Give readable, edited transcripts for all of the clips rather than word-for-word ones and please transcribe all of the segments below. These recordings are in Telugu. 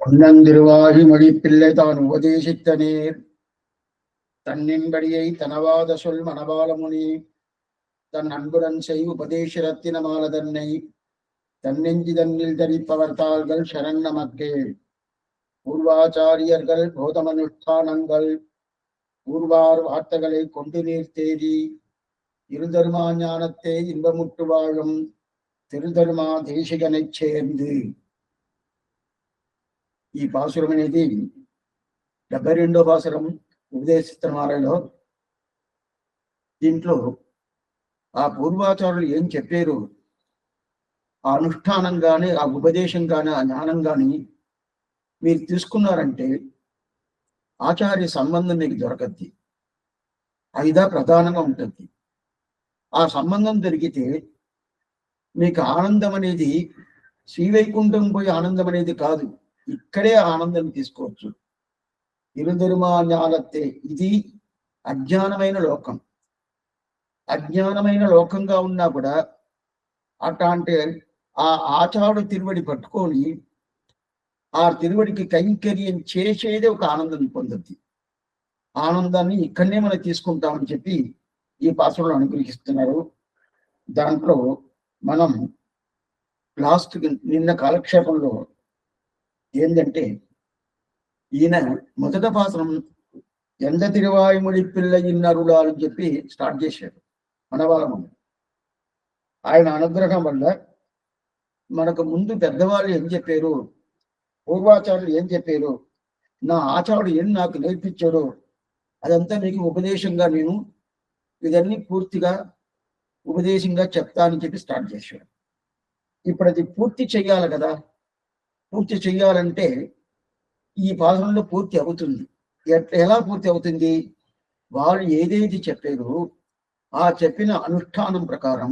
பொன்னந்திருவாகி மொழிப்பிள்ளை தான் உபதேசித்த நேர் தன்னின்படியை தனவாத சொல் மணவாளமுனி தன் அன்புடன் செய் உபதேசரத்தினமால தன்னை தன்னெஞ்சி தன்னில் தரிப்பவர் தாள்கள் சரண் நமக்கே. பூர்வாச்சாரியர்கள் போதமனுஷ்டானங்கள் பூர்வார் வார்த்தைகளை கொண்டு நீர் தேடி இருதருமா ஞானத்தை இன்பமுற்று வாழும் తిరుధర్మా దేశికనై చేరింది. ఈ పాసురం అనేది 72వ పాసురం ఉపదేశిస్తున్నారలో. దీంట్లో ఆ పూర్వాచారులు ఏం చెప్పారు, ఆ అనుష్ఠానం కానీ ఆ ఉపదేశం కానీ ఆ జ్ఞానం కానీ మీరు తీసుకున్నారంటే ఆచార్య సంబంధం మీకు దొరకద్ది. అయిదా ప్రధానంగా ఉంటుంది. ఆ సంబంధం దొరికితే మీకు ఆనందం అనేది శ్రీవైకుంఠం పోయి ఆనందం అనేది కాదు, ఇక్కడే ఆనందం తీసుకోవచ్చు. ఇరుదరుమా జ్ఞానత్తే, ఇది అజ్ఞానమైన లోకం. అజ్ఞానమైన లోకంగా ఉన్నా కూడా అట్లాంటి ఆ ఆచార్య తిరువడి పట్టుకొని ఆ తిరువడికి కైంకర్యం చేసేదే ఒక ఆనందం పొందద్ది. ఆనందాన్ని ఇక్కడనే మనం తీసుకుంటామని చెప్పి ఈ పాత్రలో అనుగ్రహిస్తున్నారు. దాంట్లో మనం లాస్ట్ నిన్న కాలక్షేపంలో ఏంటంటే, ఈయన మొదట పాత్రం ఎంత తిరువాయుముడి పిల్ల ఇన్నరుడా అని చెప్పి స్టార్ట్ చేశాడు మనవాళ్ళము. ఆయన అనుగ్రహం వల్ల మనకు ముందు పెద్దవాళ్ళు ఏం చెప్పారు, పూర్వాచార్యులు ఏం చెప్పారు, నా ఆచార్యుడు ఏం నాకు నేర్పించాడో అదంతా మీకు ఉపదేశంగా నేను ఇదన్నీ పూర్తిగా ఉపదేశంగా చెప్తానని చెప్పి స్టార్ట్ చేశాడు. ఇప్పుడు అది పూర్తి చెయ్యాలి కదా. పూర్తి చెయ్యాలంటే ఈ పాదంలో పూర్తి అవుతుంది. ఎలా పూర్తి అవుతుంది? వాళ్ళు ఏదైతే చెప్పారో ఆ చెప్పిన అనుష్ఠానం ప్రకారం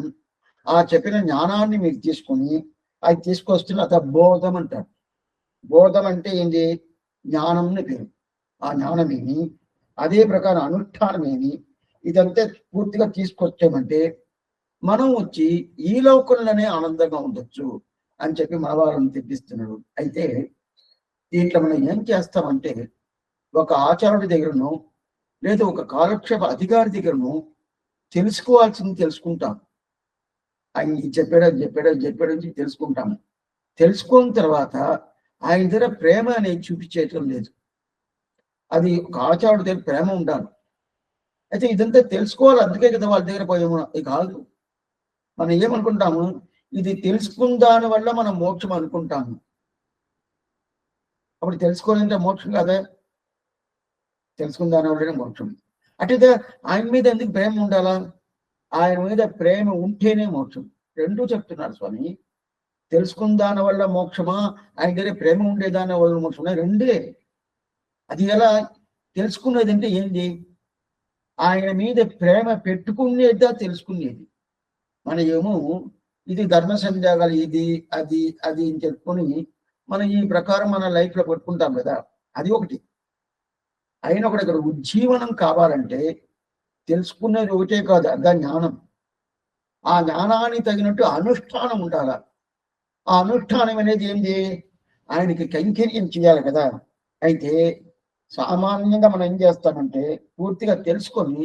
ఆ చెప్పిన జ్ఞానాన్ని మీరు తీసుకొని అది తీసుకొస్తున్న అత బోధం అంటారు. బోధం అంటే ఏంటి? జ్ఞానంని పేరు. ఆ జ్ఞానమేమి, అదే ప్రకారం అనుష్ఠానమేమి, ఇదంతా పూర్తిగా తీసుకొచ్చామంటే మనం వచ్చి ఈ లోకంలోనే ఆనందంగా ఉండొచ్చు అని చెప్పి మన వాళ్ళని తెప్పిస్తున్నాడు. అయితే దీంట్లో మనం ఏం చేస్తామంటే, ఒక ఆచార్యుడి దగ్గరను లేదా ఒక కాలక్షేప అధికారి దగ్గరను తెలుసుకోవాల్సింది తెలుసుకుంటాం. ఆయన చెప్పాడని తెలుసుకుంటాము. తెలుసుకున్న తర్వాత ఆయన దగ్గర ప్రేమ అనేది చూపించేయటం లేదు. అది ఒక ఆచార్యుడి దగ్గర ప్రేమ ఉండాలి. అయితే ఇదంతా తెలుసుకోవాలి, అందుకే కదా వాళ్ళ దగ్గర పోయాము. అది కాదు. మనం ఏమనుకుంటాము, ఇది తెలుసుకుందాని వల్ల మనం మోక్షం అనుకుంటాము. అప్పుడు తెలుసుకోవాలంటే మోక్షం కాదా? తెలుసుకుందాని వల్లనే మోక్షం. అంటే ఆయన మీద ఎందుకు ప్రేమ ఉండాలా? ఆయన మీద ప్రేమ ఉంటేనే మోక్షం. రెండూ చెప్తున్నారు స్వామి. తెలుసుకుందాని వల్ల మోక్షమా, ఆయన దగ్గర ప్రేమ ఉండేదాని వల్ల మోక్షమా? రెండే. అది ఎలా తెలుసుకునేది అంటే ఏంటి? ఆయన మీద ప్రేమ పెట్టుకునేదా తెలుసుకునేది. మన ఏమో ఇది ధర్మ సంధ్యాగాలు, ఇది అది అది అని చెప్పుకొని మనం ఈ ప్రకారం మన లైఫ్ లో పెట్టుకుంటాం కదా. అది ఒకటి. అయినా ఒకటి ఇక్కడ ఉజ్జీవనం కావాలంటే తెలుసుకునేది ఒకటే కాదు, అదా జ్ఞానం. ఆ జ్ఞానానికి తగినట్టు అనుష్ఠానం ఉండాల. ఆ అనుష్ఠానం అనేది ఏంటి? ఆయనకి కైంకర్యం చేయాలి కదా. అయితే సామాన్యంగా మనం ఏం చేస్తామంటే పూర్తిగా తెలుసుకొని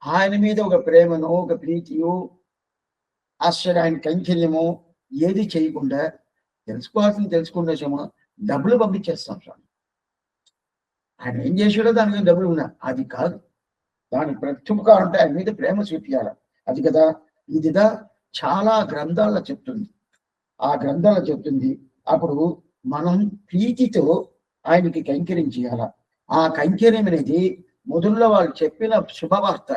ఆయన మీద ఒక ప్రేమను, ఒక ప్రీతియో, ఆయన కైంకర్యము ఏది చేయకుండా తెలుసుకోవాల్సింది తెలుసుకుంటేమో డబ్బులు పంపించేస్తాం సార్. ఆయన ఏం చేశాడో దాని మీద డబ్బులు ఉన్నా అది కాదు. దాని ప్రత్యుపకారం అంటే ఆయన మీద ప్రేమ చూపించాలి. అది కదా. ఇదిగా చాలా గ్రంథాల్లో చెప్తుంది. ఆ గ్రంథాల్లో చెప్తుంది. అప్పుడు మనం ప్రీతితో ఆయనకి కైంకర్యం చేయాల. ఆ కైంకర్యం అనేది మొదల్లో వాళ్ళు చెప్పిన శుభవార్త,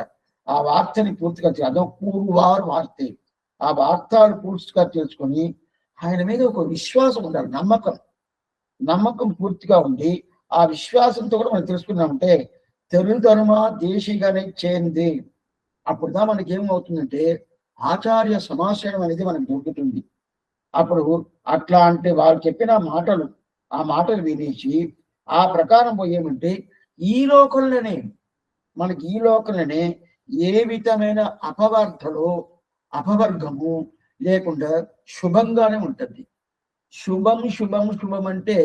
ఆ వార్తని పూర్తిగా అదొక పూర్వారు వార్తే. ఆ వార్తలు పూర్తిగా తెలుసుకొని ఆయన మీద ఒక విశ్వాసం ఉండాలి, నమ్మకం పూర్తిగా ఉండి ఆ విశ్వాసంతో కూడా మనం తెలుసుకున్నామంటే తెలుధర్మ దేశిగానే చేరింది. అప్పుడుదా మనకి ఏమవుతుందంటే ఆచార్య సమాశ్రయం అనేది మనకు దొరుకుతుంది. అప్పుడు అట్లాంటి వాళ్ళు చెప్పిన మాటలు, ఆ మాటలు వినేసి ఆ ప్రకారం పోయేమంటే ఈ లోకంలోనే ఏ విధమైన అపవర్గము లేకుండా శుభంగానే ఉంటుంది. శుభం అంటే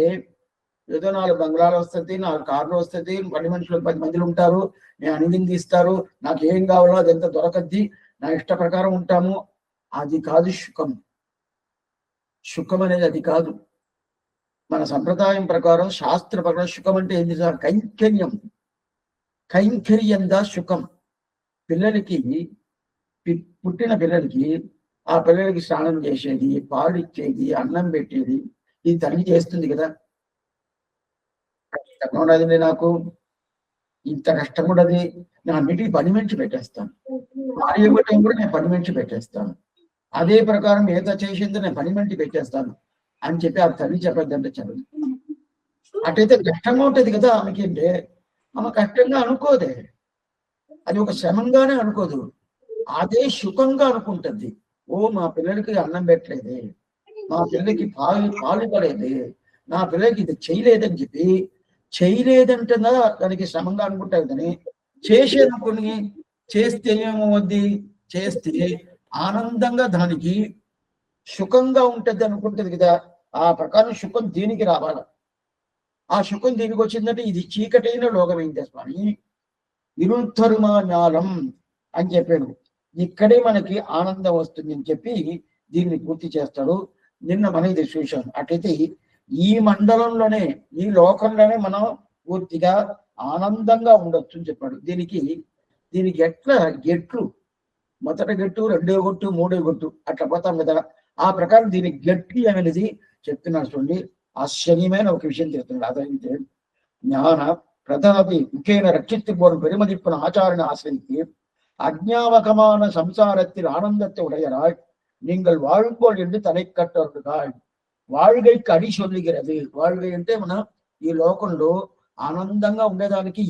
ఏదో 4 బంగ్లాలు వస్తుంది, 4 కార్లు వస్తుంది, 10 మనుషులు 10 మందిలు ఉంటారు, నేను అనిగింది ఇస్తారు, నాకు ఏం కావాలో అదంతా దొరకద్ది, నా ఇష్ట ప్రకారం ఉంటాము. అది కాదు సుఖం. సుఖం అనేది అది కాదు. మన సంప్రదాయం ప్రకారం, శాస్త్ర ప్రకారం సుఖం అంటే ఏంటి సార్? కైంకర్యం. కైంకర్యంగా సుఖం. పిల్లలకి, పుట్టిన పిల్లలకి, ఆ పిల్లలకి స్నానం చేసేది, పాలు ఇచ్చేది, అన్నం పెట్టేది, ఈ తల్లి చేస్తుంది కదా. కష్టంగా ఉండదండి నాకు, ఇంత కష్టం ఉండదు, నేను అన్నిటికీ పని మంచి పెట్టేస్తాను. భార్య ఇవ్వటం కూడా నేను పని మంచి పెట్టేస్తాను. అదే ప్రకారం ఏదో చేసిందో నేను పని మంచి పెట్టేస్తాను అని చెప్పి ఆ తల్లి చెప్పద్దంటే చెప్పదు. అటైతే కష్టంగా ఉంటది కదా ఆమెకి. అంటే ఆమె కష్టంగా అనుకోదే, అది ఒక శ్రమంగానే అనుకోదు, అదే సుఖంగా అనుకుంటుంది. ఓ మా పిల్లలకి అన్నం పెట్టలేదే, మా పిల్లలకి పాలు పడేది, నా పిల్లలకి ఇది చేయలేదని చెప్పి, చేయలేదంటున్నా దానికి శ్రమంగా అనుకుంటారు. కానీ చేసేదనుకుని, చేస్తే ఏమవుద్ది, చేస్తే ఆనందంగా దానికి సుఖంగా ఉంటది అనుకుంటది కదా. ఆ ప్రకారం సుఖం దీనికి రావాల. ఆ సుఖం దీనికి వచ్చిందంటే ఇది చీకటైన లోకమైంది స్వామి, ఇరుత్తరుమా జ్ఞానం అని చెప్పాడు. ఇక్కడే మనకి ఆనందం వస్తుంది అని చెప్పి దీన్ని పూర్తి చేస్తాడు. నిన్న మనం ఇది చూశాం. అట్లయితే ఈ మండలంలోనే, ఈ లోకంలోనే మనం పూర్తిగా ఆనందంగా ఉండొచ్చు అని చెప్పాడు. దీనికి ఎట్లా గెట్లు, మొదటి గట్టు, రెండో గట్టు, మూడో గట్టు అట్లా పోతాం కదా. ఆ ప్రకారం దీనికి గట్టి అనేది చెప్తున్నాడు. చూడండి, ఆశ్చర్యమైన ఒక విషయం చెప్తున్నాడు. అదైతే ஞான பிரதாபி முக்கேன ரட்சித்துப்போரும் பெருமதிப்பன ஆச்சாரனை ஆசிரித்து அஜ்ஞாவகமான சம்சாரத்தில் ஆனந்தத்தை உடையராய் நீங்கள் வாழ்வோள் என்று தலை కట్టరుగా. வாழ்கைకి అడి சொல்லுகிறது. வாழ்గై అంటే మన ఈ లోకంలో ఆనందంగా ఉండేదానికి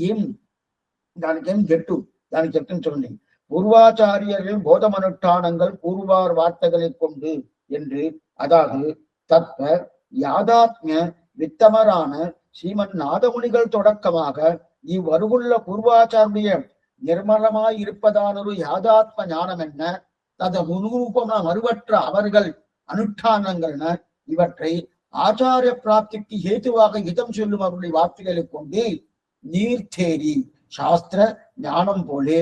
దానికేం గట్టు, దానికి చెప్తుంది చూడండి. పూర్వాచాரியர்கள் போதமனுஷ்டானங்கள் பூர்வார் வார்த்தைகளை கொண்டு என்று, அதாவது தத்வ யாதாத்மிய வித்தமரான ஸ்ரீமன் நாதமுனிகள் தொடக்கமாக இவ்வருகுள்ள பூர்வாச்சாரிய நிர்மலமாய் இருப்பதானொரு யாதாத்ம ஞானம் என்ன, தத முனூபம மறுவற்ற அவர்கள் அனுஷ்டானங்கள்ன, இவற்றை ஆச்சாரிய பிராப்திக்கு ஹேத்துவாக இதம் சொல்லும் அவருடைய வார்த்தைகளை கொண்டு நீர்த்தேரி சாஸ்திர ஞானம் போலே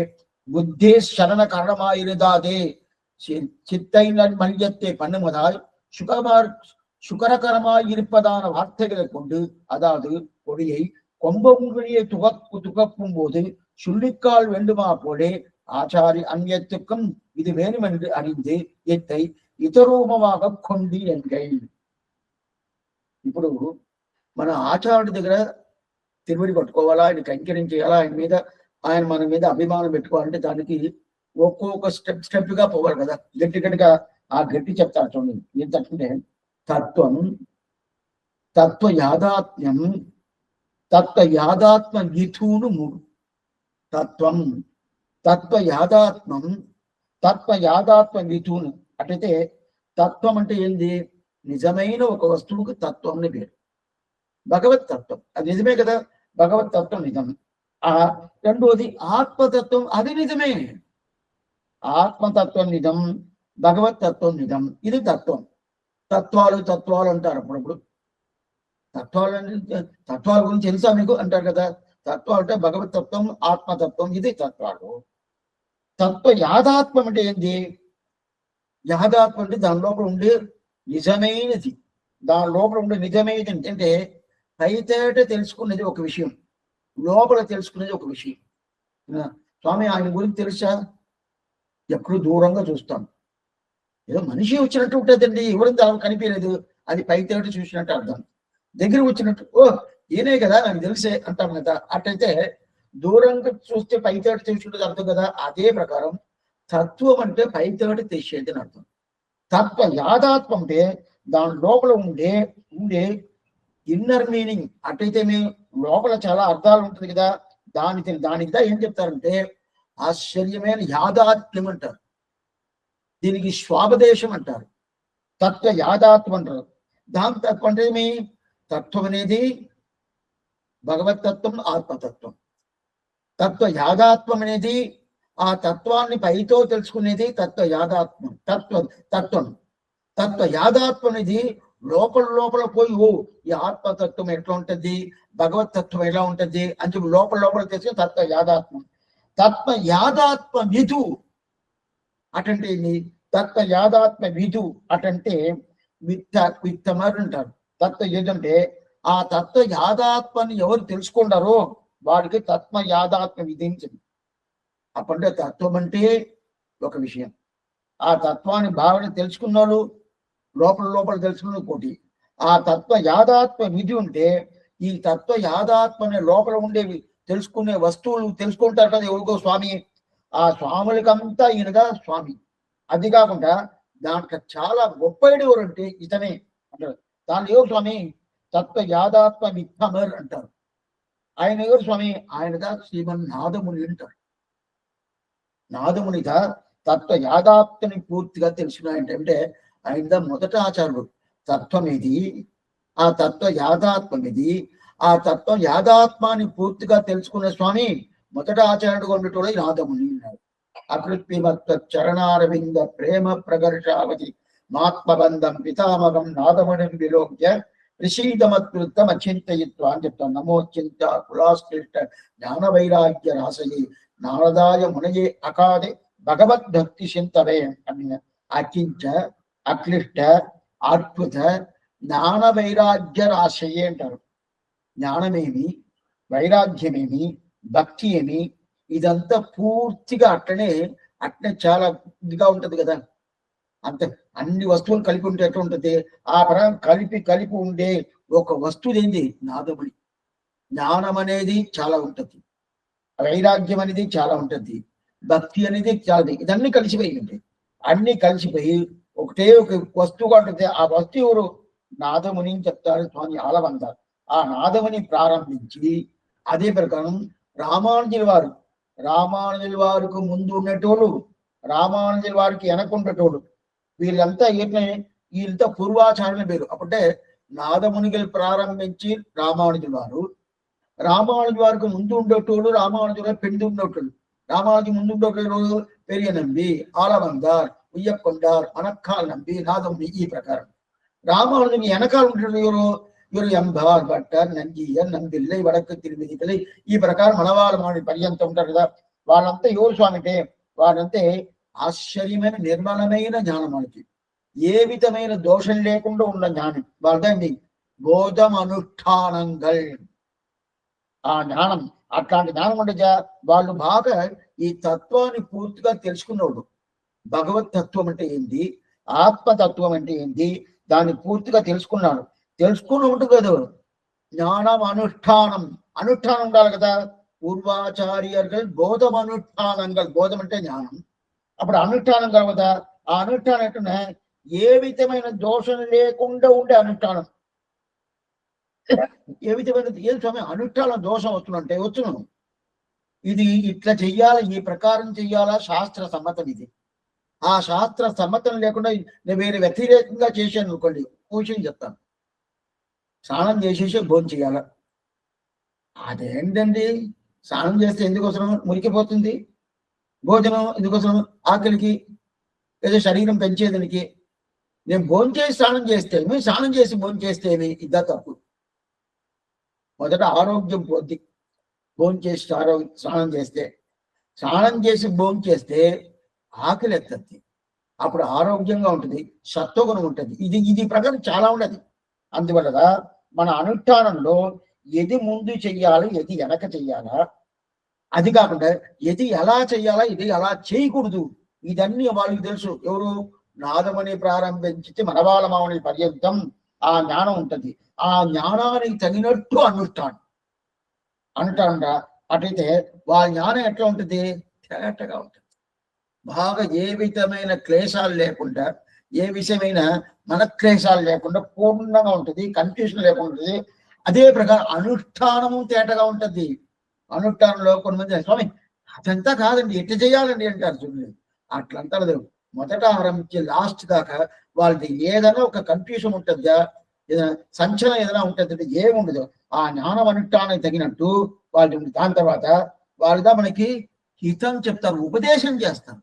புத்தே சரண காரணமாயிருந்தாதே சித்தை மல்யத்தை பண்ணுவதால் சுகரகரமாய் இருப்பதான வார்த்தைகளை கொண்டு, அதாவது கொடியை கொம்புங்களியை துகப்பும் போது சுள்ளிக்கால் வேண்டுமா போலே ஆச்சாரி அந்நியத்துக்கும் இது வேணும் என்று அறிந்து எத்தை ఇతరూపமாக కొండి ఎంగై. ఇప్పుడు మన ఆచార్యుడి దగ్గర తిరువడి పట్టుకోవాలా, ఆయన కైంకర్యం చేయాలా, ఆయన మన మీద అభిమానం పెట్టుకోవాలంటే దానికి ఒక్కొక్క స్టెప్ గా పోవాలి కదా. గట్టిగా ఆ గట్టి చెప్తారు చూడండి. ఏంటంటే తత్వం, తత్వ యాదాత్మ్యం, తత్వ యాదాత్మ విధువును 3. తత్వం, తత్వ యాదాత్మం, తత్వ యాదాత్మ విధువును. అట్లయితే తత్వం అంటే ఏంది? నిజమైన ఒక వస్తువుకు తత్వం అని పేరు. భగవత్ తత్వం అది నిజమే కదా, భగవత్ తత్వం నిజం. రెండోది ఆత్మతత్వం, అది నిజమే. ఆత్మతత్వం నిజం, భగవత్ తత్వం నిజం. ఇది తత్వం. తత్వాలు అంటారు అప్పుడప్పుడు. తత్వాల గురించి తెలుసా మీకు అంటారు కదా. తత్వాలు అంటే భగవత్ తత్వం, ఆత్మతత్వం, ఇది తత్వాలు. తత్వ యాదాత్మం అంటే ఏంటి? యాదాత్మం అంటే దాని లోపల ఉండే నిజమైనది. దాని లోపల ఉండే నిజమైనది అంటే పైతేట తెలుసుకున్నది ఒక విషయం, లోపల తెలుసుకునేది ఒక విషయం. స్వామి ఆయన గురించి తెలుసా? ఎక్కడో దూరంగా చూస్తాం, ఏదో మనిషి వచ్చినట్టు ఉంటుందండి, ఎవరింది అలా కనిపించలేదు, అది పైతేట చూసినట్టు అర్థం. దగ్గర వచ్చినట్టు, ఓ ఈయనే కదా నాకు తెలిసే అంటాం కదా. అట్టయితే దూరంగా చూస్తే పైతేట చూసినట్టు అర్థం కదా. అదే ప్రకారం తత్వం అంటే పైతేట తెలిసేది అని అర్థం. తత్వ యాదాత్మ అంటే దాని లోపల ఉండే ఇన్నర్ మీనింగ్. అట్టయితే మీ లోపల చాలా అర్థాలు ఉంటుంది కదా. దానికి ఏం చెప్తారంటే ఆశ్చర్యమైన యాదాత్మ్యం అంటారు. దీనికి స్వాపదేశం అంటారు. తత్వ యాదాత్వం అంటారు. దాని తత్వం అంటే ఏమి? తత్వం అనేది భగవతత్వం, ఆత్మతత్వం. తత్వ యాదాత్వం అనేది ఆ తత్వాన్ని పైతో తెలుసుకునేది తత్వ యాదాత్మం. తత్వ యాదాత్వం అనేది లోపల లోపల పోయి ఓ ఈ ఆత్మతత్వం ఎట్లా ఉంటది, భగవత్ తత్వం ఎలా ఉంటది అని చెప్పి లోపల లోపల తెలిసి తత్వ యాదాత్మ. తత్వ యాదాత్మ విధు అటంటే తత్వ యాదాత్మ విధు అటంటే విత్తమరు అంటారు. తత్వ ఏదంటే ఆ తత్వ యాదాత్మని ఎవరు తెలుసుకుంటారో వాడికి తత్వ యాదాత్మ విధించింది. అప్పుడే తత్వం అంటే ఒక విషయం, ఆ తత్వాన్ని బాగా తెలుసుకున్నాడు, లోపల లోపల తెలుసుకున్న కోటి. ఆ తత్వ యాదాత్మ విధి ఉంటే ఈ తత్వ యాదాత్మని లోపల ఉండేవి తెలుసుకునే వస్తువులు తెలుసుకుంటారు కదా ఎవరికో స్వామి, ఆ స్వాములకంతా ఈయనగా స్వామి. అది కాకుండా దాంట్లో చాలా గొప్పడు ఎవరంటే ఇతనే అంటారు. దాని ఎవరు స్వామి, తత్వ యాదాత్మ విత్తమర్ అంటారు. ఆయన ఎవరు స్వామి, ఆయనగా శ్రీమన్నాథముని అంటారు. నాదమునిగా తత్వ యాదాత్మని పూర్తిగా తెలిసిన అంటే ఆయన మొదట ఆచార్యుడు. తత్వం ఇది, ఆ తత్వ యాదాత్మం ఇది, ఆ తత్వ యాదాత్మాన్ని పూర్తిగా తెలుసుకున్న స్వామి మొదట ఆచార్యుడుగా ఉండేటోడు నాదముని అన్నాడు. అకృత్రిమత్వ చరణారవింద ప్రేమ ప్రగర్షావతి మాత్మబంధం పితామహం నాదమునిం విలోక్య ఋషీదమత్కృతం అచింతయిత్వ అని చెప్తాను. నమోచింత కులాశ్లిష్ట జ్ఞాన వైరాగ్య రాసయే నారదాయ మునయే అకాదే భగవద్భక్తి చింతవే అని అకించ అక్లిష్ట అద్భుత జ్ఞాన వైరాగ్య రాశయే అంటారు. జ్ఞానమేమి, వైరాగ్యమేమి, భక్తి ఏమి, ఇదంతా పూర్తిగా అట్లనే చాలా ఇదిగా ఉంటది కదా. అంత అన్ని వస్తువులు కలిపి ఉంటే ఎట్లా ఉంటుంది, ఆ పరం కలిపి ఉండే ఒక వస్తువు ఏంది నాదముని. జ్ఞానం అనేది చాలా ఉంటుంది, వైరాగ్యం అనేది చాలా ఉంటుంది, భక్తి అనేది చాలా, ఇదన్నీ కలిసిపోయి ఉంటాయి. అన్ని కలిసిపోయి ఒకటే ఒక వస్తువుగా ఉంటుంది. ఆ వస్తువు ఎవరు, నాదముని చెప్తారు స్వామి ఆలవంద. ఆ నాదముని ప్రారంభించి అదే ప్రకారం రామానుజుల వారికి ముందు ఉండేటోళ్ళు, రామానుజుల వారికి వెనకుండేటోళ్ళు, వీళ్ళంతా వీళ్ళంతా పూర్వాచార్యుల పేరు. అప్పుడే నాదమునిగలు ప్రారంభించి రామానుజుల వారికి ముందు ఉండేటోళ్ళు, రామానుజుల పెండి ఉండేటోళ్ళు. రామానుజు ముందు ఉండేటోళ్ళు పెరియ నంబి, ఆలవందార్, ఉయ్యకొండార్, అనక్కాల్ నంబి, నాదముని. ఈ ప్రకారం రామానుజుని వెనకాల ఉండేటోళ్ళు ఇವರು ఎంబార్ భట్టర్, నంజీయర్, నందిల్లై, వడకు తిరుమిదికలై, ఈ ప్రకారం మనవాళ్ళ పర్యంతం ఉంటారు కదా. వాళ్ళంతా ఎవరు స్వామి అంటే వాళ్ళంతే ఆశ్చర్యమైన నిర్మలమైన జ్ఞానం, వాళ్ళకి ఏ విధమైన దోషం లేకుండా ఉన్న జ్ఞానం వాళ్ళదండి. బోధం అనుష్ఠానంగల్ ఆ జ్ఞానం, అట్లాంటి జ్ఞానం ఉంటే వాళ్ళు బాగా ఈ తత్వాన్ని పూర్తిగా తెలుసుకున్నాడు. భగవత్ తత్వం అంటే ఏంటి, ఆత్మతత్వం అంటే ఏంటి, దాన్ని పూర్తిగా తెలుసుకున్నాడు. తెలుసుకుని ఉంటుంది కదా జ్ఞానం అనుష్ఠానం ఉండాలి కదా. పూర్వాచార్యர்கள் బోధం అనుష్ఠానంగా, బోధం అంటే జ్ఞానం, అప్పుడు అనుష్ఠానం కదా. ఆ అనుష్ఠానం అంటే ఏ విధమైన దోషం లేకుండా ఉండే అనుష్ఠానం. ఏ విధమైన ఏ సమయం అనుష్ఠానం దోషం వస్తుందంటే వచ్చును, ఇది ఇట్లా చెయ్యాలా, ఈ ప్రకారం చెయ్యాలా, శాస్త్ర సమ్మతం ఇది. ఆ శాస్త్ర సమ్మతం లేకుండా నేను వేరే వ్యతిరేకంగా చేశాను అనుకోండి, విషయం చెప్తాను. స్నానం చేసేసి భోజనం చేయాల. అదేంటండి, స్నానం చేస్తే ఎందుకోసం మురికిపోతుంది, భోజనం ఎందుకోసం ఆకలికి, ఏదో శరీరం పెంచేదానికి. నేను భోజనం చేసి స్నానం చేస్తే ఏమి, స్నానం చేసి భోజనం చేస్తే ఏమి, ఇద్దా తప్పు. మొదట ఆరోగ్యం పోద్ది. భోజనం చేసి స్నానం చేసి భోజనం చేస్తే ఆకలి ఎత్తద్ది, అప్పుడు ఆరోగ్యంగా ఉంటుంది, సత్వగుణం ఉంటుంది. ఇది ప్రకారం చాలా ఉన్నది. అందువల్ల మన అనుష్ఠానంలో ఎది ముందు చెయ్యాలి, ఎది వెనక చెయ్యాలా, అది కాకుండా ఎది ఎలా చెయ్యాలా, ఇది ఎలా చేయకూడదు, ఇదన్నీ వాళ్ళకి తెలుసు. ఎవరు, నాదమని ప్రారంభించి మనవాళ్ళ మామని పర్యంతం ఆ జ్ఞానం ఉంటుంది. ఆ జ్ఞానానికి తగినట్టు అనుష్ఠానం అట్లయితే వాళ్ళ జ్ఞానం ఎట్లా ఉంటుంది, తేటగా ఉంటుంది. బాగా ఏ విధమైన క్లేశాలు లేకుండా, ఏ విషయమైన మనక్లేశాలు లేకుండా పూర్ణంగా ఉంటుంది, కన్ఫ్యూషన్ లేకుండా ఉంటుంది. అదే ప్రకారం అనుష్ఠానము తేటగా ఉంటుంది. అనుష్ఠానంలో కొంతమంది స్వామి అదంతా కాదండి, ఎట్లా చేయాలండి అంటారు చూడండి. అట్లంతా మొదట ఆరంభించి లాస్ట్ దాకా వాళ్ళది ఏదైనా ఒక కన్ఫ్యూషన్ ఉంటుందా, ఏదైనా సంచలనం ఏదైనా ఉంటుంది, ఏముండదు. ఆ జ్ఞానం అనుష్ఠానానికి తగినట్టు వాళ్ళు. దాని తర్వాత వాళ్ళుగా మనకి హితం చెప్తారు, ఉపదేశం చేస్తారు.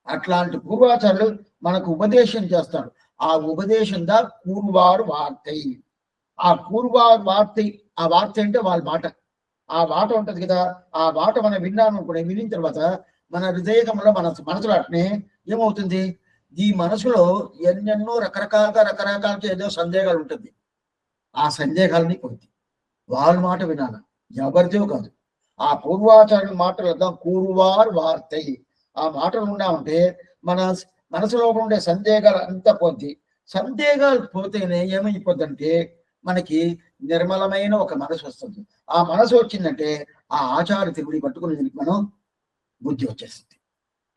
అట్లాంటి పూర్వాచారులు మనకు ఉపదేశం చేస్తారు. ఆ ఉపదేశం దా కూర్వారు వార్తై. ఆ కూర్వారు వార్తై, ఆ వార్త అంటే వాళ్ళ మాట. ఆ మాట ఉంటది కదా, ఆ మాట మనం విన్నాను అనుకునే, వినిన తర్వాత మన హృదయంలో మన మనసులో అట్నే ఏమవుతుంది, ఈ మనసులో ఎన్నెన్నో రకరకాలుగా ఏదో సందేహాలు ఉంటుంది. ఆ సందేహాలని పోతుంది. వాళ్ళ మాట వినాలి, ఎవరిదో కాదు. ఆ పూర్వాచార్యుల మాటలు కూరువారు వార్తై. ఆ మాటలు ఉంటే మన మనసులో ఉండే సందేహాలు అంతా పోద్ది. సందేహాలు పోతేనే ఏమైపోద్దంటే మనకి నిర్మలమైన ఒక మనసు వస్తుంది. ఆ మనసు వచ్చిందంటే ఆ ఆచార తిరుగుడి పట్టుకుని మనం బుద్ధి వచ్చేస్తుంది.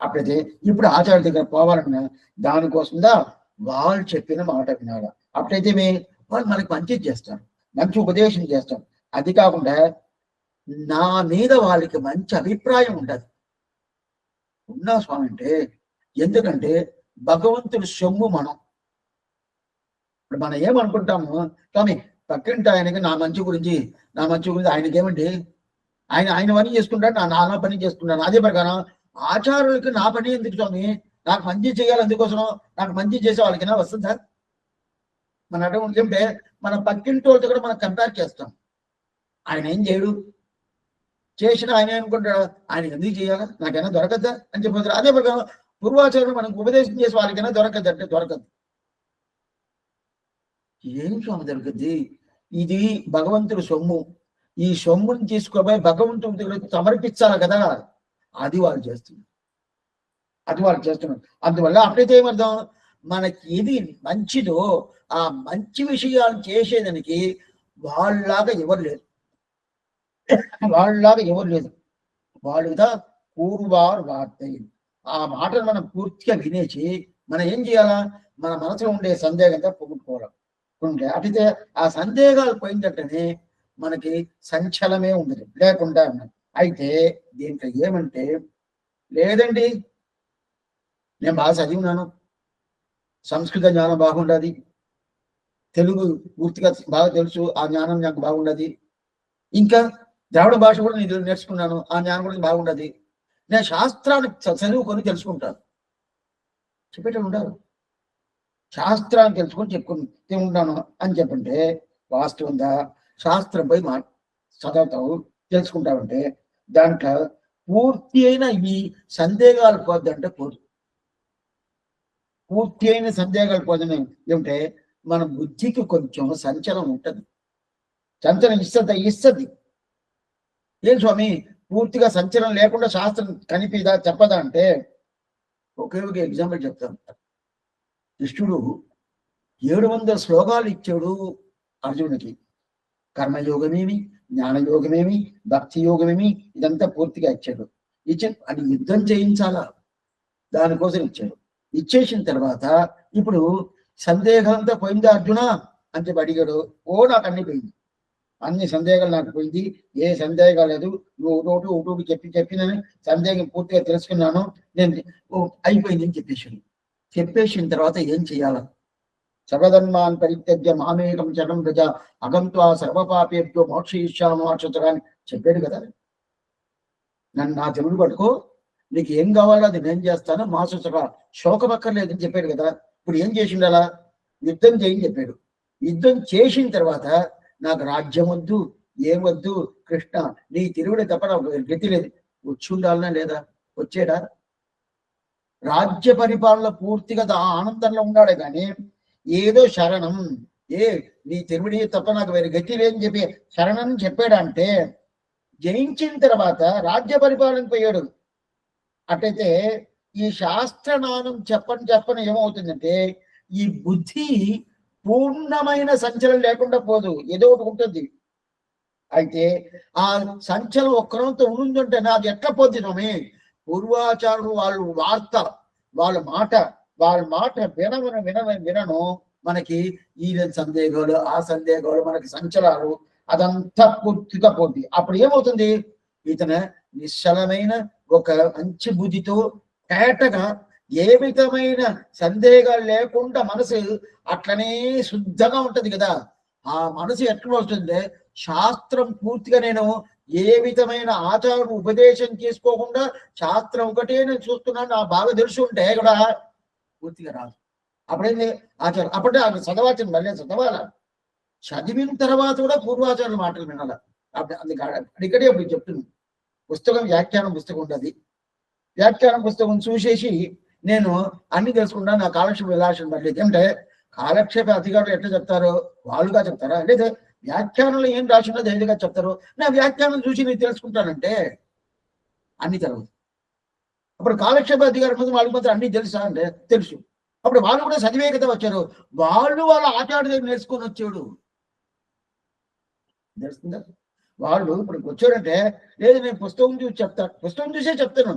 అప్పుడైతే ఇప్పుడు ఆచార్య దగ్గర పోవాలన్నా దానికోసందా వాళ్ళు చెప్పిన మాట వినాలి. అప్పుడైతే వాళ్ళు మనకి మంచిది చేస్తారు, మంచి ఉపదేశం చేస్తారు. అది కాకుండా నా మీద వాళ్ళకి మంచి అభిప్రాయం ఉండదు. ఉన్నా స్వామి అంటే, ఎందుకంటే భగవంతుడి సొమ్ము మనం. ఇప్పుడు మనం ఏమనుకుంటాము, స్వామి పక్కింటి ఆయనకి నా మంచి గురించి ఆయనకి ఏమండి, ఆయన ఆయన పని చేసుకుంటాడు, నా పని చేసుకుంటాను. అదే ప్రకారం ఆచారులకి నా పని ఎందుకు స్వామి, నాకు మంచి చేయాలి, అందుకోసం నాకు మంచి చేసే వాళ్ళకినా వస్తుందా? మన అటువంటి ఉంటే మన పక్కింటి వాళ్ళతో కూడా మనం కంపేర్ చేస్తాం. ఆయన ఏం చేయడు, చేసిన ఆయన ఏమనుకుంటాడు, ఆయన ఎందుకు చేయాలా, నాకైనా దొరకద్దా అని చెప్పారు. అదే ప్రకారం పూర్వాచారులు మనకు ఉపదేశం చేసే వాళ్ళకైనా దొరకద్దు అంటే దొరకదు. ఏం స్వామి దొరకద్ది, ఇది భగవంతుడి సొమ్ము. ఈ సొమ్ముని తీసుకోబోయి భగవంతుడి దగ్గర సమర్పించాలి కదా, అది వాళ్ళు చేస్తున్నారు. అందువల్ల అప్పుడైతే ఏమర్థం, మనకి ఏది మంచిదో ఆ మంచి విషయాలు చేసేదానికి వాళ్ళలాగా ఎవరు లేదు. వాళ్ళుగా కూరువారు వార్తై. ఆ మాటలు మనం పూర్తిగా వినేసి మనం ఏం చేయాలా, మన మనసులో ఉండే సందేహంగా పొగుట్టుకోవాలి. అటుతే ఆ సందేహాలు పోయిందంటేనే మనకి సంచలమే ఉండదు, లేకుండా ఉన్నది. అయితే దీంట్లో ఏమంటే, లేదండి నేను బాగా చదివినాను, సంస్కృత జ్ఞానం బాగుండదు, తెలుగు పూర్తిగా బాగా తెలుసు, ఆ జ్ఞానం నాకు బాగుండదు, ఇంకా ద్రావిడ భాష కూడా నేను నేర్చుకున్నాను, ఆ జ్ఞానం కూడా బాగుండదు, నేను శాస్త్రాన్ని చదువుకొని తెలుసుకుంటాను చెప్పేటప్పుడు ఉండరు. శాస్త్రాన్ని తెలుసుకొని చెప్పుకుని ఉంటాను అని చెప్పంటే వాస్తవంగా శాస్త్రం పోయి చదువుతావు, తెలుసుకుంటావంటే దాంట్లో పూర్తి అయిన ఈ సందేహాలు పోద్దంటే పోదు. పూర్తి అయిన సందేహాలు పోదని ఏమిటంటే మన బుద్ధికి కొంచెం సంచలనం ఉంటుంది. సంచలనం ఇస్తుంది. ఏం స్వామి పూర్తిగా సంచలనం లేకుండా శాస్త్రం కనిపిదా చెప్పదా అంటే ఒకే ఒక ఎగ్జాంపుల్ చెప్తాను. కృష్ణుడు 700 శ్లోకాలు ఇచ్చాడు అర్జునుడికి. కర్మయోగమేమి, జ్ఞానయోగమేమి, భక్తి యోగమేమి, ఇదంతా పూర్తిగా ఇచ్చాడు. అది యుద్ధం చేయించాలా, దానికోసం ఇచ్చాడు. ఇచ్చేసిన తర్వాత ఇప్పుడు సందేహంతో పోయిందా అర్జున అని చెప్పి అడిగాడు. నాకు అన్ని పోయింది, అన్ని సందేహాలు నాకు పోయింది, ఏ సందేహాలు లేదు, నువ్వు ఒకటి చెప్పినని సందేహం పూర్తిగా తెలుసుకున్నాను, నేను అయిపోయింది అని చెప్పేసిన తర్వాత ఏం చేయాల, సర్వధర్మాన్ పరిత్యజ్య మామేకం శరణం వ్రజ అహం త్వా సర్వపాపేభ్యో మోక్షయిష్యామి చెప్పాడు కదా. నన్ను నా తెలుగు పట్టుకో, నీకు ఏం కావాలో అది నేను చేస్తాను, మాసుసగా శోకమక్కర్లేదని చెప్పాడు కదా. ఇప్పుడు ఏం చేసిండాలా, యుద్ధం చేయని చెప్పాడు. యుద్ధం చేసిన తర్వాత నాకు రాజ్యం వద్దు, ఏమొద్దు కృష్ణ, నీ తిరుగుడే తప్ప నాకు గతి లేదు. వచ్చి ఉండాలనా లేదా, వచ్చాడా? రాజ్య పరిపాలన పూర్తిగా ఆనందంలో ఉన్నాడే కానీ ఏదో శరణం, నీ తిరుమడి తప్ప నాకు వేరే గతి లేదని చెప్పి శరణం చెప్పాడంటే జయించిన తర్వాత రాజ్య పరిపాలన పోయాడు. అట్టయితే ఈ శాస్త్రనామం చెప్పని ఏమవుతుందంటే ఈ బుద్ధి పూర్ణమైన సంచలనం లేకుండా పోదు, ఏదో ఒకటి ఉంటుంది. అయితే ఆ సంచలనం ఒక్కరంతో ఉందంటే నాది ఎట్లా పోతున్నామే, పూర్వాచారులు వాళ్ళ మాట వినను మనకి ఈ సందేహాలు, ఆ సందేహాలు, మనకి సంచలాలు, అదంతా పూర్తిగా పోద్ది. అప్పుడు ఏమవుతుంది, ఇతను నిశ్చలమైన ఒక మంచి బుద్ధితో కేటగా ఏ విధమైన సందేహాలు లేకుండా మనసు అట్లనే శుద్ధంగా ఉంటది కదా. ఆ మనసు ఎట్లా వస్తుందే, శాస్త్రం పూర్తిగా నేను ఏ విధమైన ఆచారం ఉపదేశం చేసుకోకుండా శాస్త్రం ఒకటే నేను చూస్తున్నాను నా బాగా తెలుసు ఉంటే కూడా పూర్తిగా రాదు. అప్పుడైంది ఆచారం. అప్పుడే ఆమె చదవాల్సిన మళ్ళీ చదవాలా, చదివిన తర్వాత కూడా పూర్వాచారుల మాటలు వినాల. అడిక్కడే అప్పుడు చెప్తున్నాను. పుస్తకం వ్యాఖ్యానం పుస్తకం ఉంటుంది. వ్యాఖ్యానం పుస్తకం చూసేసి నేను అన్ని తెలుసుకుంటా, నా కాలక్షేప విలాసం పడలేదు. అంటే కాలక్షేప అధికారులు ఎట్లా చెప్తారో వాళ్ళుగా చెప్తారా, లేదా వ్యాఖ్యానంలో ఏం రాసిందో ధైర్యంగా చెప్తారు. నా వ్యాఖ్యానం చూసి నేను తెలుసుకుంటానంటే అన్ని తెలవదు. అప్పుడు కాలక్షేప అధికారుల మీద వాళ్ళకి మాత్రం అన్ని తెలుసా అంటే తెలుసు. అప్పుడు వాళ్ళు కూడా చదివే కదా వచ్చారు. వాళ్ళు వాళ్ళ ఆచార్య దగ్గర నేర్చుకొని వచ్చాడు. తెలుస్తుందా? వాళ్ళు ఇప్పుడు వచ్చాడంటే లేదు నేను పుస్తకం చూసి చెప్తాను, పుస్తకం చూసే చెప్తాను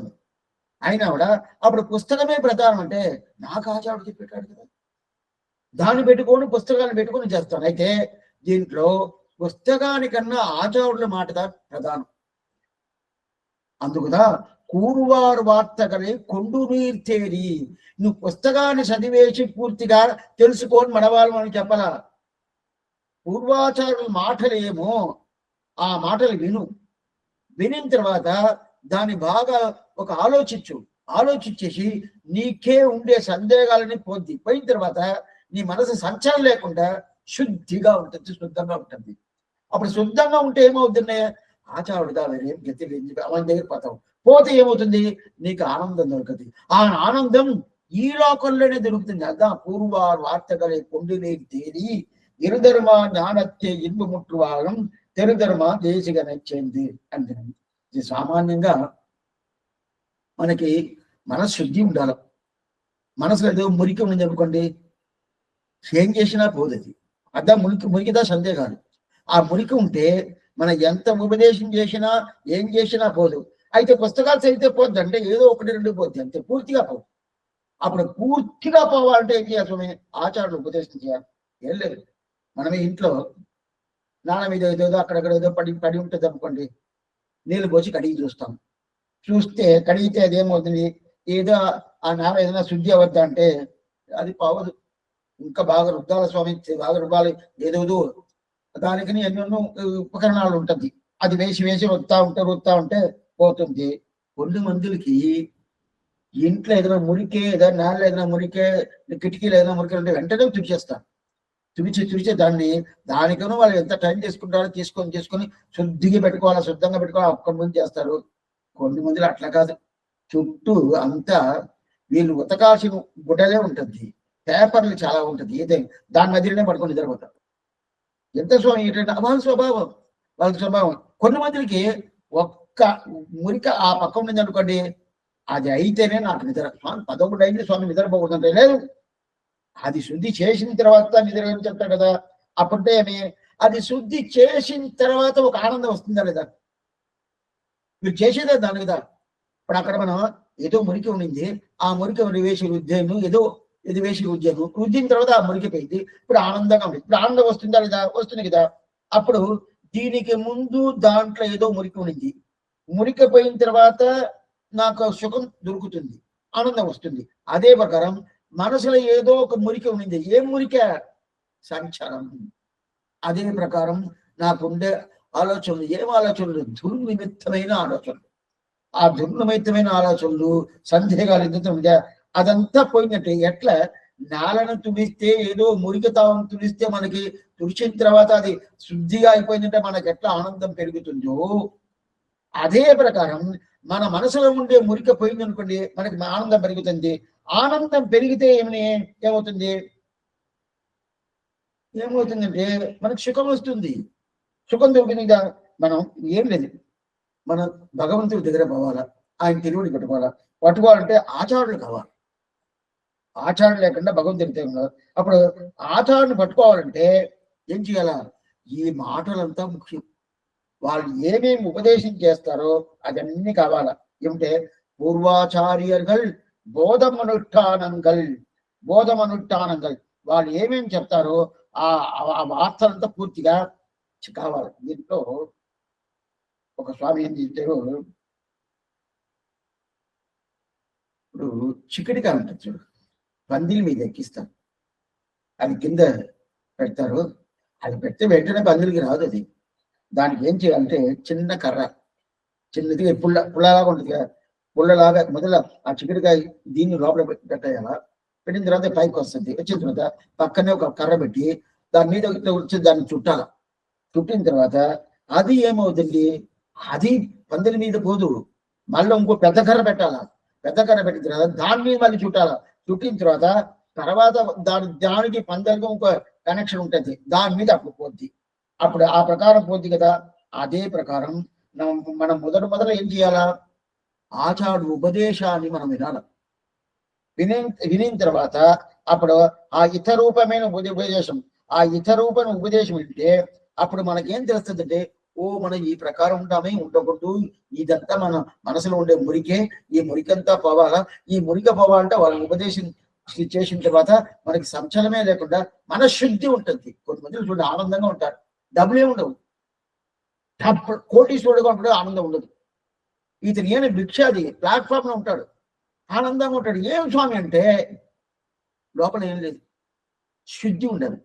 అయినా కూడా అప్పుడు పుస్తకమే ప్రధానం అంటే నాకు ఆచార్యుడు చెప్పేటాడు కదా, దాన్ని పెట్టుకొని పుస్తకాన్ని పెట్టుకొని చేస్తాను. అయితే దీంట్లో పుస్తకానికన్నా ఆచార్యుల మాట ప్రధానం. అందుకుదా కూరువారు వార్తగలే కొండు నీరు తేరి, నువ్వు పుస్తకాన్ని చదివేసి పూర్తిగా తెలుసుకొని మనవాళ్ళు అని చెప్పాల. పూర్వాచారుల మాటలేమో ఆ మాటలు విను, వినిన తర్వాత దాన్ని బాగా ఒక ఆలోచించేసి నీకే ఉండే సందేహాలని పోయిన తర్వాత నీ మనసు సంచలనం లేకుండా శుద్ధిగా ఉంటుంది, శుద్ధంగా ఉంటుంది. అప్పుడు శుద్ధంగా ఉంటే ఏమవుతుంది, ఆచారుడుగా వేరేం గతి అవని దగ్గర పోతావు. పోతే ఏమవుతుంది, నీకు ఆనందం దొరుకుతుంది. ఆ ఆనందం ఈ లోకంలోనే దొరుకుతుంది. అదా పూర్వారు వార్తగలే కొండినే తేలి ఇరుధర్మ జ్ఞానత్తే ఇల్లు ముట్టువాగం తెరుధర్మ దేశిగా నచ్చింది అంటే ఇది సామాన్యంగా మనకి మనశుద్ధి ఉండాలి. మనసులో ఏదో మురికి ఉంది అనుకోండి, ఏం చేసినా పోదది. అద్దా మురికిదా సందేహాలు. ఆ మురికి ఉంటే మనం ఎంత ఉపదేశం చేసినా ఏం చేసినా పోదు. అయితే పుస్తకాలు చదివితే పోద్ది అంటే ఏదో ఒకటి రెండు పోద్ది అంతే, పూర్తిగా పోదు. అప్పుడు పూర్తిగా పోవాలంటే ఏం చేయాలి, ఆచారాలు ఉపదేశం చేయాలి. ఏం లేదు, మనమే ఇంట్లో నాన్న మీద ఏదో అక్కడక్కడ ఏదో పడి ఉంటుంది అనుకోండి, నీళ్ళు పోసి కడిగి చూస్తే కడిగితే అదేమవుతుంది, ఏదో ఆ నాన్న ఏదైనా శుద్ధి అవద్దా అంటే అది పోవదు. ఇంకా బాగా రుద్దాల స్వామి, బాగా రుబ్బాలి, ఏదో దానికి ఎన్నెన్నో ఉపకరణాలు ఉంటుంది. అది వేసి వస్తా ఉంటే పోతుంది. కొన్ని మందులకి ఇంట్లో ఏదైనా మురికే, ఏదైనా నేల ఏదైనా మురికే, కిటికీలు ఏదైనా మురికే ఉంటే వెంటనే తుడిచేస్తారు. తుడిచి దానికను వాళ్ళు ఎంత టైం తీసుకుంటారో తీసుకొని శుద్ధిగా పెట్టుకోవాలా, శుద్ధంగా పెట్టుకోవాలి, ఒక్క ముందు చేస్తారు. కొన్ని మందులు అట్లా కాదు, చుట్టూ అంతా వీళ్ళు ఉతకాల్సిన గుడ్డలే ఉంటుంది, పేపర్లు చాలా ఉంటుంది, ఏదైనా దాని మధ్యలోనే పడుకొని నిద్రపోతారు. ఎంత స్వామి ఏంటంటే వాళ్ళ స్వభావం. కొన్ని మందికి ఒక్క మురిక ఆ పక్క ఉండింది అనుకోండి, అది అయితేనే నాకు నిద్ర. స్వామి 11 అయింది స్వామి నిద్రపోకూడదంటే లేదు, అది శుద్ధి చేసిన తర్వాత నిద్ర ఏమి చెప్తారు కదా. అప్పుడే అది శుద్ధి చేసిన తర్వాత ఒక ఆనందం వస్తుందా లేదా, మీరు చేసేదే దాని కదా. ఇప్పుడు అక్కడ మనం ఏదో మురికి ఉండింది, ఆ మురికి వేసి రుద్దాను, ఏదో ఇది వేసి రుద్దిన తర్వాత ఆ మురికి పోయింది, ఇప్పుడు ఆనందంగా ఉంది. ఇప్పుడు ఆనందం వస్తుందా లేదా, వస్తుంది కదా. అప్పుడు దీనికి ముందు దాంట్లో ఏదో మురికి ఉండింది, మురికి పోయిన తర్వాత నాకు సుఖం దొరుకుతుంది, ఆనందం వస్తుంది. అదే ప్రకారం మనసులో ఏదో ఒక మురికి ఉండింది, ఏం మురిక, సంచారం. అదే ప్రకారం నాకుండే ఆలోచనలు, ఏం ఆలోచనలు, దుర్నిమిత్తమైన ఆలోచనలు. ఆ దుర్నిమిత్తమైన ఆలోచనలు, సందేహాలు ఎందుకు అదంతా పోయినట్టే. ఎట్లా నేలను తుడిస్తే ఏదో మురికితావం తుడిస్తే మనకి తుడిచిన తర్వాత అది శుద్ధిగా అయిపోయిందంటే మనకి ఎట్లా ఆనందం పెరుగుతుందో, అదే ప్రకారం మన మనసులో ఉండే మురికి పోయింది అనుకోండి, మనకి ఆనందం పెరుగుతుంది. ఆనందం పెరిగితే ఏమవుతుందంటే మనకు సుఖం వస్తుంది. సుఖం దొరికింది కదా. మనం ఏం లేదు, మనం భగవంతుడి దగ్గర పోవాలా, ఆయన తిరుగుడు పట్టుకోవాలంటే ఆచారులు కావాలి. ఆచారం లేకుండా భగవంతుడి దగ్గర అప్పుడు ఆచారాన్ని పట్టుకోవాలంటే ఏం చేయాలా, ఈ మాటలంతా ముఖ్యం. వాళ్ళు ఏమేమి ఉపదేశం చేస్తారో అదన్నీ కావాలా. ఏమిటే పూర్వాచార్యர்கள் బోధమనుష్ఠానంగల్ వాళ్ళు ఏమేమి చెప్తారో ఆ వార్తలంతా పూర్తిగా కావాలి. దీంట్లో ఒక స్వామి ఏం చేశారు, ఇప్పుడు చికెడిగా ఉంటుంది చూడు, పందిల మీద ఎక్కిస్తారు, అది కింద పెడతారు. అది పెడితే వెంటనే పందిలికి రాదు. అది దానికి ఏం చేయాలంటే చిన్న కర్ర, చిన్నదిగా పుల్లలాగా ఉంటుంది కదా, పుల్లలాగా మొదల ఆ చికెడికాయ దీన్ని లోపల పెట్టేయాలా, పెట్టిన తర్వాత పైకి వస్తుంది. వచ్చిన తర్వాత పక్కనే ఒక కర్ర పెట్టి దాని మీద వచ్చి దాన్ని చుట్టాల. చుట్టిన తర్వాత అది ఏమవుతుంది, అది పందిరి మీద పోదు, మళ్ళీ ఇంకో పెద్ద కర్ర పెట్టాల. పెద్ద కర్ర పెట్టిన తర్వాత దాని మీద మళ్ళీ చుట్టాల. చుట్టిన తర్వాత దానికి పందిరికి ఇంకో కనెక్షన్ ఉంటుంది, దాని మీద అప్పుడు పోద్ది. అప్పుడు ఆ ప్రకారం పోద్ది కదా. అదే ప్రకారం మనం మొదట ఏం చేయాలా, ఆచార్య ఉపదేశాన్ని మనం వినాల. వినిన తర్వాత అప్పుడు ఆ ఇతరూపమైన ఉపదేశం, ఆ ఇతరూపమైన ఉపదేశం వింటే అప్పుడు మనకేం తెలుస్తుందంటే, ఓ మనం ఈ ప్రకారం ఉంటామే, ఉండకూడదు, ఇదంతా మన మనసులో ఉండే మురికే, ఈ మురికంతా పోవాలా. ఈ మురిక పోవాలంటే వాళ్ళ ఉపదేశం చేసిన తర్వాత మనకి సంచలనమే లేకుండా మనశుద్ధి ఉంటుంది. కొంతమంది చూడండి ఆనందంగా ఉంటారు, డబ్బులే ఉండవు, కోటీశ్వరుడుగా ఉంటాడు, ఆనందం ఉండదు. ఇతను ఏమి భిక్షాది ప్లాట్ఫామ్ లో ఉంటాడు, ఆనందంగా ఉంటాడు. ఏం స్వామి అంటే లోపల ఏం లేదు, శుద్ధి ఉండదు.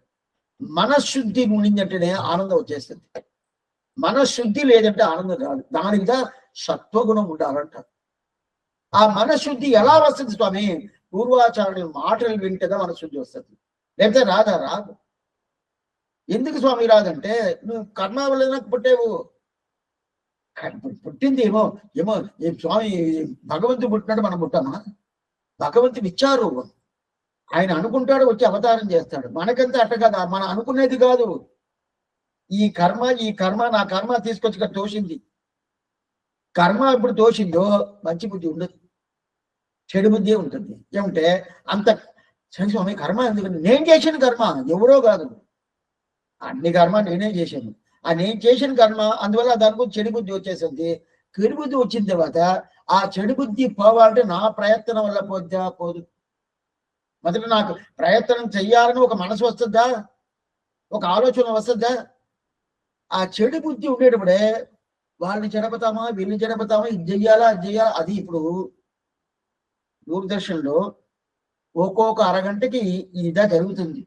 మనశుద్ధి ఉండిందంటేనే ఆనందం వచ్చేస్తుంది. మనశుద్ధి లేదంటే ఆనందం రాదు. దానిగా సత్వగుణం ఉండాలంటారు. ఆ మనశుద్ధి ఎలా వస్తుంది స్వామి, పూర్వాచార్యుల మాటలు వింటేగా మనశుద్ధి వస్తుంది, లేకపోతే రాదు. ఎందుకు స్వామి రాదంటే, నువ్వు కర్మ వల్ల పుట్టేవు. పుట్టింది ఏమో స్వామి భగవంతుడు పుట్టినాడు, మనం పుట్టామా? భగవంతుడు ఇచ్చారు, ఆయన అనుకుంటాడు, వచ్చి అవతారం చేస్తాడు. మనకంతా అట్ట కదా, మనం అనుకునేది కాదు. ఈ కర్మ నా కర్మ తీసుకొచ్చి ఇక్కడ తోసింది. కర్మ ఎప్పుడు తోసిందో మంచి బుద్ధి ఉండదు, చెడు బుద్ధి ఉంటుంది. ఏమంటే అంత స్వామి కర్మ ఎందుకంటే నేను చేసిన కర్మ ఎవరో కాదు, అన్ని కర్మ నేనే చేశాను. ఆ నేను చేసిన కర్మ అందువల్ల దానికి చెడు బుద్ధి వచ్చేసింది. చెడు బుద్ధి వచ్చిన తర్వాత ఆ చెడు బుద్ధి పోవాలంటే నా ప్రయత్నం వల్ల పోదు. మొదట నాకు ప్రయత్నం చెయ్యాలని ఒక మనసు వస్తుందా, ఒక ఆలోచన వస్తుందా? ఆ చెడు బుద్ధి ఉండేటప్పుడే వాళ్ళని చెడపతామా, వీళ్ళని చెడపతామా, ఇది చెయ్యాలా అది చెయ్యాలా. అది ఇప్పుడు దూరదర్శన్లో ఒక్కొక్క అరగంటకి ఇదా జరుగుతుంది.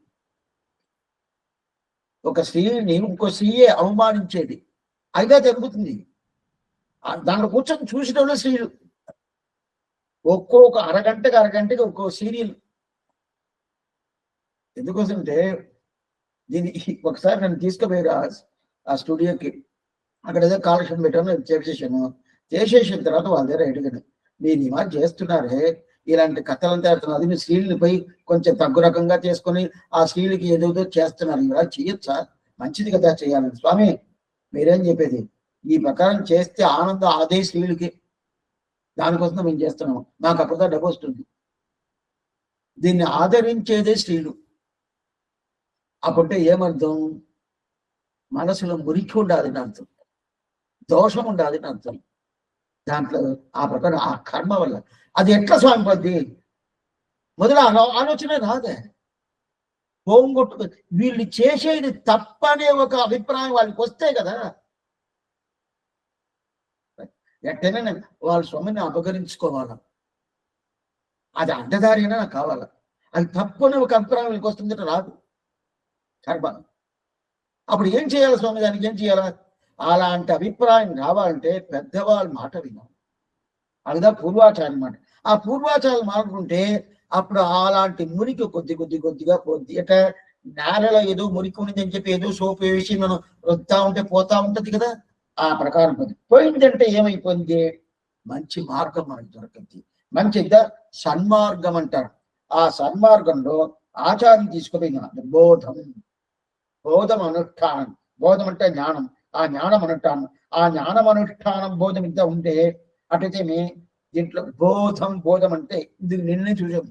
ఒక స్త్రీని ఇంకో స్త్రీయే అవమానించేది అయిగా జరుగుతుంది. దాంట్లో కూర్చొని చూసిన స్త్రీలు ఒక్కొక్క అరగంటకి ఒక్కో సీరియల్. ఎందుకోసంటే దీన్ని ఒకసారి నన్ను తీసుకుపోయారు ఆ స్టూడియోకి. అక్కడ ఏదో కాలక్షన్ పెట్టాను, చేసేసిన తర్వాత వాళ్ళ దగ్గర అడిగాను, మీరు ఈ மாதிரி చేస్తున్నారే, ఇలాంటి కథలంతా అది మీ స్త్రీలని పోయి కొంచెం తగ్గు రకంగా చేసుకొని ఆ స్త్రీలకి ఏదో చేస్తున్నారు, ఇలా చేయొచ్చా? మంచిది కదా చేయాలని. స్వామి మీరేం చెప్పేది, ఈ ప్రకారం చేస్తే ఆనందం అదే స్త్రీలకి, దానికోసం మేము చేస్తున్నాము, నాకు అప్పుడుదా డబ్బు వస్తుంది. దీన్ని ఆదరించేదే స్త్రీలు. అప్పుడే ఏమర్థం, మనసులో మురికి ఉండాలని అర్థం, దోషం ఉండాలని అర్థం. దాంట్లో ఆ ప్రకారం ఆ కర్మ వల్ల అది ఎట్లా స్వామి పద్ది మొదలు ఆలోచన రాదే. పోంగొట్టు వీళ్ళు చేసేది తప్పనే ఒక అభిప్రాయం వాళ్ళకి వస్తే కదా, ఎట్టనే వాళ్ళ స్వామిని అపహరించుకోవాలా, అది అడ్డదారినా నాకు కావాలా, అది తప్పనే ఒక అభిప్రాయం వీళ్ళకి వస్తుందంటే రాదు కర్మ. అప్పుడు ఏం చేయాలి స్వామి, దానికి ఏం చేయాలా? అలాంటి అభిప్రాయం రావాలంటే పెద్దవాళ్ళ మాట వినాలి. అదిదా పూర్వాచార్య మాట. ఆ పూర్వాచార్య మాట్లాడుకుంటే అప్పుడు అలాంటి మురికి కొద్దిగా పోద్ది. అంటే నేలలో ఏదో మురికి ఉంది అని చెప్పి ఏదో సోపు వేసి మనం వస్తా ఉంటే పోతా ఉంటది కదా, ఆ ప్రకారం పోయిందంటే ఏమైపోయింది, మంచి మార్గం మనకు దొరకద్ది. మంచి సన్మార్గం అంటారు. ఆ సన్మార్గంలో ఆచార్యం తీసుకుపోయిన బోధం అనుష్ఠానం. బోధం అంటే జ్ఞానం, ఆ జ్ఞానం అనుష్ఠానం, ఆ జ్ఞానం అనుష్ఠానం బోధం ఇంత ఉంటే అటైతే దీంట్లో బోధం అంటే ఇది నిన్నే చూసాం.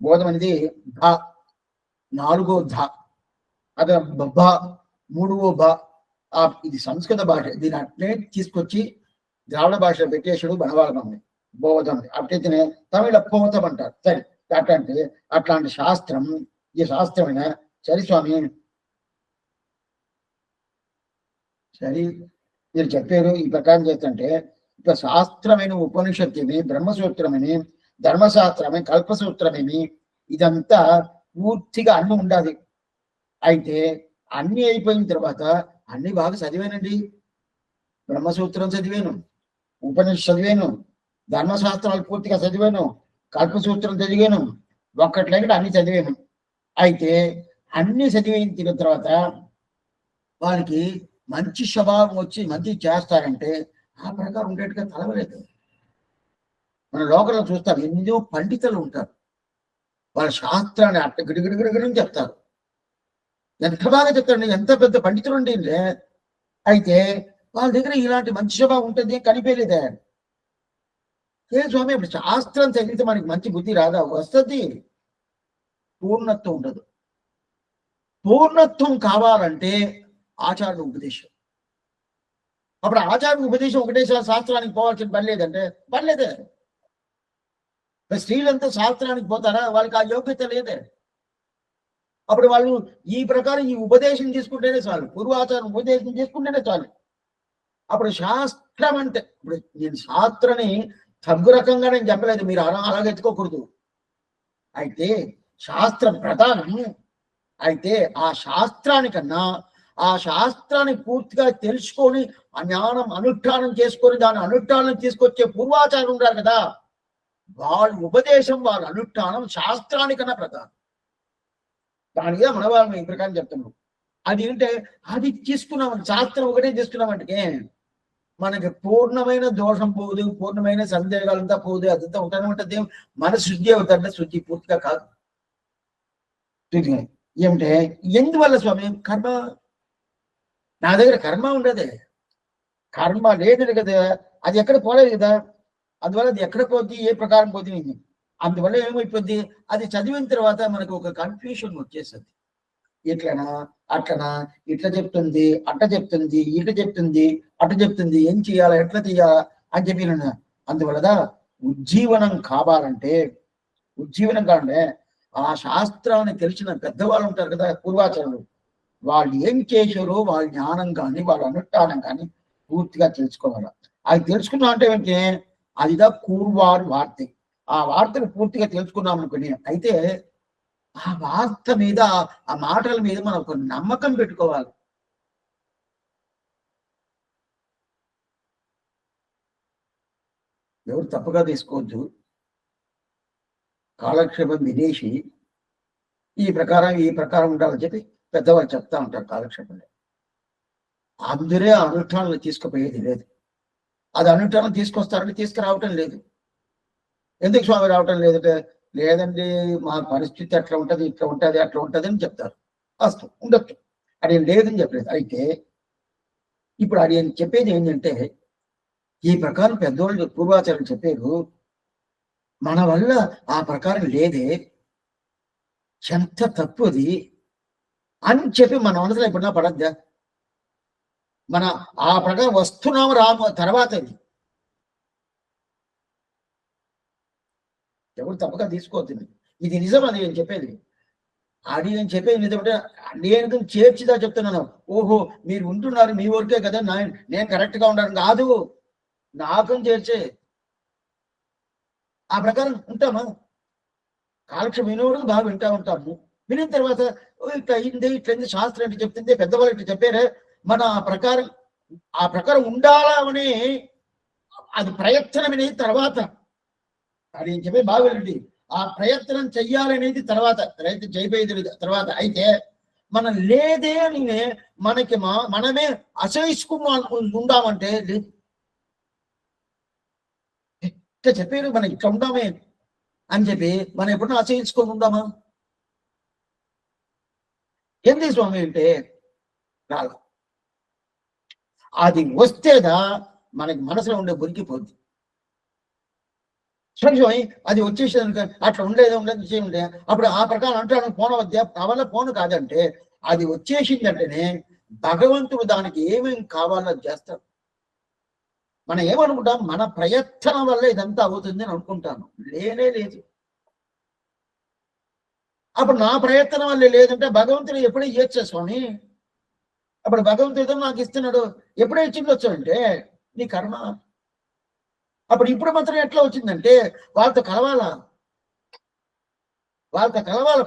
బోధం అనేది ధ, నాలుగో ధ, అదే బ, మూడవ బ. ఇది సంస్కృత భాష, దీని అట్లే తీసుకొచ్చి ద్రావిడ భాషలో పెట్టేసాడు బనవాళ్ళని. బోధం అట్లయితేనే తమిళ పోతం అంటారు. సరే అట్లాంటి శాస్త్రం, ఈ శాస్త్రమైన సరే స్వామి, సరే మీరు చెప్పారు ఈ ప్రకారం చేస్తుంటే ఇక శాస్త్రమైన ఉపనిషత్తుని, బ్రహ్మసూత్రమని, ధర్మశాస్త్రమే, కల్పసూత్రమేమి, ఇదంతా పూర్తిగా అన్ని ఉండాలి. అయితే అన్ని అయిపోయిన తర్వాత అన్ని బాగా చదివానండి, బ్రహ్మసూత్రం చదివాను, ఉపనిషత్తు చదివాను, ధర్మశాస్త్రాలు పూర్తిగా చదివాను, కల్పసూత్రం చదివాను, ఒక్కట్లేక అన్ని చదివాను. అయితే అన్ని చదివిన తర్వాత వాళ్ళకి మంచి స్వభావం వచ్చి మంచి చేస్తారంటే ఆ ప్రకారం ఉండేట్టుగా చదవలేదు. మన లోకంలో చూస్తాం ఎన్నో పండితులు ఉంటారు. వాళ్ళ శాస్త్రాన్ని అట్ట గిడిగిడిగిడిగిడని చెప్తారు. ఎంత బాగా చెప్తారండి, ఎంత పెద్ద పండితులండి. అయితే వాళ్ళ దగ్గర ఇలాంటి మంచి స్వభావం ఉంటుంది కనిపించలేదే. ఏ స్వామి ఇప్పుడు శాస్త్రం చదివితే మనకి మంచి బుద్ధి రాదా? వస్తుంది. పూర్ణత్వం ఉండదు. పూర్ణత్వం కావాలంటే ఆచార్య ఉపదేశం. అప్పుడు ఆచార్య ఉపదేశం ఒకటేసారి శాస్త్రానికి పోవాల్సిన పని లేదంటే పని లేదే. స్త్రీలంతా శాస్త్రానికి పోతారా? వాళ్ళకి ఆ యోగ్యత లేదే. అప్పుడు వాళ్ళు ఈ ప్రకారం ఈ ఉపదేశం తీసుకుంటేనే చాలు, పూర్వాచారం ఉపదేశం తీసుకుంటేనే చాలు. అప్పుడు శాస్త్రం అంటే ఇప్పుడు నేను శాస్త్రని తగ్గు రకంగా నేను చెప్పలేదు, మీరు అలాగే ఎత్తుకోకూడదు. అయితే శాస్త్రం ప్రధానం. అయితే ఆ శాస్త్రానికన్నా ఆ శాస్త్రాన్ని పూర్తిగా తెలుసుకొని ఆ జ్ఞానం అనుష్ఠానం చేసుకొని దాని అనుష్ఠానం తీసుకొచ్చే పూర్వాచారం ఉంటారు కదా, వాళ్ళ ఉపదేశం వాళ్ళ అనుష్ఠానం శాస్త్రానికన్నా ప్రధానం. దానిగా మన వాళ్ళు ఈ ప్రకారం చెప్తున్నాం. అది ఏంటంటే అది తీసుకున్నాం, శాస్త్రం ఒకటే తీసుకున్నామంటే మనకి పూర్ణమైన దోషం పోదు, పూర్ణమైన సందేహాలంతా పోదు, అదంతా ఉంటానే ఉంటుంది. మన శుద్ధి అవుతారంటే శుద్ధి పూర్తిగా కాదు. ఏమిటే ఎందువల్ల స్వామి? కర్మ. నా దగ్గర కర్మ ఉండదే, కర్మ లేదు కదా, అది ఎక్కడ పోలేదు కదా. అందువల్ల అది ఎక్కడ పోద్ది, ఏ ప్రకారం పోతుంది. అందువల్ల ఏమైపోద్ది, అది చదివిన తర్వాత మనకు ఒక కన్ఫ్యూషన్ వచ్చేస్తుంది. ఇట్లనా అట్లనా, ఇట్లా చెప్తుంది అట్ట చెప్తుంది, ఇట్లా చెప్తుంది అట్ట చెప్తుంది, ఏం చేయాలా ఎట్లా చేయాలా అని చెప్పి. అందువల్ల ఉజ్జీవనం కావాలంటే ఆ శాస్త్రాన్ని తెలిసిన పెద్దవాళ్ళు ఉంటారు కదా, పూర్వాచారులు, వాళ్ళు ఏం చేశారో వాళ్ళ జ్ఞానం కానీ వాళ్ళ అనుష్ఠానం కానీ పూర్తిగా తెలుసుకోవాలి. అది తెలుసుకున్నాం అంటే ఏంటంటే అదిదా కూర్వారు వార్త. ఆ వార్తను పూర్తిగా తెలుసుకున్నాం అనుకుని అయితే ఆ వార్త మీద ఆ మాటల మీద మనం ఒక నమ్మకం పెట్టుకోవాలి. ఎవరు తప్పుగా తీసుకోవద్దు. కాలక్షేపం విదేశీ ఈ ప్రకారం ఉండాలని చెప్పి పెద్దవాళ్ళు చెప్తా ఉంటారు కాలక్షేపంలో. అందరే అనుష్ఠానాలు తీసుకుపోయేది లేదు. అది అనుష్ఠానం తీసుకొస్తారని తీసుకురావటం లేదు. ఎందుకు స్వామి రావటం లేదంటే, లేదండి మా పరిస్థితి అట్లా ఉంటది, ఇట్లా ఉంటది, అట్లా ఉంటది అని చెప్తారు. వాస్తవం ఉండొచ్చు, అది లేదని చెప్పలేదు. అయితే ఇప్పుడు అది చెప్పేది ఏంటంటే ఈ ప్రకారం పెద్దవాళ్ళు పూర్వాచారం చెప్పారు, మన వల్ల ఆ ప్రకారం లేదే, ఎంత తప్పుది అని చెప్పి మన మనసులో ఎప్పుడన్నా పడద్దా? మన ఆ ప్రకారం వస్తున్నాము తర్వాత ఎవరు తప్పగా తీసుకోవద్దు. ఇది నిజం, అది నేను చెప్పేది. అది నేను చెప్పేది నిజమంటే నేను చేర్చిదా చెప్తున్నాను. ఓహో మీరు ఉంటున్నారు మీ వరకే కదా, నేను కరెక్ట్ గా ఉన్నాను కాదు, నాకు చేర్చే ఆ ప్రకారం ఉంటామా? కాలక్షేపం వినోడు బాగా వింటా ఉంటాము. వినిన తర్వాత ఇట్లా అయింది, ఇట్లయింది, శాస్త్రం అంటే చెప్తుంది, పెద్దవాళ్ళు ఇట్లా చెప్పారే, మన ఆ ప్రకారం ఉండాలా అని అది ప్రయత్నం అనేది తర్వాత. అది చెప్పే బాగుంది. ఆ ప్రయత్నం చెయ్యాలనేది తర్వాత, ప్రయత్నం చేయబోయేది తర్వాత. అయితే మనం లేదే అని మనకి మనమే అసహించుకున్నా ఉందామంటే లేదు. ఇట్లా చెప్పారు మనం ఇట్లా ఉందామే అని చెప్పి మనం ఎప్పుడన్నా అసహించుకొని ఉందామా? ఏంది స్వామి అంటే రాదు. అది వస్తేదా మనకి మనసులో ఉండే బొరికిపోద్ది. స్వామి అది వచ్చేసేది అట్లా ఉండేది ఉండే అప్పుడు ఆ ప్రకారం అంటాను పోన వద్ద అవల్ల పోను కాదంటే అది వచ్చేసిందంటేనే భగవంతుడు దానికి ఏమేమి కావాలో చేస్తాడు. మనం ఏమనుకుంటాం, మన ప్రయత్నం వల్ల ఇదంతా అవుతుంది అని అనుకుంటాను. లేనే లేదు. అప్పుడు నా ప్రయత్నం వల్ల లేదంటే భగవంతుడు ఎప్పుడూ ఇయ్యొచ్చా స్వామి? అప్పుడు భగవంతుడు నాకు ఇస్తున్నాడు, ఎప్పుడో ఇచ్చిండొచ్చు అంటే నీ కర్మ. అప్పుడు ఇప్పుడు మాత్రం ఎట్లా వచ్చిందంటే వాళ్ళతో కలవాలా,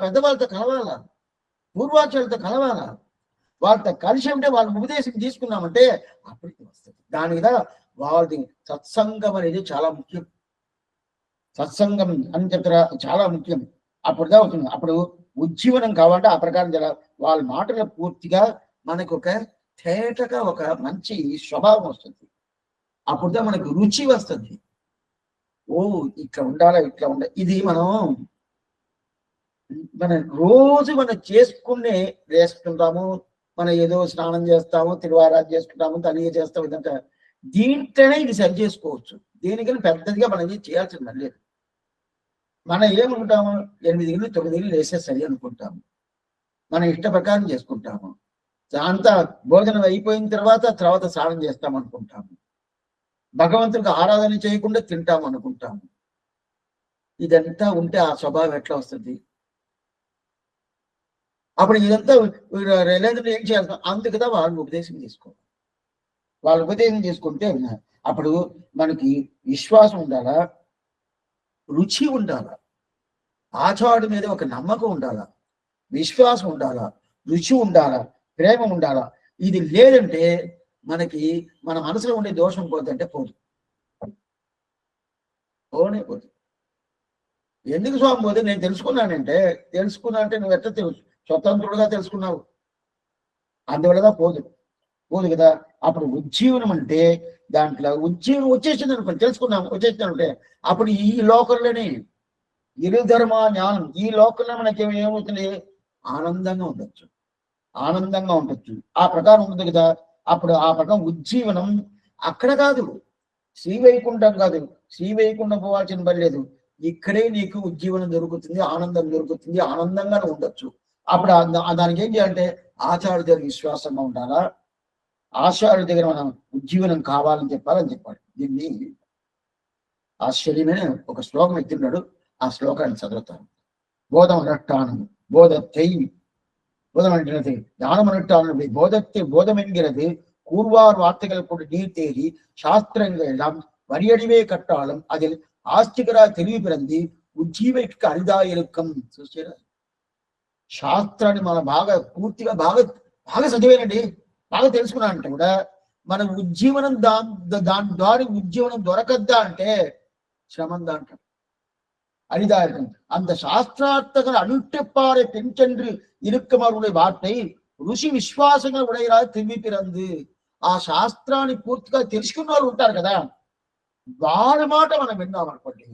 పెద్దవాళ్ళతో కలవాలా, పూర్వాచారులతో కలవాలా. వాళ్ళతో కలిసి ఉంటే వాళ్ళ ఉపదేశం తీసుకున్నామంటే అప్పటికి వస్తుంది. దాని మీద వాళ్ళది సత్సంగం అనేది చాలా ముఖ్యం. సత్సంగం అని చెప్తారా చాలా ముఖ్యం. అప్పుడుదా అవుతుంది. అప్పుడు ఉజ్జీవనం కావాలంటే ఆ ప్రకారం వాళ్ళ మాటలు పూర్తిగా మనకు ఒక తేటగా ఒక మంచి స్వభావం వస్తుంది. అప్పుడుదా మనకు రుచి వస్తుంది. ఓ ఇట్లా ఉండాలా, ఇట్లా ఉండాలి. ఇది మనం రోజు మనం చేసుకునే వేసుకుంటాము. మనం ఏదో స్నానం చేస్తాము, తిరువారాధన చేసుకుంటాము, తనియ చేస్తాము. ఇదంతా దీంట్లోనే ఇది సరి చేసుకోవచ్చు. దేనికని పెద్దదిగా మనం ఏం చేయాల్సింది లేదు. మనం ఏమనుకుంటాము, 8 ఇళ్ళు 9 ఇళ్ళు వేసే సరి అనుకుంటాము. మన ఇష్ట ప్రకారం చేసుకుంటాము. అంతా భోజనం అయిపోయిన తర్వాత స్నానం చేస్తాం అనుకుంటాము. భగవంతుడికి ఆరాధన చేయకుండా తింటాం అనుకుంటాము. ఇదంతా ఉంటే ఆ స్వభావం ఎట్లా వస్తుంది? అప్పుడు ఇదంతా రిలయన్స్ ఏం చేయాలి? అందుకుదా వాళ్ళు ఉపదేశం చేసుకోవాలి. వాళ్ళు ఉపదేశం చేసుకుంటే అప్పుడు మనకి విశ్వాసం ఉండాలా, రుచి ఉండాలా, ఆచార్యుడి మీద ఒక నమ్మకం ఉండాలా, విశ్వాసం ఉండాలా, రుచి ఉండాలా, ప్రేమ ఉండాలా. ఇది లేదంటే మనకి మన మనసులో ఉండే దోషం పోతుంటే పోదు. పోనే పోదు. ఎందుకు స్వామి పోతే నేను తెలుసుకున్నానంటే నువ్వు ఎట్లా తెలుసు? స్వతంత్రుడుగా తెలుసుకున్నావు. అందువల్లగా పోదు. పోదు కదా. అప్పుడు ఉజ్జీవనం అంటే దాంట్లో ఉజ్జీవనం వచ్చేసింది అనుకోండి, తెలుసుకున్నాం వచ్చేసింది అంటే అప్పుడు ఈ లోకంలోనే గిరిధర్మ జ్ఞానం ఈ లోకంలో మనకి ఏమవుతుంది? ఆనందంగా ఉండొచ్చు, ఆనందంగా ఉండొచ్చు. ఆ ప్రకారం ఉంటుంది కదా. అప్పుడు ఆ ప్రకారం ఉజ్జీవనం అక్కడ కాదు, శ్రీవైకుంఠం కాదు. శ్రీవైకుంఠం పోవాల్సిన పని లేదు. ఇక్కడే నీకు ఉజ్జీవనం దొరుకుతుంది, ఆనందం దొరుకుతుంది, ఆనందంగా ఉండొచ్చు. అప్పుడు దానికి ఏం చేయాలంటే ఆచార్య దగ్గర విశ్వాసంగా ఉండాలా, ఆచార్య దగ్గర మనం ఉజ్జీవనం కావాలని చెప్పాడు. దీన్ని ఆశ్చర్యమైన ఒక శ్లోకం ఎత్తున్నాడు. ఆ శ్లోకాన్ని చదువుతాను. బోధమనట్టానం బోధத்தை போதம் என்றது ஞானமனுட்டானது போதத்தை போதம் என்கிறது கூர்வார் வார்த்தைகள் கொண்டு நீர் தேடி சாஸ்திரங்கள் எல்லாம் வரியடிவே கட்டாலும் அதில் ఆస్తికరా తెలివి పిరంది ఉజ్జీవికి అరిదాయిరుక్కం. చూసారా? శాస్త్రాన్ని మనం బాగా పూర్తిగా బాగా చదివేనండి, బాగా తెలుసుకున్నానంటే కూడా మన ఉజ్జీవనం దాని ద్వారా ఉజ్జీవనం దొరకద్దా అంటే శ్రమం దాంట్లో அரிதாயிருக்கும். அந்த சாஸ்திரார்த்தங்கள் அனுட்டப்பாறை பெஞ்சென்று இருக்குமருடைய వార్తై ఋషి విశ్వాసంగా ఉడైరాదు తిరిగి పిరంది. ఆ శాస్త్రాన్ని పూర్తిగా తెలుసుకున్న వాళ్ళు ఉంటారు కదా, వాళ్ళ మాట మనం విన్నాం అనుకోండి,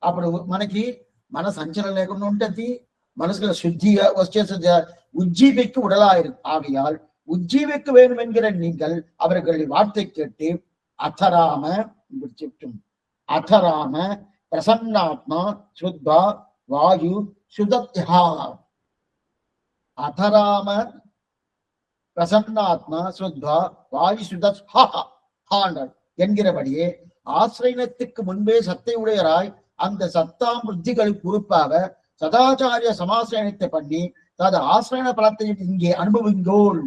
అప్పుడు మనకి మన సంచలనం లేకుండా ఉంటుంది, మనసులో శుద్ధిగా వచ్చేసి உஜ்ஜீவிக்கு உடலாயிரும். ஆகையால் உஜ்ஜீவிக்கு வேணும் என்கிற நீங்கள் அவர்களின் வார்த்தை கேட்டு அத்தராம చెప్తుంది. అథరామ ప్రసన్నాత్మ శుద్ధ వాయు సుదత్య. అథరామ பிரசன்னாத்ம சுத்தா வாயு சுதா என்கிறபடியே ஆசிரியத்துக்கு முன்பே சத்தை உடையராய் அந்த சத்தாம் புத்திகளுக்கு பொறுப்பாக சதாச்சாரிய சமாசிரயணத்தை பண்ணி தது ஆசிரியன பலத்தை இங்கே அனுபவிங்கோள்.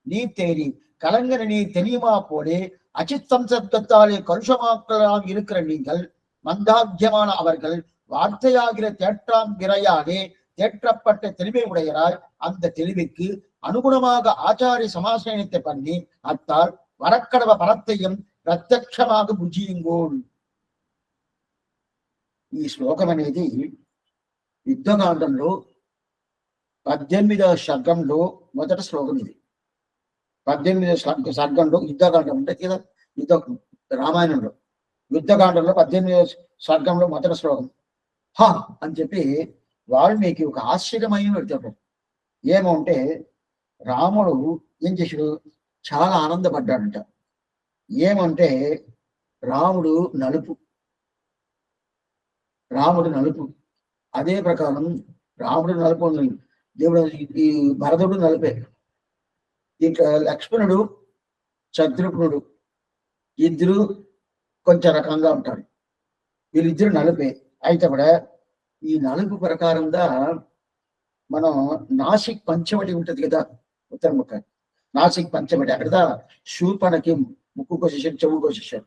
நீர் தேடி கலங்கர நீர் தெரியுமா போலே அச்சித் சம்சப்தத்தாலே கலுஷமாக்களாக இருக்கிற நீங்கள் மந்தாக்கியமான அவர்கள் வார்த்தையாகிற தேற்றாம் விரையாலே தேற்றப்பட்ட தெளிவை உடையராய் அந்த தெளிவுக்கு అనుగుణமாக ఆచార్య సమాశ్రయణத்தை பண்ணி అత్తాల్ వరక్కడవ పరత్యం ప్రత్యక్షமாக భుజింగోల్. ఈ శ్లోకం అనేది యుద్ధకాండంలో 18వ సర్గంలో మొదటి శ్లోకం. ఇది 18వ సర్గంలో యుద్ధకాండం ఉంటుంది కదా, రామాయణంలో యుద్ధకాండంలో 18వ సర్గంలో మొదటి శ్లోకం హా అని చెప్పి వాల్మీకి ఒక ఆశ్చర్యమైన పెడతాడు. ఏమంటే రాముడు ఏం చేశాడు? చాలా ఆనందపడ్డాడంట. ఏమంటే రాముడు నలుపు. అదే ప్రకారం రాముడు నలుపు, దేవుడు ఈ భరతుడు నలుపే. ఇంకా లక్ష్మణుడు శత్రుఘ్నుడు ఇద్దరు కొంచెం రకంగా ఉంటారు. వీళ్ళిద్దరు నలుపే. అయితే కూడా ఈ నలుపు ప్రకారంగా మనం నాసిక్ పంచవటి ఉంటది కదా, ఉత్తర ముఖ నాసిక్ పంచవటి, అక్కడ శూర్పణకి ముక్కు కోసేసాడు, చెవు కోసేసాడు.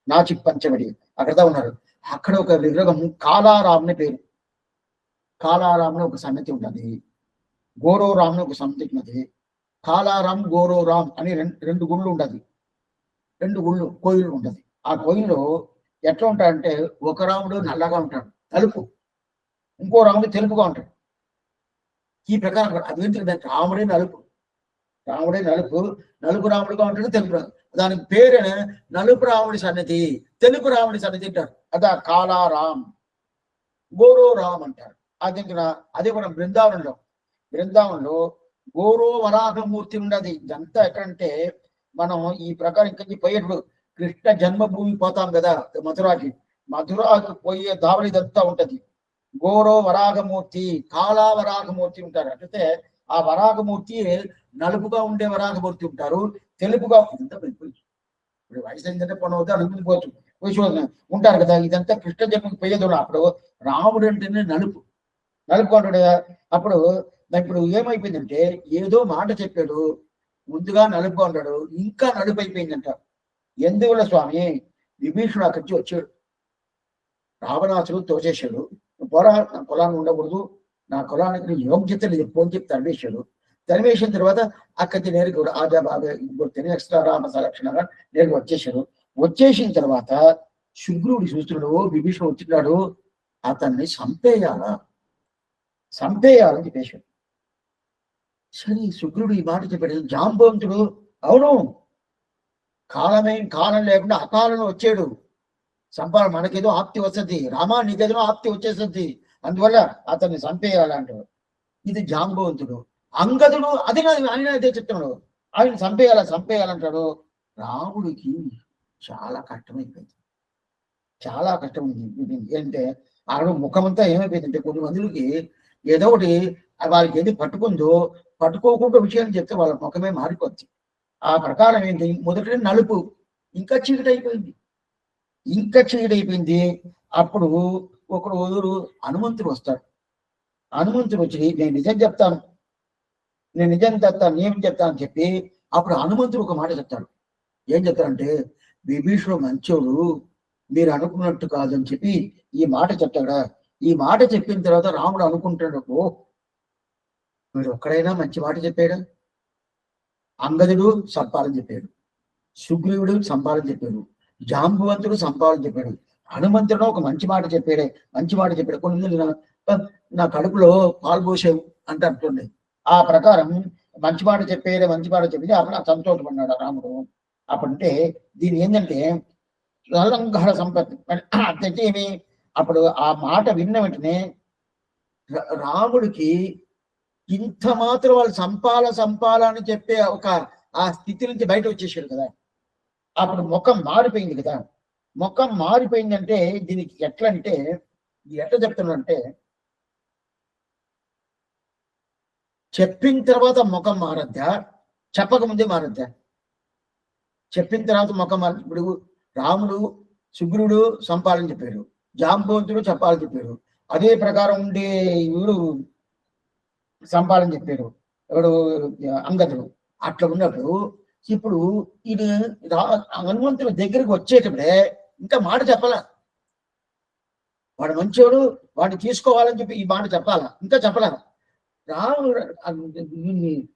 నాసిక్ పంచవటి అక్కడ ఉన్నారు. అక్కడ ఒక విగ్రహం కాలారాం అని పేరు. కాలారాం ఒక సన్నతి ఉన్నది, గోరోరాం ఒక సన్నతి ఉన్నది. కాలారాం గోరోరాం అని రెండు గుళ్ళు ఉండదు, రెండు కోయిలు ఉంటది. ఆ కోయిల్లో ఎట్లా ఉంటాడంటే ఒక రాముడు నల్లగా ఉంటాడు, నలుపు. ఇంకో రాముడు తెలుపుగా ఉంటాడు. ఈ ప్రకారం అదేంటి దానికి రాముడే నలుపు, రాముడే నలుపు, నలుపు రాముడుగా ఉంటాడు, తెలుపు దానికి పేరు నలుపు రాముడి సన్నిధి, తెలుపు రాముడి సన్నిధి అంటారు. అదా కాలారాం, గోరో రామ్ అంటారు. అది అదే కూడా బృందావనంలో గోరో వరాహమూర్తి ఉన్నది. ఇదంతా ఎక్కడంటే మనం ఈ ప్రకారం ఇక్కడికి పోయేటప్పుడు కృష్ణ జన్మభూమి పోతాం కదా మధురాకి పోయే దావలి ఇదంతా ఉంటది. గోరో వరాహమూర్తి, కాలా వరాహమూర్తి ఉంటారు. అంటే ఆ వరాహమూర్తి నలుపుగా ఉండే వరాహమూర్తి ఉంటారు, తెలుపుగా ఇప్పుడు వయసు ఏంటంటే పని అనుకునిపోవచ్చు ఉంటారు కదా. ఇదంతా కృష్ణ జన్మకి పోయేది. అప్పుడు రాముడు అంటేనే నలుపుగా ఉంటాడు. అప్పుడు ఇప్పుడు ఏమైపోయిందంటే ఏదో మాట చెప్పాడు, ముందుగా నలుపుగా ఉంటాడు, ఇంకా నలుపు అయిపోయిందంట. ఎందువల్ల స్వామి? విభీషణుడు అక్కడి నుంచి వచ్చాడు, రావణాసుడు తోచేశాడు, పోరా నా కులాన్ని ఉండకూడదు, నా కులానికి యోగ్యత లేదు పోని చెప్పి తరివేసిన తర్వాత అక్కడి నేరుగా కూడా ఆదా బాగా తిని ఎక్స్ట్రా రామ సంరక్షణగా నేరుగా వచ్చేసిన తర్వాత శుగ్రుడు చూస్తున్నాడు, విభీషణుడు వచ్చినాడు, అతన్ని సంపేయాలని చెప్పేశాడు. సరే శుగ్రుడు ఈ మాట చెప్పాడు. జాంబవంతుడు అవును, కాలం లేకుండా అకాలంలో వచ్చాడు, సంపాదన మనకేదో ఆప్తి వస్తుంది, రామా నీకేదో ఆప్తి వచ్చేస్తుంది, అందువల్ల అతన్ని సంపేయాలంటాడు. ఇది జాంబవంతుడు. అంగదుడు అదే ఆయన అదే చెప్తున్నాడు, ఆయన సంపేయాలంటాడు. రాముడికి చాలా కష్టమైపోయింది, చాలా కష్టమైంది. ఏంటంటే ఆవిడ ముఖమంతా ఏమైపోయిందంటే కొన్ని మందికి ఏదో ఒకటి వాళ్ళకి ఏది పట్టుకోకుండా విషయం చెప్తే వాళ్ళ ముఖమే మారిపోద్ది. ఆ ప్రకారం ఏంటి, మొదటి నలుపు ఇంకా చీకటైపోయింది. అప్పుడు ఒకడు హనుమంతుడు వస్తాడు. హనుమంతుడు వచ్చి నేను నిజం చెప్తాను నేను చెప్తాను అని చెప్పి అప్పుడు హనుమంతుడు ఒక మాట చెప్తాడు. ఏం చెప్తారంటే విభీషణుడు మంచోడు, మీరు అనుకున్నట్టు కాదని చెప్పి ఈ మాట చెప్తాడా. ఈ మాట చెప్పిన తర్వాత రాముడు అనుకుంటాడు, ఓ వీడు ఒక్కడైనా మంచి మాట చెప్పాడు. అంగదుడు సంపాదన చెప్పాడు, సుగ్రీవుడు సంపాదన చెప్పాడు, జాంబవంతుడు సంపాదన చెప్పాడు, హనుమంతుడు ఒక మంచి మాట చెప్పాడు. కొన్ని నా కడుపులో పాలు పోసేవు అంటే అంటుండే. ఆ ప్రకారం మంచి మాట చెప్పింది. అప్పుడు సంతోషపడినాడు రాముడు. అప్పుడంటే దీని ఏంటంటే అలంకార సంపత్తి అంటే ఏమి, అప్పుడు ఆ మాట విన్న వెంటనే రాముడికి ఇంత మాత్రం వాళ్ళు సంపాలని చెప్పే ఒక ఆ స్థితి నుంచి బయట వచ్చేసాడు కదా. అప్పుడు ముఖం మారిపోయింది కదా. ముఖం మారిపోయిందంటే దీనికి ఎట్లా చెప్తున్నాడంటే చెప్పిన తర్వాత ముఖం మారద్దా, చెప్పకముందే మారద్దా? చెప్పిన తర్వాత ముఖం ఇప్పుడు రాముడు సుగ్రీవుడు సంపాలని చెప్పాడు, జాంబవంతుడు చెప్పాలని చెప్పాడు, అదే ప్రకారం ఉండే వీడు సంపాలని చెప్పాడు, ఎవడు అంగదుడు. అట్లా ఉన్నప్పుడు ఇప్పుడు ఇది హనుమంతుడు దగ్గరికి వచ్చేటప్పుడే ఇంకా మాట చెప్పాలా, వాడు మంచోడు వాడిని తీసుకోవాలని చెప్పి ఈ మాట చెప్పాలా, ఇంకా చెప్పాలా.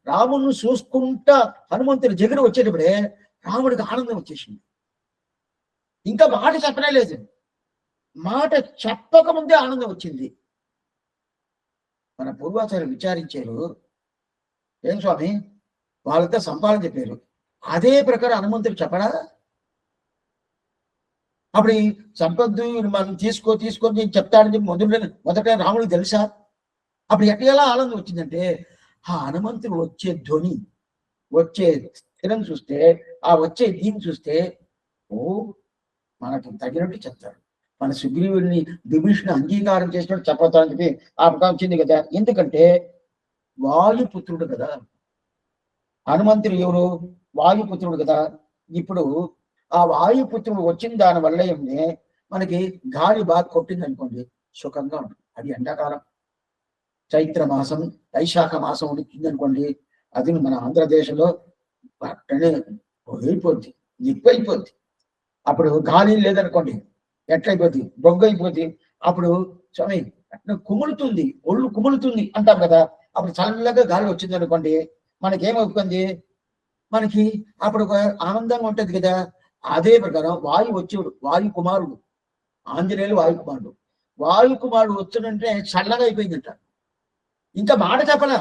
రాముడిని చూసుకుంటా హనుమంతుడి దగ్గర వచ్చేటప్పుడే రాముడికి ఆనందం వచ్చేసింది. ఇంకా మాట చెప్పనే లేదు, మాట చెప్పకముందే ఆనందం వచ్చింది. మన పూర్వాచార్యులు విచారించారు, ఏం స్వామి వాళ్ళంతా సంపాదన చెప్పారు, అదే ప్రకారం హనుమంతుడు చెప్పడా? అప్పుడు ఈ సంపద్దు మనం తీసుకొని నేను చెప్తాడని చెప్పి మొదట రాముడికి తెలుసా? అప్పుడు ఎట్లా ఆనందం వచ్చిందంటే ఆ హనుమంతుడు వచ్చే ధ్వని, వచ్చే స్థిరం చూస్తే, ఆ వచ్చే దీన్ని చూస్తే ఓ మనకి తగినట్టు చెప్తాడు. మన సుగ్రీవుడిని విభీషణ అంగీకారం చేసినట్టు చెప్పతానని చెప్పి ఆ ప్రకారం వచ్చింది కదా. ఎందుకంటే వాయుపుత్రుడు కదా హనుమంతుడు, ఎవరు? వాయుపుత్రుడు కదా. ఇప్పుడు ఆ వాయుపుత్రుడు వచ్చిన దాని వల్ల ఏమి మనకి గాలి బాగా కొట్టింది అనుకోండి, సుఖంగా ఉంటుంది. అది ఎండాకాలం చైత్ర మాసం వైశాఖ మాసం వచ్చింది అనుకోండి, అది మన ఆంధ్రదేశంలో అట్టనే అయిపోద్ది, నిప్పైపోద్ది. అప్పుడు గాలి లేదనుకోండి ఎట్లయిపోద్ది, బొగ్గు అయిపోద్ది. అప్పుడు స్వామి అట్లా కుములుతుంది, ఒళ్ళు కుములుతుంది అంటాం కదా. అప్పుడు చల్లగా గాలి వచ్చింది అనుకోండి, మనకేమవుతుంది, మనకి అప్పుడు ఆనందంగా ఉంటది కదా. అదే ప్రకారం వాయు వచ్చేవాడు, వాయు కుమారుడు, ఆంజనేయులు వాయు కుమారుడు. వాయుకుమారుడు వచ్చునంటే చల్లగా అయిపోయిందట. ఇంకా మాట చెప్పలే.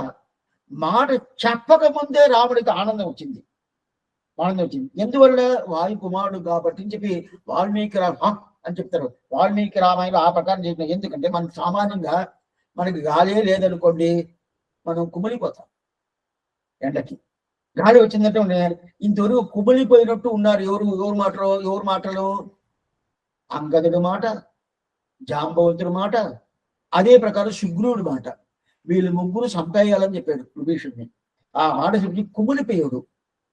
మాట చెప్పక ముందే రాముడికి ఆనందం వచ్చింది. ఆనందం వచ్చింది. ఎందువల్ల? వాయుకుమారుడు కాబట్టి అని చెప్పి వాల్మీకి అని చెప్తారు. వాల్మీకి రామాయణం ఆ ప్రకారం చెప్పిన. ఎందుకంటే మనకు సామాన్యంగా మనకి గాలే లేదనుకోండి, మనం కుమిలిపోతాం ఎండకి. గాలి వచ్చిందంటే ఇంతవరకు కుమిలిపోయినట్టు ఉన్నారు. ఎవరు మాటలు? అంగదుడి మాట, జాంబవంతుడి మాట, అదే ప్రకారం శుగ్రీవుడి మాట. వీళ్ళు ముగ్గురు చంపేయాలని చెప్పాడు విభీషణుడిని. ఆ మాట చెప్పి కుమిలిపోయాడు.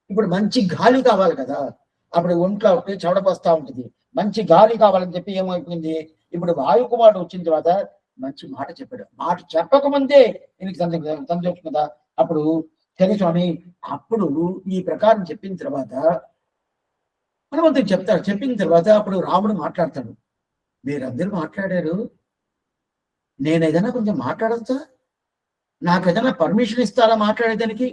ఇప్పుడు మంచి గాలి కావాలి కదా, అప్పుడు ఒంట్లో చెమటపోస్తా ఉంటుంది. మంచి గాలి కావాలని చెప్పి ఏమైపోయింది, ఇప్పుడు వాయుకుమారుడు వచ్చిన తర్వాత మంచి మాట చెప్పాడు. మాట చెప్పకముందే దీనికి సంతోషం కదా. అప్పుడు సరే స్వామి, అప్పుడు ఈ ప్రకారం చెప్పిన తర్వాత హనుమంతుడు చెప్తాడు. చెప్పిన తర్వాత అప్పుడు రాముడు మాట్లాడతాడు. మీరందరూ మాట్లాడారు, నేను ఏదైనా కొంచెం మాట్లాడచ్చా? నాకు ఏదైనా పర్మిషన్ ఇస్తారా మాట్లాడేదానికి?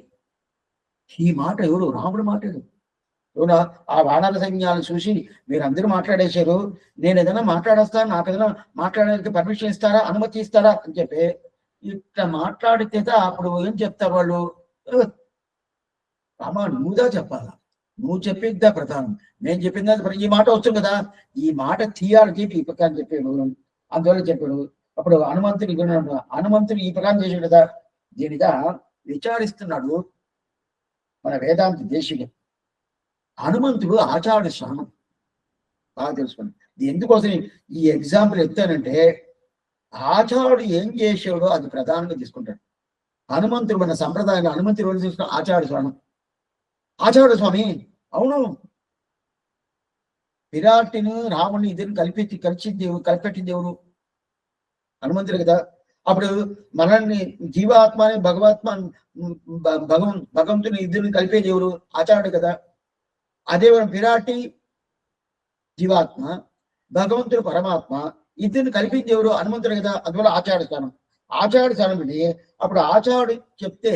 ఈ మాట ఎవరు? రాముడు మాట్లాడు. అవునా? ఆ వానర సైన్యాలు చూసి మీరందరూ మాట్లాడేశారు, నేను ఏదైనా మాట్లాడేస్తాను, నాకు ఏదైనా మాట్లాడడానికి పర్మిషన్ ఇస్తారా, అనుమతి ఇస్తారా అని చెప్పి ఇట్లా మాట్లాడితే అప్పుడు ఏం చెప్తారు వాళ్ళు? రామా, నువ్వుదా చెప్పాలా, నువ్వు చెప్పేద్దా ప్రధానం, నేను చెప్పిందా? ఈ మాట వచ్చు కదా, ఈ మాట తీయాలి చెప్పి ఈ ప్రకారం చెప్పాడు. అందువల్ల చెప్పాడు. అప్పుడు హనుమంతుడు ఈ ప్రకారం చేశాడు కదా. దీనిగా విచారిస్తున్నాడు మన వేదాంత దేశికుడు. హనుమంతుడు ఆచార్య స్థానం బాగా తెలుసుకోండి. ఎందుకోసం ఈ ఎగ్జాంపుల్ ఎత్తానంటే, ఆచార్యుడు ఏం చేసాడో అది ప్రధానంగా తీసుకుంటాడు. హనుమంతుడు మన సంప్రదాయంలో హనుమంతుడు రోజు తీసుకున్న ఆచార్య స్వామి. ఆచార్య స్వామి అవును, విరాట్ని రాముని ఇద్దరిని కలిపెట్టింది ఎవరు? హనుమంతుడు కదా. అప్పుడు మనల్ని జీవాత్మని భగవంతుని ఇద్దరిని కలిపేది ఎవరు? ఆచార్యుడు కదా. అదే విరాటి జీవాత్మ, భగవంతుడు పరమాత్మ, ఇద్దరిని కలిపింది ఎవరు? హనుమంతుడు కదా. అందువల్ల ఆచార్య స్థానం. ఆచార్య స్థానం ఇది. అప్పుడు ఆచార్యుడు చెప్తే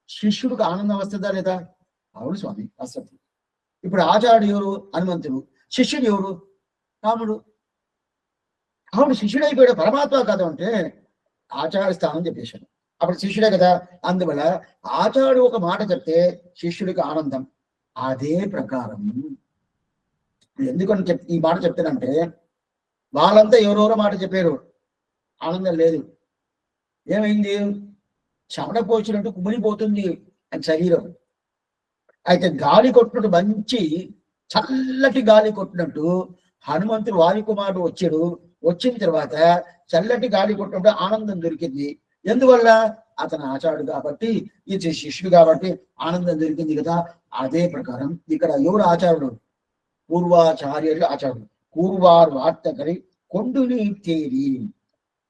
శిష్యుడికి ఆనందం వస్తుందా లేదా? అవును స్వామి, వస్తుంది. ఇప్పుడు ఆచార్యుడు ఎవరు? హనుమంతుడు. శిష్యుడు ఎవరు? రాముడు. రాముడు శిష్యుడు అయిపోయాడు, పరమాత్మ కదా అంటే ఆచార్య స్థానం చెప్పేశాడు. అప్పుడు శిష్యుడే కదా. అందువల్ల ఆచార్యుడు ఒక మాట చెప్తే శిష్యుడికి ఆనందం. అదే ప్రకారం ఎందుకని ఈ మాట చెప్తానంటే, వాళ్ళంతా ఎవరెవరో మాట చెప్పారు, ఆనందం లేదు. ఏమైంది? చెమట పోసినట్టు కుమిలిపోతుంది అని శరీరం. అయితే గాలి కొట్టినట్టు, మంచి చల్లటి గాలి కొట్టినట్టు హనుమంతుడు వాయుకుమారుడు వచ్చాడు. వచ్చిన తర్వాత చల్లటి గాలి కొట్టినప్పుడు ఆనందం దొరికింది. ఎందువల్ల? అతను ఆచార్యుడు కాబట్టి, ఇది శిష్యుడు కాబట్టి ఆనందం దొరికింది కదా. అదే ప్రకారం ఇక్కడ ఎవరు ఆచార్యుడు? పూర్వాచార్యులు ఆచార్యుడు. పూర్వారు వార్తకరి కొండుని తేరి.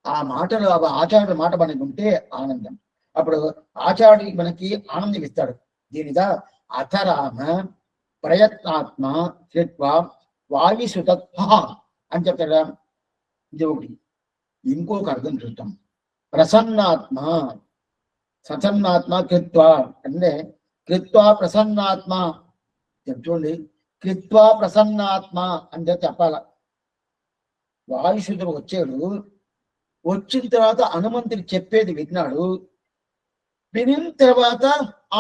ఆ మాటలు ఆచార్యుడు మాట మనకి ఉంటే ఆనందం. అప్పుడు ఆచార్యుడు మనకి ఆనందం ఇస్తాడు. దీనిగా అథరామ ప్రయత్నాత్మ కృత్వా వాయుసుత అని చెప్తాడా. ఇది ఒకటి. ఇంకొక అర్థం చూద్దాం. ప్రసన్నాత్మ, ససన్నాత్మ కృత్వా అంటే కృత్వా ప్రసన్నాత్మ. చూడండి, కృత్వా ప్రసన్నాత్మ అంటే చెప్పాల. వాయుసుతుడు వచ్చాడు, వచ్చిన తర్వాత హనుమంతుడు చెప్పేది విన్నాడు, వినిన తర్వాత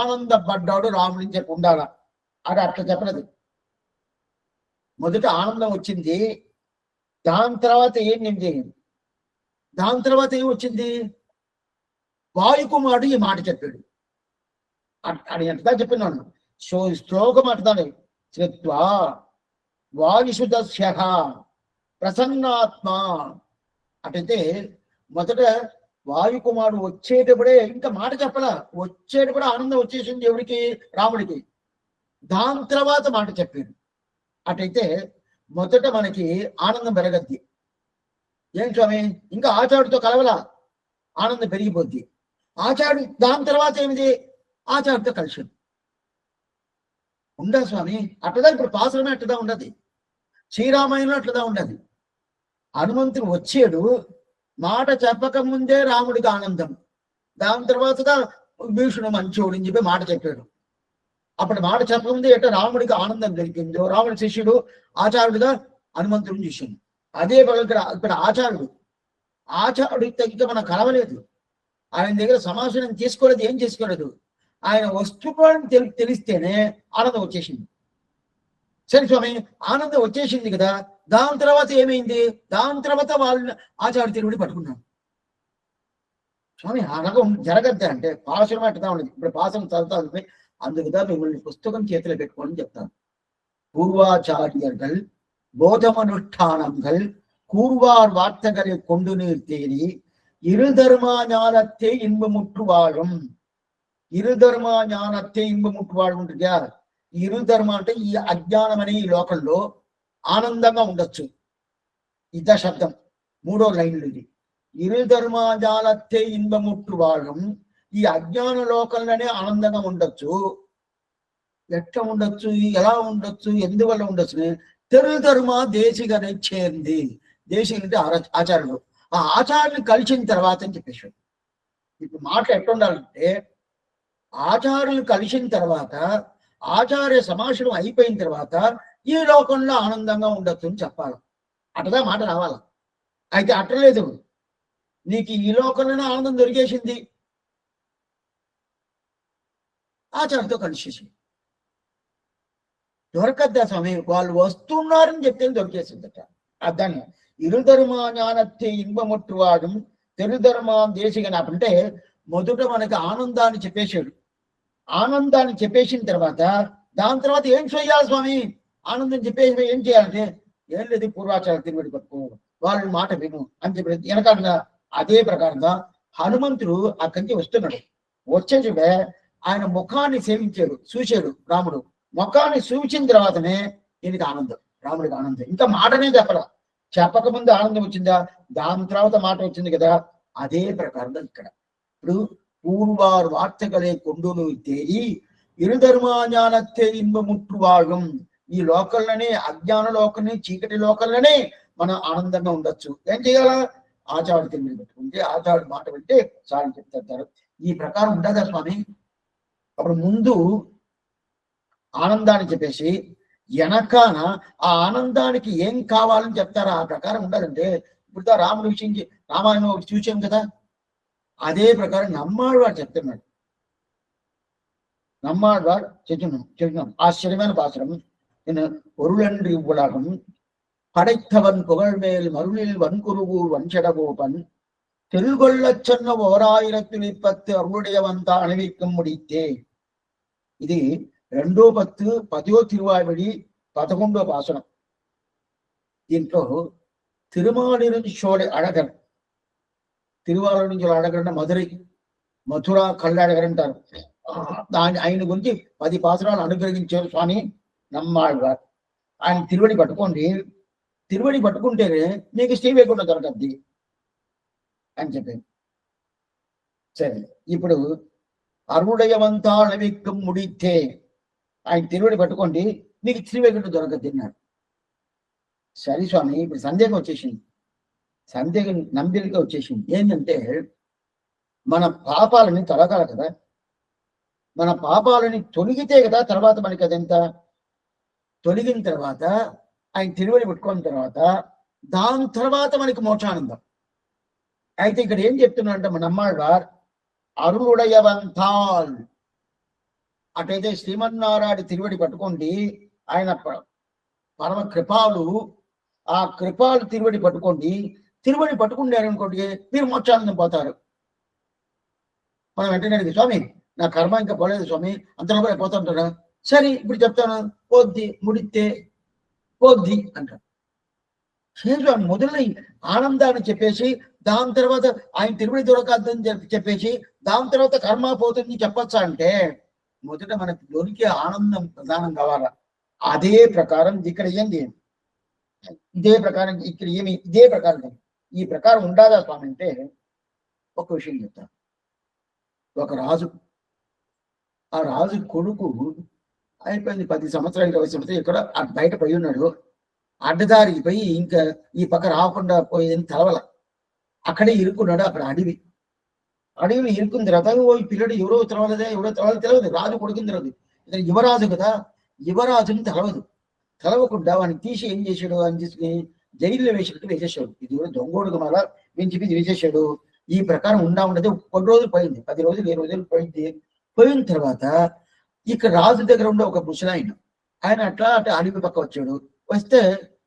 ఆనందపడ్డాడు రాముడిని చెప్పి ఉండాల. అది అట్లా చెప్పలేదు. మొదట ఆనందం వచ్చింది, దాని తర్వాత ఏంటి? దాని తర్వాత ఏం వచ్చింది? వాయుకుమారుడు ఈ మాట చెప్పాడు అని ఎంతగా చెప్పినాను. శ్లోకం అంటున్నాడు. శ్రుత్వా వాయుసుదస్య ప్రసన్నాత్మ అంటే మొదట వాయుకుమారుడు వచ్చేటప్పుడే ఇంకా మాట చెప్పలా, వచ్చేటప్పుడు ఆనందం వచ్చేసింది ఎవరికి? రాముడికి. దాని తర్వాత మాట చెప్పాడు. అటైతే మొదట మనకి ఆనందం పెరగద్ది. ఏం స్వామి, ఇంకా ఆచార్యుడితో కలవలా, ఆనందం పెరిగిపోద్ది. ఆచార్యుడు దాని తర్వాత ఏమిది? ఆచార్యుడితో కలిసి ఉండా స్వామి. అట్లదా ఇప్పుడు పాసరమే అట్లదా ఉండదు, శ్రీరామాయణం అట్లదా ఉండదు. హనుమంతుడు వచ్చాడు, మాట చెప్పక ముందే రాముడికి ఆనందం, దాని తర్వాత భీషుడు మంచోడు అని చెప్పి మాట చెప్పాడు. అప్పుడు మాట చెప్పకముందే ఎట్లా రాముడికి ఆనందం దొరికిందో, రాముడి శిష్యుడు ఆచార్యుడిగా హనుమంతుడిని చూసింది. అదే ఇక్కడ ఆచారుడు ఇంకా మనం కలవలేదు, ఆయన దగ్గర సమాచారం తీసుకోలేదు, ఏం చేసుకోలేదు. ఆయన వస్తున్నాడని తెలిస్తేనే ఆనందం వచ్చేసింది. సరే స్వామి, ఆనందం వచ్చేసింది కదా, దాని తర్వాత ఏమైంది? దాని తర్వాత వాళ్ళని ఆచార్య తిరుగుడి పట్టుకున్నాను. స్వామి ఆ రకం జరగద్దా అంటే పాశనం అట్టుగా ఉండదు. ఇప్పుడు పాశనం చదువుతా ఉంది, అందుకుదా మిమ్మల్ని పుస్తకం చేతిలో పెట్టుకోని చెప్తాను. பூர்வாச்சாரியர்கள் போதமனுஷ்டானங்கள் கூர்வார் வார்த்தைகளை கொண்டு நீர் தேடி இருதர்மா ஞானத்தை இன்பமுற்று வாழும். ఇరుధర్మ జ్ఞానత్తే ఇంబముట్టు వాడు ఉంటుంది. ఇరుధర్మ అంటే ఈ అజ్ఞానం అనే ఈ లోకంలో ఆనందంగా ఉండొచ్చు. ఇద శబ్దం, 3వ లైన్లు ఇది. ఇరుధర్మ జ్ఞానత్తే ఇంబముట్టు వాడం, ఈ అజ్ఞాన లోకంలోనే ఆనందంగా ఉండొచ్చు. ఎట్లా ఉండొచ్చు, ఎలా ఉండొచ్చు, ఎందువల్ల ఉండొచ్చు? తెరుధర్మ దేశిగనే చేరింది. దేశిక అంటే ఆచార్యుడు. ఆ ఆచార్యుని కలిసిన తర్వాత అని చెప్పేసాడు. ఇప్పుడు మాట ఎట్లా ఉండాలంటే, ఆచార్యులు కలిసిన తర్వాత, ఆచార్య సమాషణం అయిపోయిన తర్వాత ఈ లోకంలో ఆనందంగా ఉండొచ్చు అని చెప్పాలి. అటదా మాట రావాలి. అయితే అట్టలేదు, నీకు ఈ లోకంలోనే ఆనందం దొరికేసింది, ఆచార్యతో కలిసేసి దొరకద్దా స్వామి, వాళ్ళు వస్తున్నారని చెప్తే దొరికేసిందట. అర్థాన్ని ఇరుధర్మ జ్ఞానత్తే ఇంబముట్టువాడు తెరుధర్మ దేశిగన అంటే మొదట మనకి ఆనందాన్ని చెప్పేశాడు. ఆనందాన్ని చెప్పేసిన తర్వాత దాని తర్వాత ఏం చేయాలి స్వామి? ఆనందం చెప్పేసి ఏం చేయాలంటే, ఏం లేదు, పూర్వాచార తిరువడి పట్టుకో, వాళ్ళ మాట విను అని చెప్పి వెనకాల అదే ప్రకారంగా హనుమంతుడు అక్కడి నుంచి వస్తున్నాడు. వచ్చేసి ఆయన ముఖాన్ని సేవించాడు, చూశాడు రాముడు. ముఖాన్ని చూసిన తర్వాతనే దీనికి ఆనందం, రాముడికి ఆనందం. ఇంకా మాటనే చెప్పకముందు ఆనందం వచ్చిందా, దాని తర్వాత మాట వచ్చింది కదా. అదే ప్రకారంగా ఇక్కడ ఇప్పుడు పూర్వార్ వార్తగలే కొండును తేరి ఇరుధర్మ జ్ఞానత్తే ఇన్బముట్టు వాగం. ఈ లోకల్లోనే, అజ్ఞాన లోకల్ని, చీకటి లోకల్లోనే మనం ఆనందంగా ఉండొచ్చు. ఏం చేయాలా? ఆచార్య తిరిగి పెట్టుకుంటే, ఆచార్య మాట వింటే చాలు చెప్తారు. ఈ ప్రకారం ఉండదా స్వామి? అప్పుడు ముందు ఆనందాన్ని చెప్పేసి వెనకాన ఆ ఆనందానికి ఏం కావాలని చెప్తారా, ఆ ప్రకారం ఉండాలంటే ఇప్పుడు రాముడి విషయం రామాయణం ఒకటి చూసాం కదా, అదే ప్రకారం నమ్మాళ్వాడు చెప్తున్నాడు. నమ్మాళ్వాడు చెప్తున్నాం ఆశ్చర్యమైన పాత్రం. பொருளன்று உலகம் படைத்தவன் புகழ்மேல் மருளில் வன்குருவு வஞ்சடகோபன் தெருகொள்ளச் சொன்ன 1010 అరుణుడయవంతా అణవికం ముడితే. ఇది 2:10 10వ తిరువాయిబడి 11వ పాసనం. దీంట్లో తిరుమాలి నుంచి అడగరు, తిరువారూరు నుంచి అడగరంటే మధుర కళ్ళు అడగరంటారు. ఆయన గురించి 10 పాసనాలు అనుగ్రహించారు స్వామి నమ్మాళ్వారు. ఆయన తిరువడి పట్టుకోండి, తిరువడి పట్టుకుంటేనే నీకు శ్రీవైకుంఠం దొరకద్ది అని చెప్పాను. సరే, ఇప్పుడు అరుణుడయవంతా అణవికం ముడితే, ఆయన తిరువడి పట్టుకోండి, మీకు శ్రీవైకుంఠం దొరకద్ది అన్నాడు. సరే స్వామి, ఇప్పుడు సందేహం వచ్చేసింది, సందేహం నంబిలిగా వచ్చేసింది. ఏంటంటే మన పాపాలని తొలగాలి కదా, మన పాపాలని తొలగితే కదా తర్వాత మనకి అదంతా. తొలగిన తర్వాత ఆయన తిరువడి పెట్టుకున్న తర్వాత దాని తర్వాత మనకి మోక్షానందం. అయితే ఇక్కడ ఏం చెప్తున్నాడంటే మన అమ్మాళ్ళవారు అరుణుడయవంతాల్, అటైతే శ్రీమన్నారాయణ తిరువడి పట్టుకోండి, ఆయన పరమ కృపాలు, ఆ కృపాలు తిరువడి పట్టుకోండి. తిరువడి పట్టుకుంటారు అనుకోండి, మీరు మోక్షానందం పోతారు. మనం వెంటనే స్వామి నా కర్మ ఇంకా పోలేదు స్వామి, అంతలో పోతుంటారా? సరే ఇప్పుడు చెప్తాను, పోద్ది ముడితే పోద్ది అంటారు. స్వామి మొదలై ఆనందాన్ని చెప్పేసి దాని తర్వాత ఆయన తిరుమల దొరకద్దని చెప్పేసి దాని తర్వాత కర్మ పోతుంది చెప్పచ్చా అంటే, మొదట మనకి దొరికే ఆనందం ప్రధానం కావాలా. అదే ప్రకారం ఇక్కడ ఏంది, ఇదే ప్రకారం ఇక్కడ ఏమి, ఇదే ప్రకారం ఈ ప్రకారం ఉండాలా స్వామి అంటే ఒక విషయం చెప్తాను. ఒక రాజు, ఆ రాజు కొడుకు అయిపోయింది 10 సంవత్సరాలు 20 సంవత్సరాలు ఇక్కడ బయట పోయి ఉన్నాడు. అడ్డదారికి పోయి ఇంకా ఈ పక్క రాకుండా పోయేదని తెలవల, అక్కడే ఇరుక్కున్నాడు. అక్కడ అడవిలో ఇరుక్కున్న తర్వాత ఓ పిల్లడు ఎవరో తెలవలేదే, ఎవరో తెలియదు, రాజు కొడుకుని తెలియదు, ఇతను యువరాజు కదా, యువరాజుని తెలవదు. తెలవకుండా వాడిని తీసి ఏం చేశాడు అని తీసుకుని జైల్లో వేసినట్టు వేసేసాడు. ఇది కూడా దొంగోడుకు మళ్ళా మించి వేసేసాడు. ఈ ప్రకారం ఉండదు కొన్ని రోజులు పోయింది, 10 రోజులు 20 రోజులు పోయింది. పోయిన తర్వాత ఇక్కడ రాజు దగ్గర ఉండే ఒక ముసలాయన, ఆయన అట్లా అట్లా అడవి పక్క వచ్చాడు. వస్తే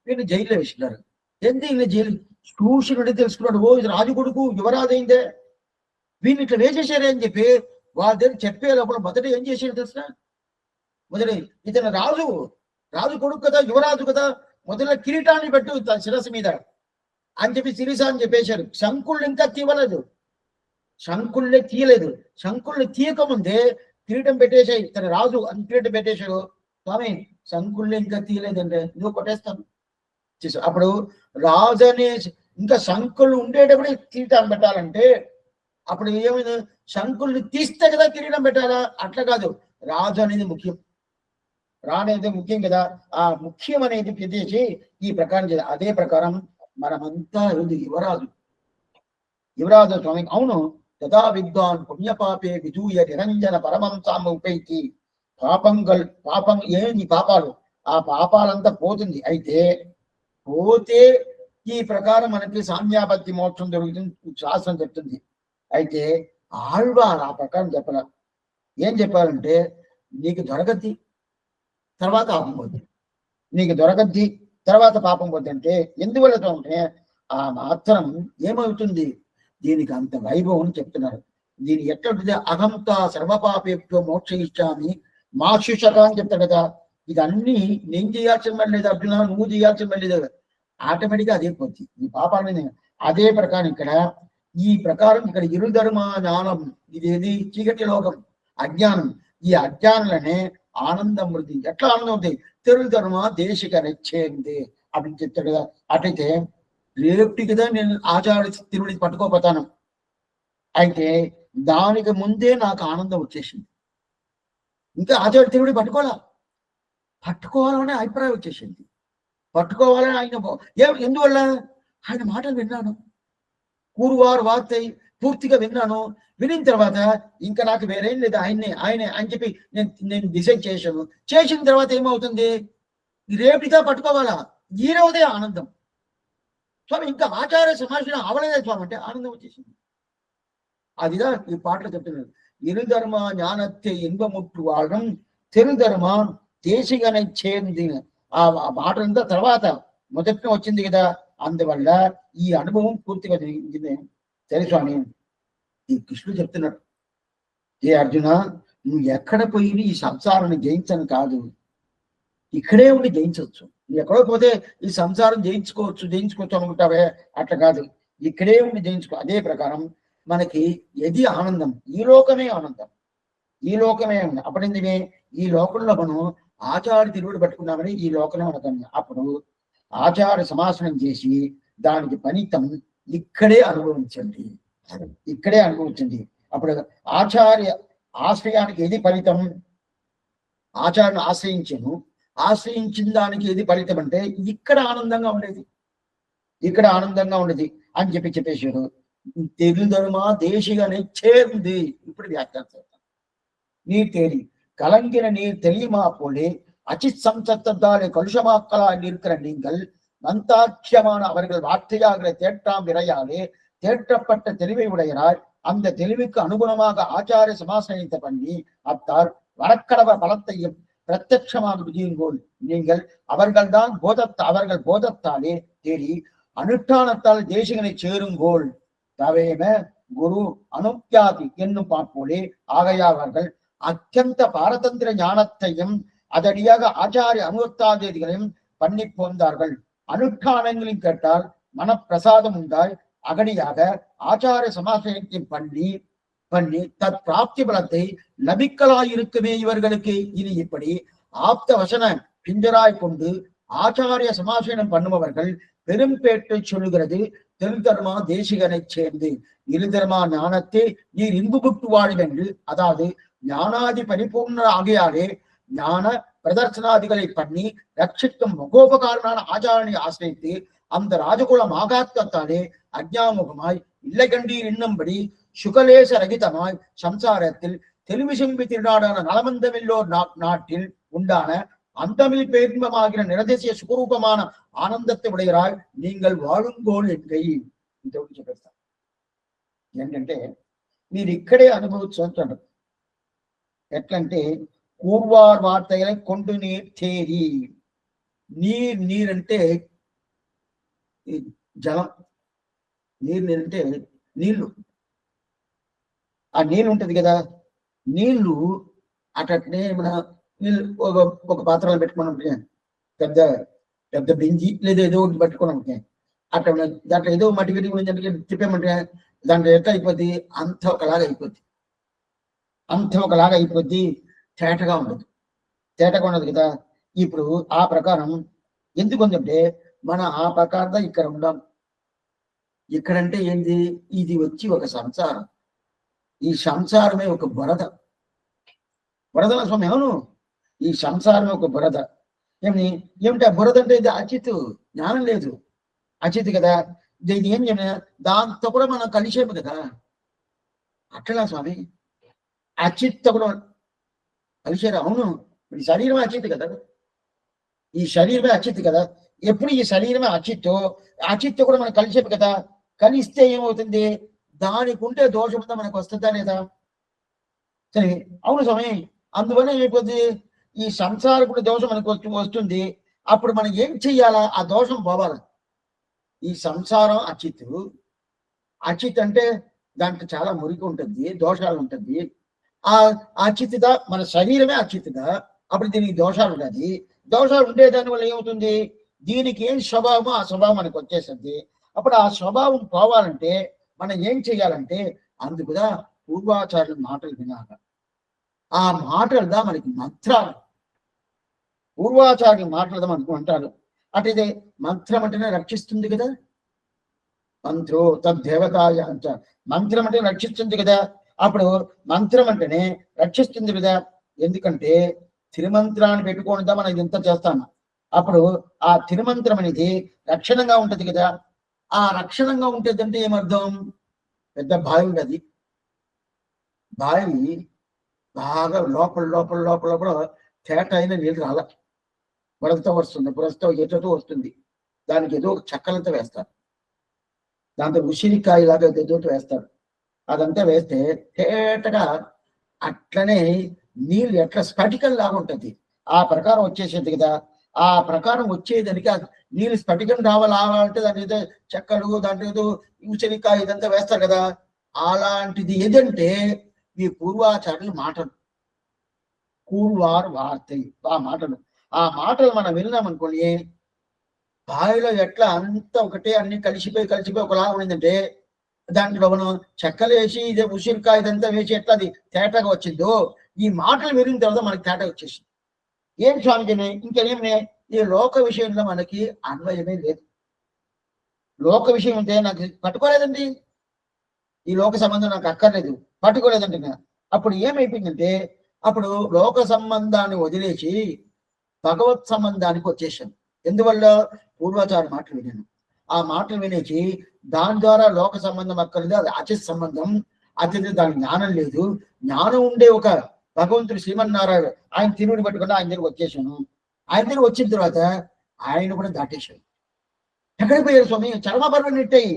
వీళ్ళు జైల్లో వేసినారు. ఎంత ఈయన జైలు చూసినట్టు తెలుసుకున్నాడు, ఓ ఇది రాజు కొడుకు యువరాజు అయిందే, వీళ్ళు ఇట్లా వేసేసారే అని చెప్పి వాళ్ళ దగ్గర చెప్పే లోపల మొదట ఏం చేసాడు తెలుసా? మొదటి ఇతను రాజు కొడుకు కదా, యువరాజు కదా, మొదట కిరీటాన్ని పెట్టు శిరస్సు మీద అని చెప్పి శిరీష అని చెప్పేశారు. శంకుళ్ళు ఇంకా తీయలేదు, శంకుళ్ళే తీయలేదు. శంకుల్ని తీయకముందే కిరీటం పెట్టేశాయి, తన రాజు అని కిరీటం పెట్టేశాడు. స్వామి శంకుల్ని ఇంకా తీయలేదంటే నువ్వు కొట్టేస్తాను. అప్పుడు రాజు అనే ఇంకా శంకులు ఉండేటప్పుడే కిరీటాన్ని పెట్టాలంటే అప్పుడు ఏమైంది? శంకుల్ని తీస్తే కదా కిరీటం పెట్టాలా? అట్లా కాదు, రాజు అనేది ముఖ్యం, రానేది ముఖ్యం కదా. ఆ ముఖ్యం అనేది పెట్టేసి ఈ ప్రకారం చేయాలి. అదే ప్రకారం మనమంతా యువరాజు స్వామి. అవును, తదా విద్వాన్ పుణ్యపాపే విధూయ నిరంజన పరమం సాముపైకి పాపం ఏంది పాపాలు, ఆ పాపాలంతా పోతుంది. అయితే పోతే ఈ ప్రకారం మనకి సామ్యాపత్తి మోక్షం దొరుకుతుంది శాస్త్రం చెప్తుంది. అయితే ఆళ్వార్ ఆ ప్రకారం చెప్పాల. ఏం చెప్పాలంటే నీకు దొరకద్ది తర్వాత పాపం పోద్ది, నీకు దొరకద్ది తర్వాత పాపం పోద్ది అంటే ఎందువల్ల ఉంటే ఆ మాత్రం ఏమవుతుంది, దీనికి అంత వైభవం చెప్తున్నారు. దీని ఎట్లుంటుంది? అహంతా సర్వపాపేభ్యో మోక్ష ఇచ్చామి మా శిక్షక అని చెప్తాడు కదా. ఇదన్నీ నేను చేయాల్సిన పని లేదు అర్జున, నువ్వు చేయాల్సిన పని లేదు, ఆటోమేటిక్గా అదే పోతుంది ఈ పాపాలని. అదే ప్రకారం ఇక్కడ ఈ ప్రకారం ఇక్కడ ఇరుధర్మ జ్ఞానం, ఇదేది చీకటి లోకం అజ్ఞానం, ఈ అజ్ఞానులనే ఆనందం వృద్ధి. ఎట్లా ఆనందం అవుతాయి? తెలుధర్మ దేశిక రెచ్చేంది అని చెప్తాడు కదా. అటైతే రేపటి కదా నేను ఆచార్య తిరుడి పట్టుకోపోతాను, అయితే దానికి ముందే నాకు ఆనందం వచ్చేసింది. ఇంకా ఆచార్య తిరుడి పట్టుకోవాలనే అభిప్రాయం వచ్చేసింది. పట్టుకోవాలని ఆయన ఎందువల్ల ఆయన మాటలు విన్నాను, కూరువారు వార్తయి పూర్తిగా విన్నాను. వినిన తర్వాత ఇంకా నాకు వేరేం లేదు, ఆయనే అని చెప్పి నేను డిసైడ్ చేసిన తర్వాత ఏమవుతుంది? రేపటిగా పట్టుకోవాలా, ఈ రోజే ఆనందం. స్వామి ఇంకా ఆచార్య సమాజం అవలేదే స్వామి అంటే ఆనందం వచ్చేసింది. అదిగా ఈ పాటలు చెప్తున్నారు. ఇరుధర్మ జ్ఞానత్తే ఇన్బముట్టు వాళ్ళం తెరుధర్మ దేశిగానే చేరింది. ఆ మాటలంతా తర్వాత మొదట వచ్చింది కదా. అందువల్ల ఈ అనుభవం పూర్తిగా జరిగింది. సరే స్వామి, ఈ కృష్ణుడు చెప్తున్నాడు, ఏ అర్జున నువ్వు ఎక్కడ పోయి ఈ సంసారాన్ని జయించను కాదు, ఇక్కడే ఉండి జయించవచ్చు. నువ్వు ఎక్కడో పోతే ఈ సంసారం జయించుకోవచ్చు అనుకుంటావే, అట్లా కాదు, ఇక్కడే ఉండి జయించుకో. అదే ప్రకారం మనకి ఎది ఆనందం, ఈ లోకమే ఆనందం, ఈ లోకమే ఉంది. అప్పుడేందుకే ఈ లోకంలో మనం ఆచార్య తిరుగుడు పట్టుకున్నామని ఈ లోకంలో మనకు. అప్పుడు ఆచార్య సమాసనం చేసి దానికి ఫలితం ఇక్కడే అనుభవించండి. అప్పుడు ఆచార్య ఆశ్రయానికి ఏది ఫలితం? ఆచార్యను ఆశ్రయించిన దానికి ఏది ఫలితం అంటే ఇక్కడ ఆనందంగా ఉండేది అని చెప్పేసాడు. తెలుధర్మ దేశిగా చేరింది. ఇప్పుడు వ్యాఖ్యానం நீ தேறி கலங்கின நீர் தெளியுமா போலே அச்சித் சம்சத்தாலே கலுஷமாக்கலாய் இருக்கிற நீங்கள் மந்தாட்சியமான அவர்கள் வார்த்தையாக தேற்றாம் விரையாலே தேற்றப்பட்ட தெளிவை உடையராய் அந்த தெளிவுக்கு அனுகுணமாக ஆச்சாரிய சமாசனத்தை பண்ணி அத்தால் வரக்கடவ பலத்தையும் பிரத்யட்சமாக விதியுங்கோள். நீங்கள் அவர்கள் போதத்தாலே தேடி அனுஷ்டானத்தால் தேசிகனை சேருங்கோள். தவேன குரு அனுப்யாதி என்னும் பார்ப்போலே ஆகையாவர்கள் அத்தியந்த பாரதந்திர ஞானத்தையும் அதடியாக ஆச்சாரிய அனுவத்தாதிகளையும் பண்ணி போந்தார்கள். அனுஷ்டானங்களையும் கேட்டால் மனப்பிரசாதம் உண்டாய் அகடியாக ஆச்சாரிய சமாசனத்தை பண்ணி தத் பிராப்தி பலத்தை லபிக்கலாயிருக்குமே இவர்களுக்கு. இது இப்படி ஆப்த வசன பிஞ்சராய் கொண்டு ஆச்சாரிய சமாசனம் பண்ணுபவர்கள் பெரும் பேட்டை சொல்லுகிறது. தெருதர்மா தேசிகனை சேர்ந்து இருதர்மா ஞானத்தை நீர் இன்புபுட்டு வாழும் என்று, அதாவது ஞானாதி பரிபூர்ண ஆகையாலே ஞான பிரதர்சனாதிகளை பண்ணி ரட்சிக்கும் முகோபகாரனான ஆச்சாரனை ஆசிரித்து அந்த ராஜகுல மாகாத்வத்தாலே அஜ்ஞாமுகமாய் இல்லை கண்டீர் என்னும்படி சுகலேச ரகிதமாய் சம்சாரத்தில் தெளிவு செம்பி திருநாடான நலமந்தமில்லோர் நாட்டில் உண்டான அந்தமில் பேரின்பமாகிற நிரதிசய சுகரூபமான ஆனந்தத்தை உடையராய் நீங்கள் வாழுங்கோல் என்கை ఇంతవరకు చెప్పేస్తాను. ఏంటంటే మీరు ఇక్కడే అనుభవించారు. ఎట్లంటే కూర్వార్ వార్తగల కొండు నీరు తేరి, నీరంటే జలం, నీరంటే నీళ్లు. ఆ నీళ్ళు ఉంటది కదా, నీళ్లు అట్లనే మన నీళ్ళు ఒక పాత్రలో పెట్టుకున్నాం, పెద్ద పెద్ద బింజి లేదా ఏదో ఒకటి పట్టుకున్నాం, అట్లా దాంట్లో ఏదో మట్టి విరిగి ఉందంటే తిప్పేమంటే దాంట్లో ఎట్లా అయిపోద్ది, అంత ఒకలాగా అయిపోద్ది, అంత ఒకలాగా అయిపోద్ది, తేటగా ఉండదు, తేటగా ఉండదు కదా. ఇప్పుడు ఆ ప్రకారం ఎందుకు ఉందంటే మన ఆ ప్రకారం ఇక్కడ ఉండాం. ఇక్కడంటే ఏంది, ఇది వచ్చి ఒక సంసారం, ఈ సంసారమే ఒక బురద. బురదల స్వామి, అవును, ఈ సంసారమే ఒక బురద. ఏమిటి ఆ బురద అంటే ఇది అచిత్, జ్ఞానం లేదు, అచిత్ కదా. ఇది ఏం చెప్పిన దాంతో కూడా మనం కలిసేము కదా. అట్లా స్వామి అచిత్తో కూడా కలిసారు. అవును, ఈ శరీరమే అచిత్ కదా, ఈ శరీరమే అచిత్ కదా. ఎప్పుడు ఈ శరీరమే అచిత్తు, అచిత్తు కూడా మనం కలిసేము కదా. కలిస్తే ఏమవుతుంది, దానికి ఉంటే దోషం ఉందా మనకు వస్తుందా లేదా? సరే, అవును స్వామి. అందువల్ల ఏమైపోద్ది, ఈ సంసారకుడి దోషం మనకు వస్తుంది. అప్పుడు మనం ఏం చెయ్యాలా, ఆ దోషం పోవాలి. ఈ సంసారం అచిత్తు, అచిత్ అంటే దాంట్లో చాలా మురికి ఉంటుంది, దోషాలు ఉంటుంది. ఆ అచిత్తుగా మన శరీరమే అచిత్తుగా, అప్పుడు దీనికి దోషాలు ఉన్నది. దోషాలు ఉండే దాని వల్ల ఏమవుతుంది, దీనికి ఏం స్వభావమో ఆ స్వభావం మనకు వచ్చేస్తుంది. అప్పుడు ఆ స్వభావం పోవాలంటే మనం ఏం చేయాలంటే, అందుకుదా పూర్వాచార్యుల మాటలు వినాలి. ఆ మాటలుగా మనకి మంత్రాలు, పూర్వాచార్యుల మాటలుగా మనకు అంటారు. అట్లయితే మంత్రం అంటేనే రక్షిస్తుంది కదా. మంత్రో తద్దేవతాయ అంట, మంత్రం అంటే రక్షిస్తుంది కదా. అప్పుడు మంత్రం అంటేనే రక్షిస్తుంది కదా. ఎందుకంటే తిరుమంత్రాన్ని పెట్టుకోవడంతో మనం ఇంత చేస్తాము. అప్పుడు ఆ తిరుమంత్రం అనేది రక్షణంగా ఉంటది కదా. ఆ రక్షణంగా ఉంటుంది అంటే ఏమర్థం, పెద్ద బావి ఉన్నది, బావి బాగా లోపల లోపల లోపల లోపల తేట అయిన నీళ్ళు రాల, బురదతో వస్తుంది, బురదతో ఎటుతో వస్తుంది. దానికి ఏదో చెక్కలతో వేస్తారు, దాంతో ఉసిరికాయ లాగా ఏదో వేస్తారు. అదంతా వేస్తే తేటగా అట్లనే నీళ్ళు ఎట్లా స్ఫటికం లాగా ఉంటుంది, ఆ ప్రకారం వచ్చేసేది కదా. ఆ ప్రకారం వచ్చేదానికి నీళ్ళు స్ఫటికం రావాలంటే దాని ఏదో చెక్కలు, దాంట్లో ఏదో ఉసిరికాయ ఇదంతా వేస్తారు కదా. అలాంటిది ఏదంటే ఈ పూర్వాచార్యుల మాటలు, కూర్వార్ వార్త, ఆ మాటలు. ఆ మాటలు మనం విన్నాం అనుకోండి, బావిలో ఎట్లా అంతా ఒకటే అన్ని కలిసిపోయి ఒకలాగా ఉండిందంటే, దాంట్లో మనం చెక్కలు వేసి ఇదే ఉసిరికాయ ఇదంతా వేసి ఎట్లా అది తేటగా వచ్చిందో, ఈ మాటలు విరిగిన తర్వాత మనకి తేట వచ్చేసింది. ఏం స్వామిజీ, ఇంకేమీ ఈ లోక విషయంలో మనకి అన్వయమే లేదు. లోక విషయం అంటే నాకు పట్టుకోలేదండి, ఈ లోక సంబంధం నాకు అక్కర్లేదు, పట్టుకోలేదండి. అప్పుడు ఏమైపోయిందంటే, అప్పుడు లోక సంబంధాన్ని వదిలేసి భగవత్ సంబంధానికి వచ్చేసాను. ఎందువల్ల, పూర్వాచార్య మాటలు విన్నాను. ఆ మాటలు వినేసి దాని ద్వారా లోక సంబంధం అక్కర్లేదు, అది అచిత్ సంబంధం, అతిథి దానికి జ్ఞానం లేదు. జ్ఞానం ఉండే ఒక భగవంతుడు శ్రీమన్నారాయణ, ఆయన తిరువుని పట్టుకుని ఆయన దగ్గర వచ్చేసాను. ఆయన దగ్గర వచ్చిన తర్వాత ఆయన కూడా దాటేశాడు. ఎక్కడికి పోయారు స్వామి, చర్మపర్వం నెట్టాయి,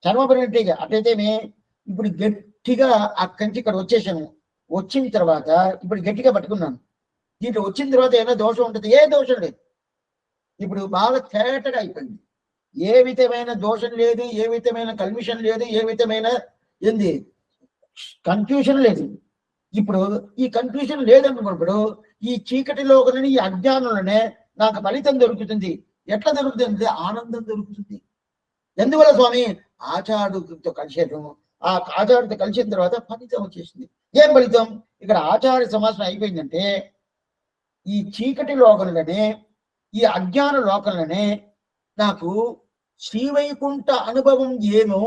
చర్మపర్వం నెట్టాయి. అట్లయితే ఇప్పుడు గట్టిగా అక్కడి నుంచి ఇక్కడ వచ్చేసాను. వచ్చిన తర్వాత ఇప్పుడు గట్టిగా పట్టుకున్నాను. దీంట్లో వచ్చిన తర్వాత ఏమైనా దోషం ఉంటుంది, ఏ దోషం లేదు. ఇప్పుడు బాగా తేటగా అయిపోయింది, ఏ విధమైన దోషం లేదు, ఏ విధమైన కన్ఫ్యూషన్ లేదు, ఏ విధమైన ఏంది కన్ఫ్యూషన్ లేదు. ఇప్పుడు ఈ కన్ఫ్యూషన్ లేదనుకున్నప్పుడు ఈ చీకటిలో ఈ అజ్ఞానంలోనే నాకు ఫలితం దొరుకుతుంది. ఎట్లా దొరుకుతుంది, ఆనందం దొరుకుతుంది. ఎందువల్ల స్వామి, ఆచార్యుడితో కలిసేయడం, ఆ ఆచార్యుడితో కలిసిన తర్వాత ఫలితం వచ్చేసింది. ఏం ఫలితం, ఇక్కడ ఆచార్య సమాసం అయిపోయిందంటే ఈ చీకటి లోకంలోనే, ఈ అజ్ఞాన లోకంలోనే నాకు శ్రీవైకుంఠ అనుభవం ఏమో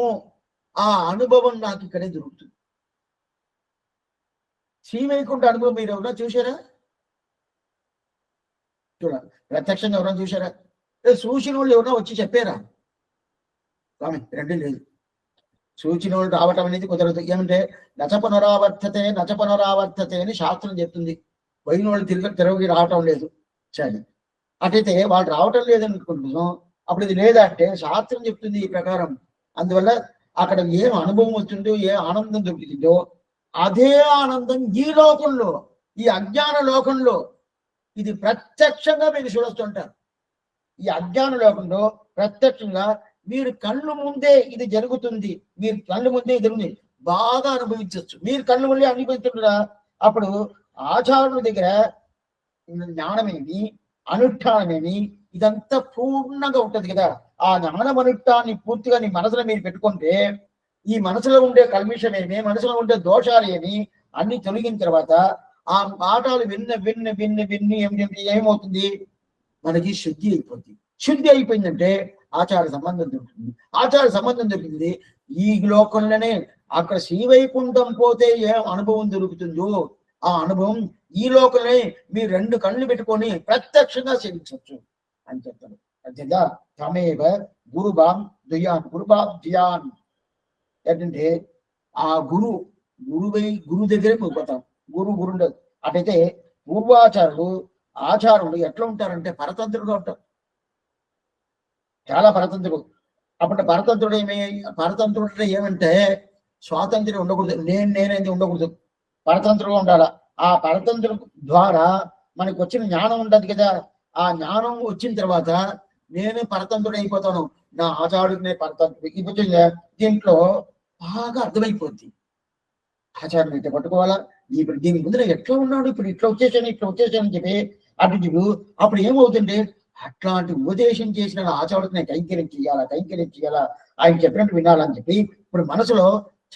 ఆ అనుభవం నాకు ఇక్కడే దొరుకుతుంది. శ్రీవైకుంఠ అనుభవం మీరు ఎవరైనా చూసారా? చూడాలి, ప్రత్యక్షంగా ఎవరైనా చూసారా? చూసిన వాళ్ళు ఎవరైనా వచ్చి చెప్పారా? స్వామి రెండూ లేదు. సూచిన వాళ్ళు రావటం అనేది కుదరదు. ఏమంటే నచ పునరావర్తతే అని శాస్త్రం చెప్తుంది. పోయిన వాళ్ళు తిరిగి రావటం లేదు. సరే, అటైతే వాళ్ళు రావటం లేదనుకుంటున్నాం. అప్పుడు ఇది లేదంటే శాస్త్రం చెప్తుంది ఈ ప్రకారం. అందువల్ల అక్కడ ఏం అనుభవం వస్తుందో, ఏ ఆనందం దొరుకుతుందో అదే ఆనందం ఈ లోకంలో, ఈ అజ్ఞాన లోకంలో ఇది ప్రత్యక్షంగా మీరు చూడొస్తుంటారు. ఈ అజ్ఞాన లోకంలో ప్రత్యక్షంగా మీరు కళ్ళు ముందే ఇది జరుగుతుంది, మీరు కళ్ళు ముందే జరుగుతుంది, బాగా అనుభవించవచ్చు. మీరు కళ్ళు ముందే అనుభవిస్తుంటారా? అప్పుడు ఆచార్యుల దగ్గర జ్ఞానమేమి, అనుష్ఠానమేమి, ఇదంతా పూర్ణంగా ఉంటది కదా. ఆ జ్ఞానం అనుష్ఠాన్ని పూర్తిగా నీ మనసులో మీరు పెట్టుకుంటే ఈ మనసులో ఉండే కల్మిషమేమి, మనసులో ఉండే దోషాలు ఏమి అన్ని తొలగిన తర్వాత ఆ పాఠాలు విన్ని ఏమవుతుంది, మనకి శుద్ధి అయిపోతుంది. శుద్ధి అయిపోయిందంటే ఆచార సంబంధం దొరుకుతుంది. ఆచార సంబంధం దొరికింది ఈ లోకంలోనే. అక్కడ శ్రీవైకుంఠం పోతే ఏ అనుభవం దొరుకుతుందో ఆ అనుభవం ఈ లోకంలోనే మీరు 2 కళ్ళు పెట్టుకొని ప్రత్యక్షంగా సేవించవచ్చు అని చెప్తారు. అదేగా తమేవ గురుబాం దుయాన్ ఏంటంటే ఆ గురు దగ్గరే పోతాం. గురు ఉండదు. అటైతే పూర్వాచారులు ఆచారులు ఎట్లా ఉంటారంటే పరతంత్రుడుగా ఉంటారు, చాలా పరతంత్రుడు. అప్పుడు పరతంత్రుడు ఏమంటే స్వాతంత్ర్యం ఉండకూడదు, నేనేది ఉండకూడదు, పరతంత్రుడుగా ఉండాలా. ఆ పరతంత్రుడు ద్వారా మనకు వచ్చిన జ్ఞానం ఉండదు కదా. ఆ జ్ఞానం వచ్చిన తర్వాత నేను పరతంత్రుడు అయిపోతాను, నా ఆచార్యుడికి నేను పరతంత్రుడు. ఇప్పుడు దీంట్లో బాగా అర్థమైపోద్ది. ఆచార్యుని అయితే పట్టుకోవాలా, ఇప్పుడు దీని ముందు ఎట్లా ఉన్నాడు, ఇప్పుడు ఇట్లా వచ్చేసాను చెప్పి అటు అప్పుడు ఏమవుతుంది, అట్లాంటి ఉపదేశం చేసిన ఆచార్యుడికి నేను కైంకర్యం చేయాలా, ఆయన చెప్పినట్టు వినాలని చెప్పి ఇప్పుడు మనసులో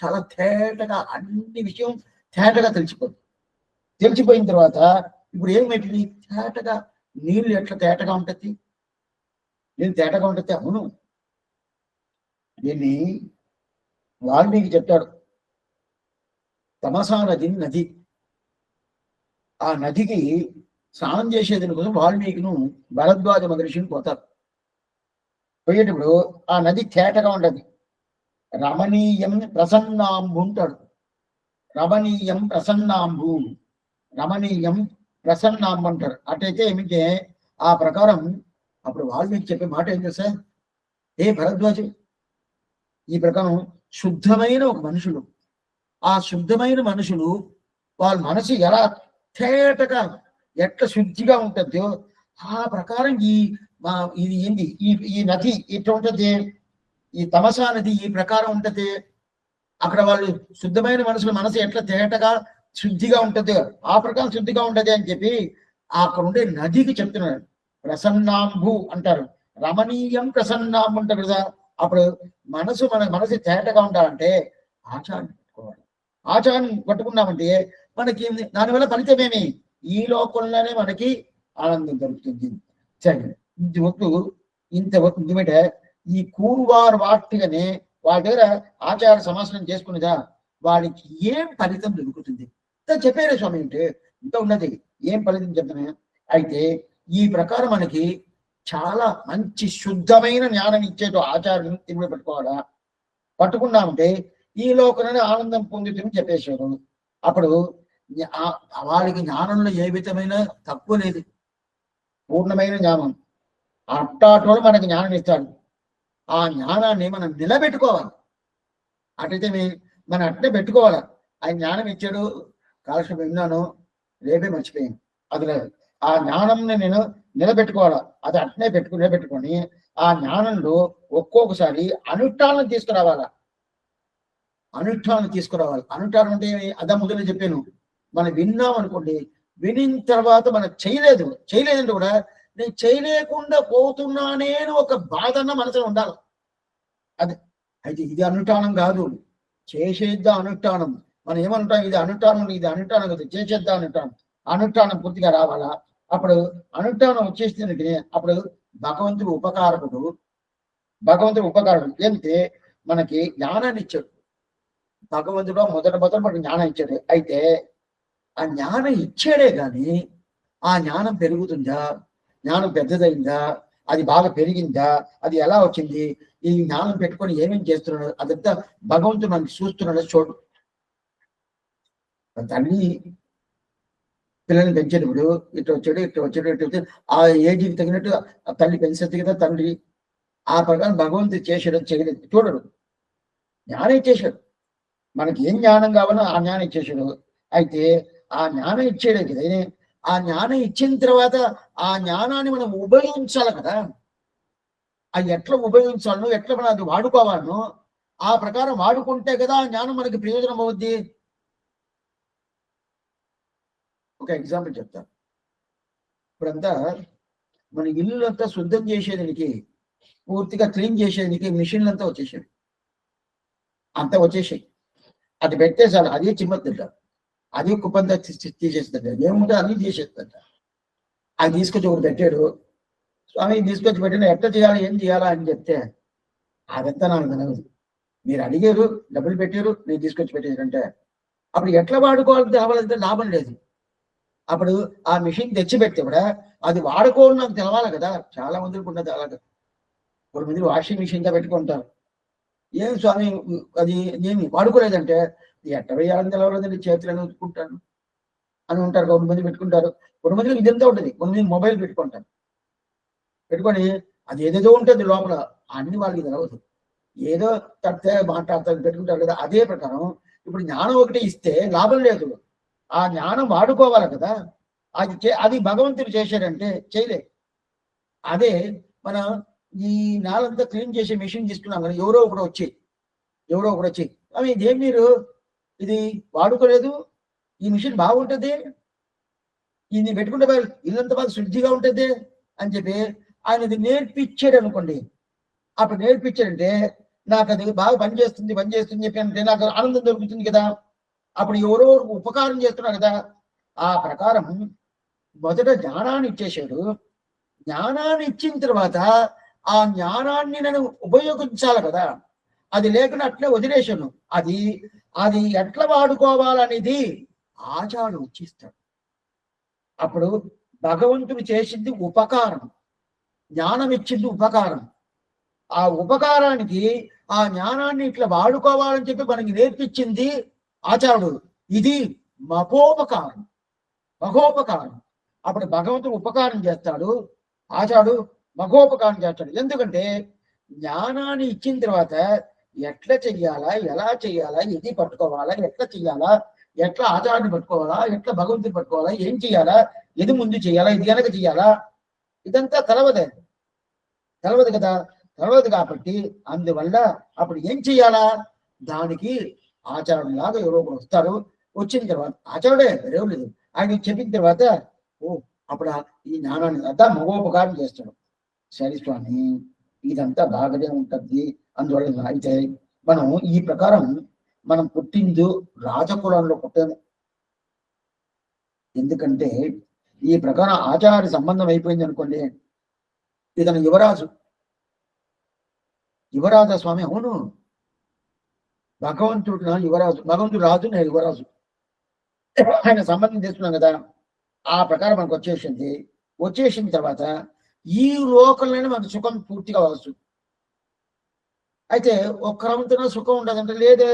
చాలా తేటగా అన్ని విషయం తేటగా తెలిసిపోయిన తర్వాత ఇప్పుడు ఏమైంది, తేటగా నీళ్ళు ఎట్లా తేటగా ఉంటుంది, నీళ్ళు తేటగా ఉంటుంది. అవును, దీన్ని వాల్మీకి చెప్తాడు. తమసా నది, ఆ నదికి స్నానం చేసేది కోసం వాల్మీకిను భరద్వాజ మహర్షిని పోతారు. పోయేటప్పుడు ఆ నది తేటగా ఉండదు. రమణీయం ప్రసన్నాంబు ఉంటాడు. రమణీయం ప్రసన్నాంబు అంటారు. అటైతే ఏమిటే ఆ ప్రకారం అప్పుడు వాల్మీకి చెప్పే మాట ఏం చేస్తా, ఏ భరద్వాజు, ఈ ప్రకారం శుద్ధమైన ఒక మనుషులు, ఆ శుద్ధమైన మనుషులు వాళ్ళ మనసు ఎలా తేటగా ఎట్లా శుద్ధిగా ఉంటుందో ఆ ప్రకారం ఇది ఏంది, ఈ నది ఎట్లా ఉంటుంది, ఈ తమసా నది ఈ ప్రకారం ఉంటది. అక్కడ వాళ్ళు శుద్ధమైన మనసు ఎట్లా తేటగా శుద్ధిగా ఉంటుందో ఆ ప్రకారం శుద్ధిగా ఉంటది అని చెప్పి అక్కడ ఉండే నదికి చెప్తున్నాడు. ప్రసన్నాంబు అంటారు, రమణీయం ప్రసన్నాంబు అంటారు కదా. అప్పుడు మన మనసు తేటగా ఉండాలంటే ఆచారం పెట్టుకోవాలి. ఆచారం పట్టుకున్నామంటే మనకి దానివల్ల ఫలితమేమి, ఈ లోకంలోనే మనకి ఆనందం దొరుకుతుంది. సరే, ఇంతవరకు ఏమిటే ఈ కూరువారు వాటిగానే వాళ్ళ దగ్గర ఆచార సమాసనం చేసుకునేదా వాడికి ఏం ఫలితం దొరుకుతుంది చెప్పారే స్వామి. అంటే ఇంకా ఉన్నది ఏం ఫలితం చెప్తున్నా. అయితే ఈ ప్రకారం మనకి చాలా మంచి శుద్ధమైన జ్ఞానం ఇచ్చేటు ఆచారం తిరిగి పెట్టుకోవాలా. పట్టుకున్నామంటే ఈ లోకంలోనే ఆనందం పొందుతుందని చెప్పేశారు. అప్పుడు వాడికి జ్ఞానంలో ఏ విధమైన తక్కువ లేదు, పూర్ణమైన జ్ఞానం. అట్టాటోడు మనకి జ్ఞానం ఇస్తాడు. ఆ జ్ఞానాన్ని మనం నిలబెట్టుకోవాలి. అటైతే మనం అట్నే పెట్టుకోవాలి. ఆయన జ్ఞానం ఇచ్చాడు, కాలక్షేపం విన్నాను, రేపే మర్చిపోయాను, అది లేదు. ఆ జ్ఞానంని నేను నిలబెట్టుకోవాలి. అది అట్నే నిలబెట్టుకొని ఆ జ్ఞానంలో ఒక్కొక్కసారి అనుష్ఠానం తీసుకురావాలి. అనుష్ఠానం అంటే అదా ముందునే చెప్పాను. మనం విన్నాం అనుకోండి, వినిన తర్వాత మనం చేయలేదంటే కూడా నేను చేయలేకుండా పోతున్నానే ఒక బాధన్న మనసులో ఉండాలి. అది అయితే ఇది అనుష్ఠానం కాదు, చేసేద్దా అనుష్ఠానం. మనం ఏమంటాం, ఇది అనుష్ఠానం కదా, చేసేద్దా అనుష్ఠానం పూర్తిగా రావాలా. అప్పుడు అనుష్ఠానం వచ్చేసిందంటే అప్పుడు భగవంతుడు ఉపకారకుడు ఏంటంటే మనకి జ్ఞానాన్ని ఇచ్చాడు. భగవంతుడు మొదట మనకి జ్ఞానం ఇచ్చాడు. అయితే ఆ జ్ఞానం ఇచ్చాడే కానీ ఆ జ్ఞానం పెరుగుతుందా, జ్ఞానం పెద్దదైందా, అది బాగా పెరిగిందా, అది ఎలా వచ్చింది, ఈ జ్ఞానం పెట్టుకొని ఏమేమి చేస్తున్నాడు అదంతా భగవంతుడు మనకి చూస్తున్నాడు. చూడు, తల్లి పిల్లల్ని పెంచేటప్పుడు ఇట్లా వచ్చాడు ఇట్లా వచ్చాడు ఇట్లా వచ్చాడు ఆ ఏజ్కి తగినట్టు తల్లి పెంచేది కదా తండ్రి. ఆ ప్రకారం భగవంతుడు చేసాడు చేయలేదు చూడడు. జ్ఞానం ఇచ్చేశాడు. మనకి ఏం జ్ఞానం కావాలో ఆ జ్ఞానం ఇచ్చేశాడు. అయితే ఆ జ్ఞానం ఇచ్చేదే కదా, ఆ జ్ఞానం ఇచ్చిన తర్వాత ఆ జ్ఞానాన్ని మనం ఉపయోగించాలి కదా. అది ఎట్లా ఉపయోగించాలనో, ఎట్లా మనం అది వాడుకోవాలనో ఆ ప్రకారం వాడుకుంటే కదా ఆ జ్ఞానం మనకి ప్రయోజనం అవుద్ది. ఒక ఎగ్జాంపుల్ చెప్తాను. ఇప్పుడంతా మన ఇల్లులంతా శుద్ధం చేసేదానికి, పూర్తిగా క్లీన్ చేసేదానికి మిషన్లంతా వచ్చేసాయి. అంతా వచ్చేసాయి. అది పెడితే చాలు అదే చిమ్మొద్దంట. అదే కుప్పంతా తీసేస్తుంట. ఏముంటే అన్నీ తీసేస్తుంట. అది తీసుకొచ్చి ఒకటి పెట్టాడు. స్వామి తీసుకొచ్చి పెట్టిన ఎట్లా చేయాలి, ఏం చేయాలా అని చెప్తే అదంతా నాకు తెలవదు. మీరు అడిగారు, డబ్బులు పెట్టారు, నేను తీసుకొచ్చి పెట్టారంటే అప్పుడు ఎట్లా వాడుకోవాలి తేవాలంటే లాభం లేదు. అప్పుడు ఆ మిషన్ తెచ్చిపెడితే కూడా అది వాడుకోవాలి నాకు తెలవాలి కదా. చాలా మందికి ఉన్నది అలాగా. కొంతమంది వాషింగ్ మిషన్‌గా పెట్టుకుంటారు. ఏం స్వామి అది నేను వాడుకోలేదంటే, ఎట్ట వేయాలని తెలవలేదండి చేతులను ఉతుక్కుంటాను అని ఉంటారు. కొంతమంది పెట్టుకుంటారు. కొంతమందికి ఇదంతా ఉంటది. కొంతమంది మొబైల్ పెట్టుకుంటారు. పెట్టుకొని అది ఏదేదో ఉంటది లోపల. అన్నీ వాళ్ళకి తెలవదు. ఏదో తడితే మాట్లాడతారు పెట్టుకుంటారు కదా. అదే ప్రకారం ఇప్పుడు జ్ఞానం ఒకటి ఇస్తే లాభం లేదు. ఆ జ్ఞానం వాడుకోవాలి కదా. అది భగవంతుడు చేశాడంటే చేయలే. అదే మన ఈ నేలంతా క్లీన్ చేసే మెషిన్ తీసుకున్నాం కదా. ఎవరో ఒకడొచ్చి "స్వామి ఇదేం మీరు ఇది వాడుకోలేదు. ఈ మిషన్ బాగుంటది. ఇది పెట్టుకుంటే ఇల్లంతా బాగా శుద్ధిగా ఉంటది" అని చెప్పి ఆయన ఇది నేర్పించాడనుకోండి. అప్పుడు నేర్పించాడంటే నాకది బాగా పనిచేస్తుంది చెప్పి అంటే నాకు ఆనందం దొరుకుతుంది కదా. అప్పుడు ఎవరో ఉపకారం చేస్తున్నారు కదా. ఆ ప్రకారం మొదట జ్ఞానాన్ని ఇచ్చేశాడు. జ్ఞానాన్ని ఇచ్చిన తర్వాత ఆ జ్ఞానాన్ని నేను ఉపయోగించాలి కదా. అది లేకుండా అట్లే వదిలేశాను. అది అది ఎట్లా వాడుకోవాలనేది ఆచార్యుడు వచ్చిస్తాడు. అప్పుడు భగవంతుడు చేసింది ఉపకారం. జ్ఞానం ఇచ్చింది ఉపకారం. ఆ ఉపకారానికి ఆ జ్ఞానాన్ని ఇట్లా వాడుకోవాలని చెప్పి మనకి నేర్పించింది ఆచార్యుడు. ఇది మహోపకారం. మహోపకారం. అప్పుడు భగవంతుడు ఉపకారం చేస్తాడు. ఆచార్యుడు మహోపకారం చేస్తాడు. ఎందుకంటే జ్ఞానాన్ని ఇచ్చిన తర్వాత ఎట్లా చెయ్యాలా, ఎలా చెయ్యాలా, ఇది పట్టుకోవాలా, ఎట్లా చెయ్యాలా, ఎట్లా ఆచారాన్ని పట్టుకోవాలా, ఎట్లా భగవంతుని పట్టుకోవాలా, ఏం చెయ్యాలా, ఇది ముందు చెయ్యాలా, ఇది వెనక చెయ్యాలా, ఇదంతా తెలవదే. తెలవదు కదా. తెలవదు కాబట్టి అందువల్ల అప్పుడు ఏం చెయ్యాలా, దానికి ఆచార్యులాగా ఎవరో ఒకరు వస్తారు. వచ్చిన తర్వాత ఆచార్యుడే వేరేం లేదు. ఆయన చెప్పిన తర్వాత అప్పుడు ఈ జ్ఞానాన్ని అంతా మహోపకారం చేస్తాడు. సరే స్వామి ఇదంతా బాగానే ఉంటుంది. అందువల్ల అయితే మనం ఈ ప్రకారం మనం పుట్టింది రాజకులంలో పుట్టాము. ఎందుకంటే ఈ ప్రకారం ఆచార సంబంధం అయిపోయింది అనుకోండి. ఇతను యువరాజు. యువరాజ స్వామి అవును. భగవంతుడు నా యువరాజు. భగవంతుడు రాజు, నేను యువరాజు. ఆయన సంబంధం తీసుకున్నాం కదా. ఆ ప్రకారం మనకు వచ్చేసింది. వచ్చేసిన తర్వాత ఈ లోకంలోనే మనకు సుఖం పూర్తిగా వచ్చు. అయితే ఒక్క రవంతున సుఖం ఉండదంటే లేదే.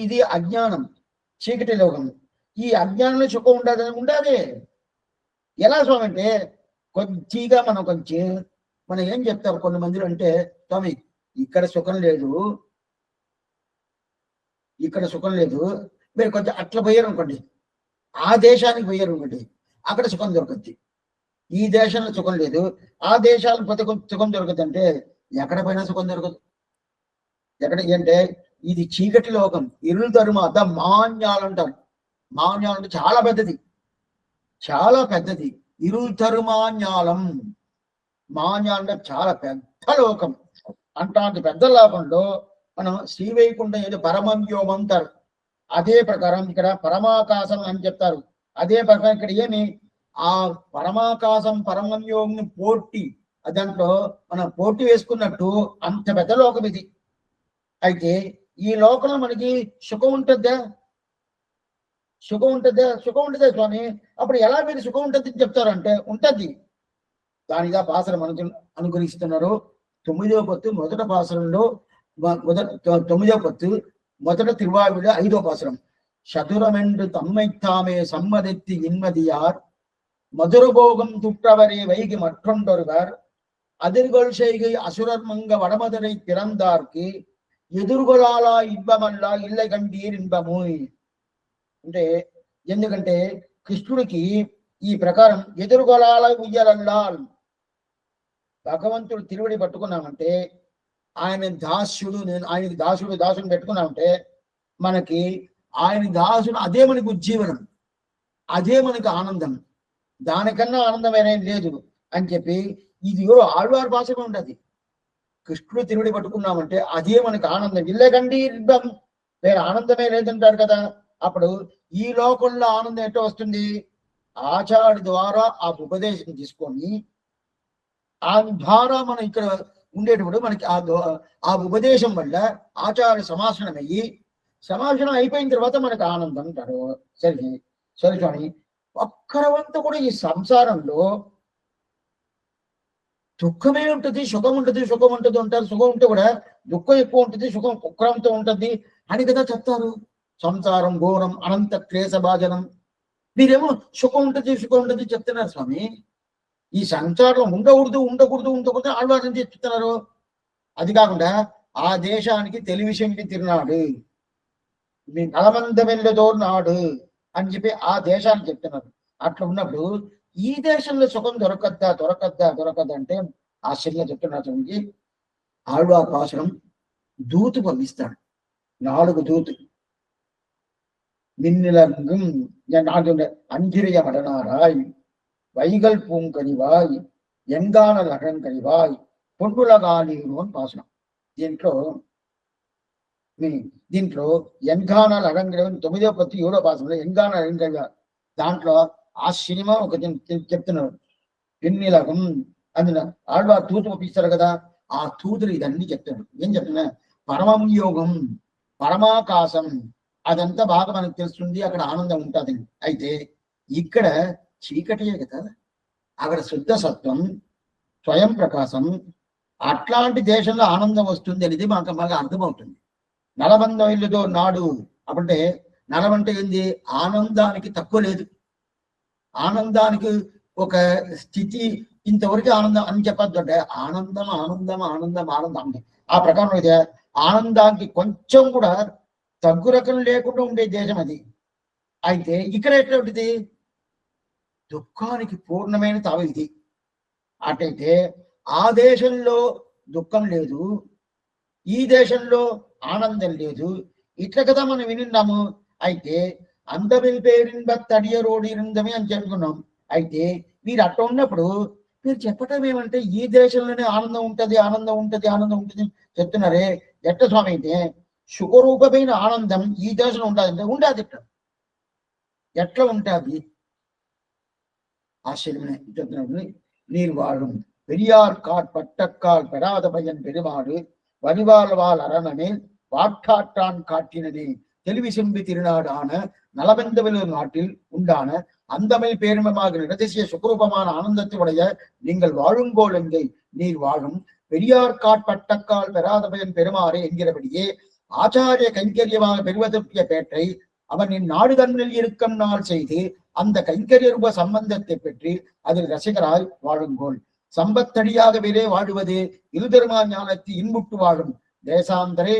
ఇది అజ్ఞానం, చీకటి లోకం. ఈ అజ్ఞానంలో సుఖం ఉండదని ఉండాలి. ఎలా స్వామి అంటే కొద్దిగా మనం ఏం చెప్తారు కొంతమందిలో అంటే స్వామి ఇక్కడ సుఖం లేదు, ఇక్కడ సుఖం లేదు. మీరు కొంచెం అట్లా పోయారు అనుకోండి, ఆ దేశానికి పోయారు అనుకోండి, అక్కడ సుఖం దొరుకుద్ది. ఈ దేశంలో సుఖం లేదు, ఆ దేశాలకు పోతే సుఖం దొరుకుద్ది అంటే ఎక్కడ పోయినా సుఖం దొరకదు. ఎక్కడికి అంటే ఇది చీకటి లోకం. ఇరుಳು తరుమ అద్ద మాన్యాలు అంటారు. మాన్యాలు అంటే చాలా పెద్దది, చాలా పెద్దది. ఇరుಳು తరుమాన్యాలం. మాన్యాలు అంటే చాలా పెద్ద లోకం. అంటాంటి పెద్ద లోకంలో మనం శ్రీవైకుంఠం ఏదో పరమం వ్యోమం అంటారు. అదే ప్రకారం ఇక్కడ పరమాకాశం అని చెప్తారు. అదే ప్రకారం ఇక్కడ ఏమి ఆ పరమాకాశం పరమం వ్యోమం పోటీ దాంట్లో మనం పోటీ వేసుకున్నట్టు అంత పెద్ద లోకం ఇది. అయితే ఈ లోకంలో మనకి సుఖం ఉంటుందా? సుఖం ఉంటుందా? సుఖం ఉంటుందా స్వామి? అప్పుడు ఎలా మీరు సుఖం ఉంటుంది చెప్తారంటే ఉంటది. దానిగా పాసరం అనుగ్రహిస్తున్నారు. 9వ పత్తు మొదట పాసరంలో మొదట 9వ పత్తు మొదట తిరువావిడ 5వ పాసరం. சதுரமென்று தம்மைத்தாமே சம்மதித்து இன்மதியார் மதுரபோகம் துற்றவரே வைகி மற்றொன்றொருவர் அதிர்கொள் செய்கை அசுரர் மங்க வடமதுரை பிறந்தார்க்கு ఎదురుగొలాలా ఇబ్బమల్లా ఇళ్ళ కంటీర్ ఇన్బము అంటే ఎందుకంటే కృష్ణుడికి ఈ ప్రకారం ఎదురుగొలాల ఉయ్యాలల్లా భగవంతుడు తిరువడి పట్టుకున్నామంటే ఆయన దాసుడు నేను ఆయనకి దాసుడు పెట్టుకున్నామంటే మనకి ఆయన దాసుడు అదే మనకి ఉజ్జీవనం, అదే మనకి ఆనందం, దానికన్నా ఆనందమైన లేదు అని చెప్పి ఇది ఆళ్వారు భాషగా ఉండదు. కృష్ణుడు తిరుడి పట్టుకున్నామంటే అదే మనకి ఆనందం. ఇల్లకండి ఇబ్బం వేరే ఆనందమే లేదంటారు కదా. అప్పుడు ఈ లోకంలో ఆనందం ఎట్లా వస్తుంది? ఆచార్య ద్వారా ఆ ఉపదేశం తీసుకొని ఆ ద్వారా మనం ఇక్కడ ఉండేటప్పుడు మనకి ఆ ఉపదేశం వల్ల ఆచార్య సమాసనం అయ్యి, సమాసనం అయిపోయిన తర్వాత మనకు ఆనందం అంటారు. సరే స్వామి, ఒక్కరవంతా కూడా ఈ సంసారంలో దుఃఖమే ఉంటుంది, సుఖం ఉంటుంది, సుఖం ఉంటుంది అంటారు. సుఖం ఉంటే కూడా దుఃఖం ఎక్కువ ఉంటుంది, సుఖం కుక్రంతో ఉంటుంది అని కదా చెప్తారు. సంసారం ఘోరం అనంత క్లేశ భాజనం. మీరేమో సుఖం ఉంటుంది చెప్తున్నారు స్వామి. ఈ సంసారం ఉండకూడదు ఆళ్వారం చెప్తున్నారు. అది కాకుండా ఆ దేశానికి తెలివిశంకి తిరునాడు, మీ నలమందమెల్లదో నాడు అని చెప్పి ఆ దేశానికి చెప్తున్నారు. అట్లా ఉన్నప్పుడు ఈ దేశంలో సుఖం దొరకద్దా అంటే ఆశ్చర్యంగా చెప్తున్నారు చూడండి. ఆళ్వార్ పాశనం దూతు పంపిస్తాడు, 4 దూతు. మిన్నిలంగం అంజిరియ మడనారాయ్ వైగల్ పూంకనివాయ్ ఎంగాన లగంకనివాయ్ పొండులగానీరు అని పాశనం. దీంట్లో ఎంగాన లగంకని 9వ పత్తి 7వ పాశనంలో ఎంగాన లగంకనివా. దాంట్లో ఆ సినిమా ఒక చెప్తున్నారు. ఎన్నిలగం అందున ఆళ్వారు తూతు పంపిస్తారు కదా, ఆ తూతులు ఇదన్నీ చెప్తాడు. ఏం చెప్తున్నా? పరమం యోగం, పరమాకాశం, అదంతా బాగా మనకు తెలుస్తుంది, అక్కడ ఆనందం ఉంటుంది. అయితే ఇక్కడ చీకటియే కదా, అక్కడ శుద్ధ సత్వం, స్వయం ప్రకాశం. అట్లాంటి దేశంలో ఆనందం వస్తుంది అనేది మనకు బాగా అర్థమవుతుంది. నలబంధ నాడు అప్పుడే నలమంటే ఏంది? ఆనందానికి తక్కువ లేదు, ఆనందానికి ఒక స్థితి ఇంతవరకు ఆనందం అని చెప్పద్దు. అంటే ఆనందం ఆ ప్రకారం అయితే ఆనందానికి కొంచెం కూడా తగ్గు రకం లేకుండా ఉండే దేశం అది. అయితే ఇక్కడ ఎట్లా ఉంటుంది? దుఃఖానికి పూర్ణమైన తావు ఇది. అటైతే ఆ దేశంలో దుఃఖం లేదు, ఈ దేశంలో ఆనందం లేదు. ఇట్లా కదా మనం వినిన్నాము. అయితే అందమిల్ పేరింబత్తడియరోడిరుందమే అని చెప్పుకున్నాం. అయితే మీరు అట్లా ఉన్నప్పుడు మీరు చెప్పటం ఏమంటే ఈ దేశంలోనే ఆనందం ఉంటుంది చెప్తున్నారే. ఎట్ట స్వామి అయితే సుఖరూపమైన ఆనందం ఈ దేశంలో ఉంటుందంటే ఉండదు. ఎట్లా ఉంటుంది? ఆశ్చర్యమే చెప్తున్నప్పుడు நீர் வாழும் பெரியார் பட்டக்கால் பெறாத பையன் பெருமாடு வரிவாள் அரணமேல் வாட்டாற்றான் காட்டினதே தெளிவி செம்பி திருநாடான நலவெந்தவெளூர் நாட்டில் உண்டான அந்தமிழ் பேரின்பமாக நிரதிசிய சுகரூபமான ஆனந்தத்துடைய நீங்கள் வாழுங்கோள் எங்கை நீர் வாழும் பெரியார் பட்டக்கால் பெறாத பயன் பெருமாறு என்கிறபடியே ஆச்சாரிய கைங்கரியமாக பெறுவதற்கிய பேற்றை அவனின் நாடு தன்னில் இருக்கும் நாள் செய்து அந்த கைங்கரிய ரூப சம்பந்தத்தை பெற்று அதில் ரசிகராய் வாழுங்கோள். சம்பத்தடியாகவே வாழுவது இருதர்மா ஞானத்தை இன்புட்டு வாழும் தேசாந்தரே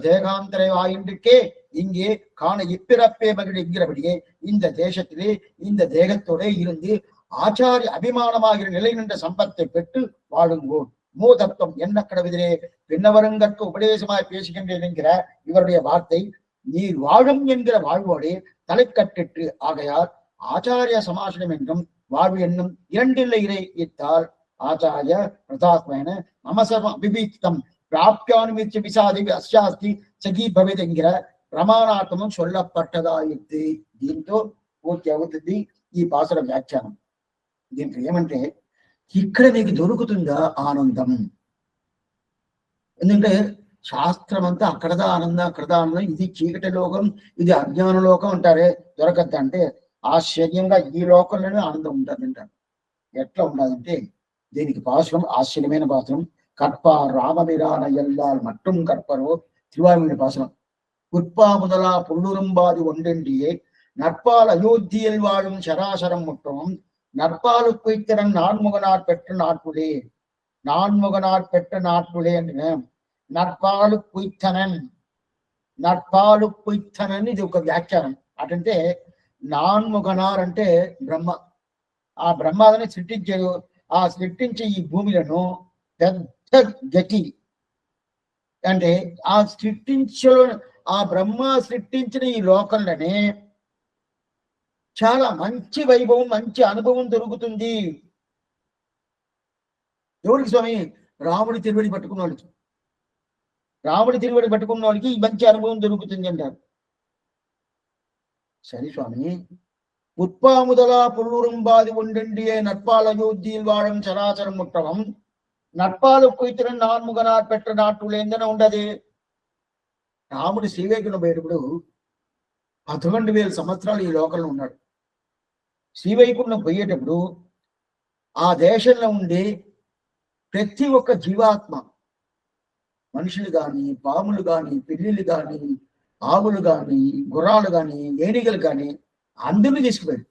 தேகாந்தரே வாயின்றுக்கே இங்கே காண இப்பிறப்பே மகிழ் என்கிறபடியே இந்த தேசத்திலே இந்த தேகத்தோட இருந்து ஆச்சாரிய அபிமானமாகிற நிலை நின்ற சம்பத்தை பெற்று வாழுங்கோள். மூதத்துவம் என்ன கடவுதிலே பின்னவருங்கற்கு உபதேசமாய் பேசுகின்றேன் என்கிற இவருடைய வார்த்தை நீர் வாழும் என்கிற வாழ்வோடே தலைக்கட்டிட்டு ஆகையால் ஆச்சாரிய சமாசனம் என்றும் வாழ்வு என்னும் இரண்டில்லை இறை இத்தால் ஆச்சாரிய பிரதாத்மேன மமசர்வம் அபிபீத்தம் பிராப்தியானுமிச்ச விசாதி அஸ்யாஸ்தி சகி பவேத் என்கிற ప్రమాణార్థం சொல்லப்பட்டదాయిద్ది. దీంతో పూర్తి అవుతుంది ఈ పాసుర వ్యాఖ్యానం. దీంట్లో ఏమంటే ఇక్కడ నీకు దొరుకుతుందా ఆనందం? ఎందుకంటే శాస్త్రం అంతా అక్కడదా ఆనందం, ఇది చీకటి లోకం, ఇది అజ్ఞాన లోకం అంటారే. దొరకద్దు అంటే ఆశ్చర్యంగా ఈ లోకంలోనే ఆనందం ఉంటుంది అంటారు. ఎట్లా ఉండాలంటే దీనికి పాసురం ఆశ్చర్యమైన పాసురం. కற்ப రామమిరాన ఎల్లాల్ మట్టుం కற்பరో తిరువాయుని పాసురం. உட்பாமுதலா புள்ளுரும்பாதி ஒன்றென்றியே நற்பால் அயோத்தியில் வாழும் சராசரம் முற்றமும் நற்பாலு குய்த்திறன் நான்முகனார் பெற்ற நாட்புலே. நான்முகனார் பெற்ற நாட்புலே என்று నర్పాలు కుయిత్తనన్ నర్పాలు కుయిత్తనన్ ఇది ఒక వ్యాఖ్యానం. అటంటే నాన్ముగనార్ అంటే బ్రహ్మ. ఆ బ్రహ్మాదని సృష్టించాడు. ఆ సృష్టించే ఈ భూమిలను పెద్ద గతి అంటే ఆ ఆ బ్రహ్మ సృష్టించిన ఈ లోకంలోనే చాలా మంచి వైభవం, మంచి అనుభవం దొరుకుతుంది. ఎవరికి స్వామి? రాముడి తిరువడి పట్టుకున్న వాళ్ళకి. రాముడి తిరువడి పట్టుకున్న వాళ్ళకి ఈ మంచి అనుభవం దొరుకుతుంది అంటారు. సరే స్వామి, உட்பாமுதலா புள்ளுரும்பாதி ஒன்றெண்டியே நட்பால் அயோத்தியில் வாழும் சராசரம் முற்றவம் నట్పాలు కుయితిరన్ నాన్ముగనార్ పెట్ట నాటులేందని ఉండదు. రాముడు శ్రీవైకుంఠం పోయేటప్పుడు 11,000 సంవత్సరాలు ఈ లోకంలో ఉన్నాడు. శ్రీవైకుంఠం పోయేటప్పుడు ఆ దేశంలో ఉండి ప్రతి ఒక్క జీవాత్మ, మనుషులు కానీ, పాములు కానీ, పిల్లిలు కానీ, ఆవులు కానీ, గుర్రాలు కానీ, ఏనుగలు కానీ అందరినీ తీసుకుపోయాడు.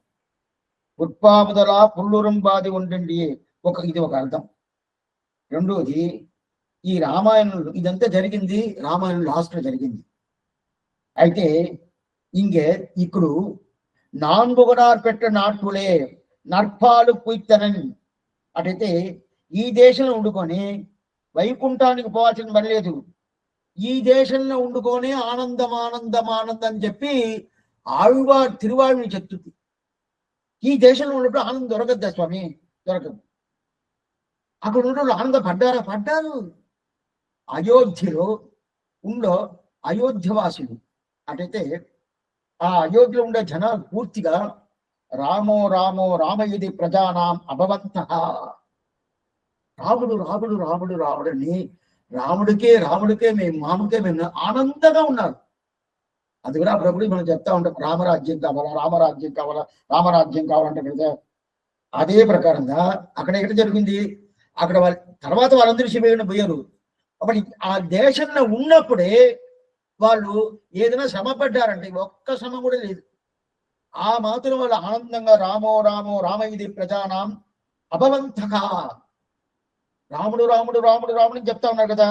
ఉత్పాముదల పుల్లురంబాది ఉండండి ఇది ఒక అర్థం. రెండోది, ఈ రామాయణంలో ఇదంతా జరిగింది రామాయణం లాస్ట్ లో జరిగింది. అయితే ఇంకే ఇప్పుడు నాన్బుగనార్ పెట్ట నాటులే నర్పాలు కుయిత్తనని అటైతే ఈ దేశంలో ఉండుకొని వైకుంఠానికి పోవాల్సిన పని లేదు. ఈ దేశంలో ఉండుకొని ఆనందం ఆనందం ఆనందం అని చెప్పి తిరువాళ్ళని చెప్తుంది. ఈ దేశంలో ఉన్నప్పుడు ఆనందం దొరకద్దా స్వామి? దొరకదు. అక్కడ ఉన్న ఆనందపడ్డారా? పడ్డారు. అయోధ్యలో అయోధ్యవాసులు అటైతే ఆ అయోధ్యలో ఉండే జనాలు పూర్తిగా రామో రామో రామయుధి ప్రజానాం అభవంత. రాముడు రాముడు రాముడు రాముడని రాముడికే మేము ఆనందంగా ఉన్నారు. అది కూడా అప్పుడప్పుడు మనం చెప్తా ఉంటాం, రామరాజ్యం కావాలా రామరాజ్యం కావాలా రామరాజ్యం కావాలంటే కదా. అదే ప్రకారంగా అక్కడ ఎక్కడ జరిగింది, అక్కడ తర్వాత వాళ్ళందరూ శివయ్యను పోయారు. అప్పుడు ఆ దేశంలో ఉన్నప్పుడే వాళ్ళు ఏదైనా శ్రమ పడ్డారంటే ఒక్క శ్రమ కూడా లేదు. ఆ మాత్రం వాళ్ళు ఆనందంగా రామో రామో రామయుధి ప్రజానాం అభవంతగా రాముడు రాముడు రాముడు రాముడు అని చెప్తా ఉన్నారు కదా.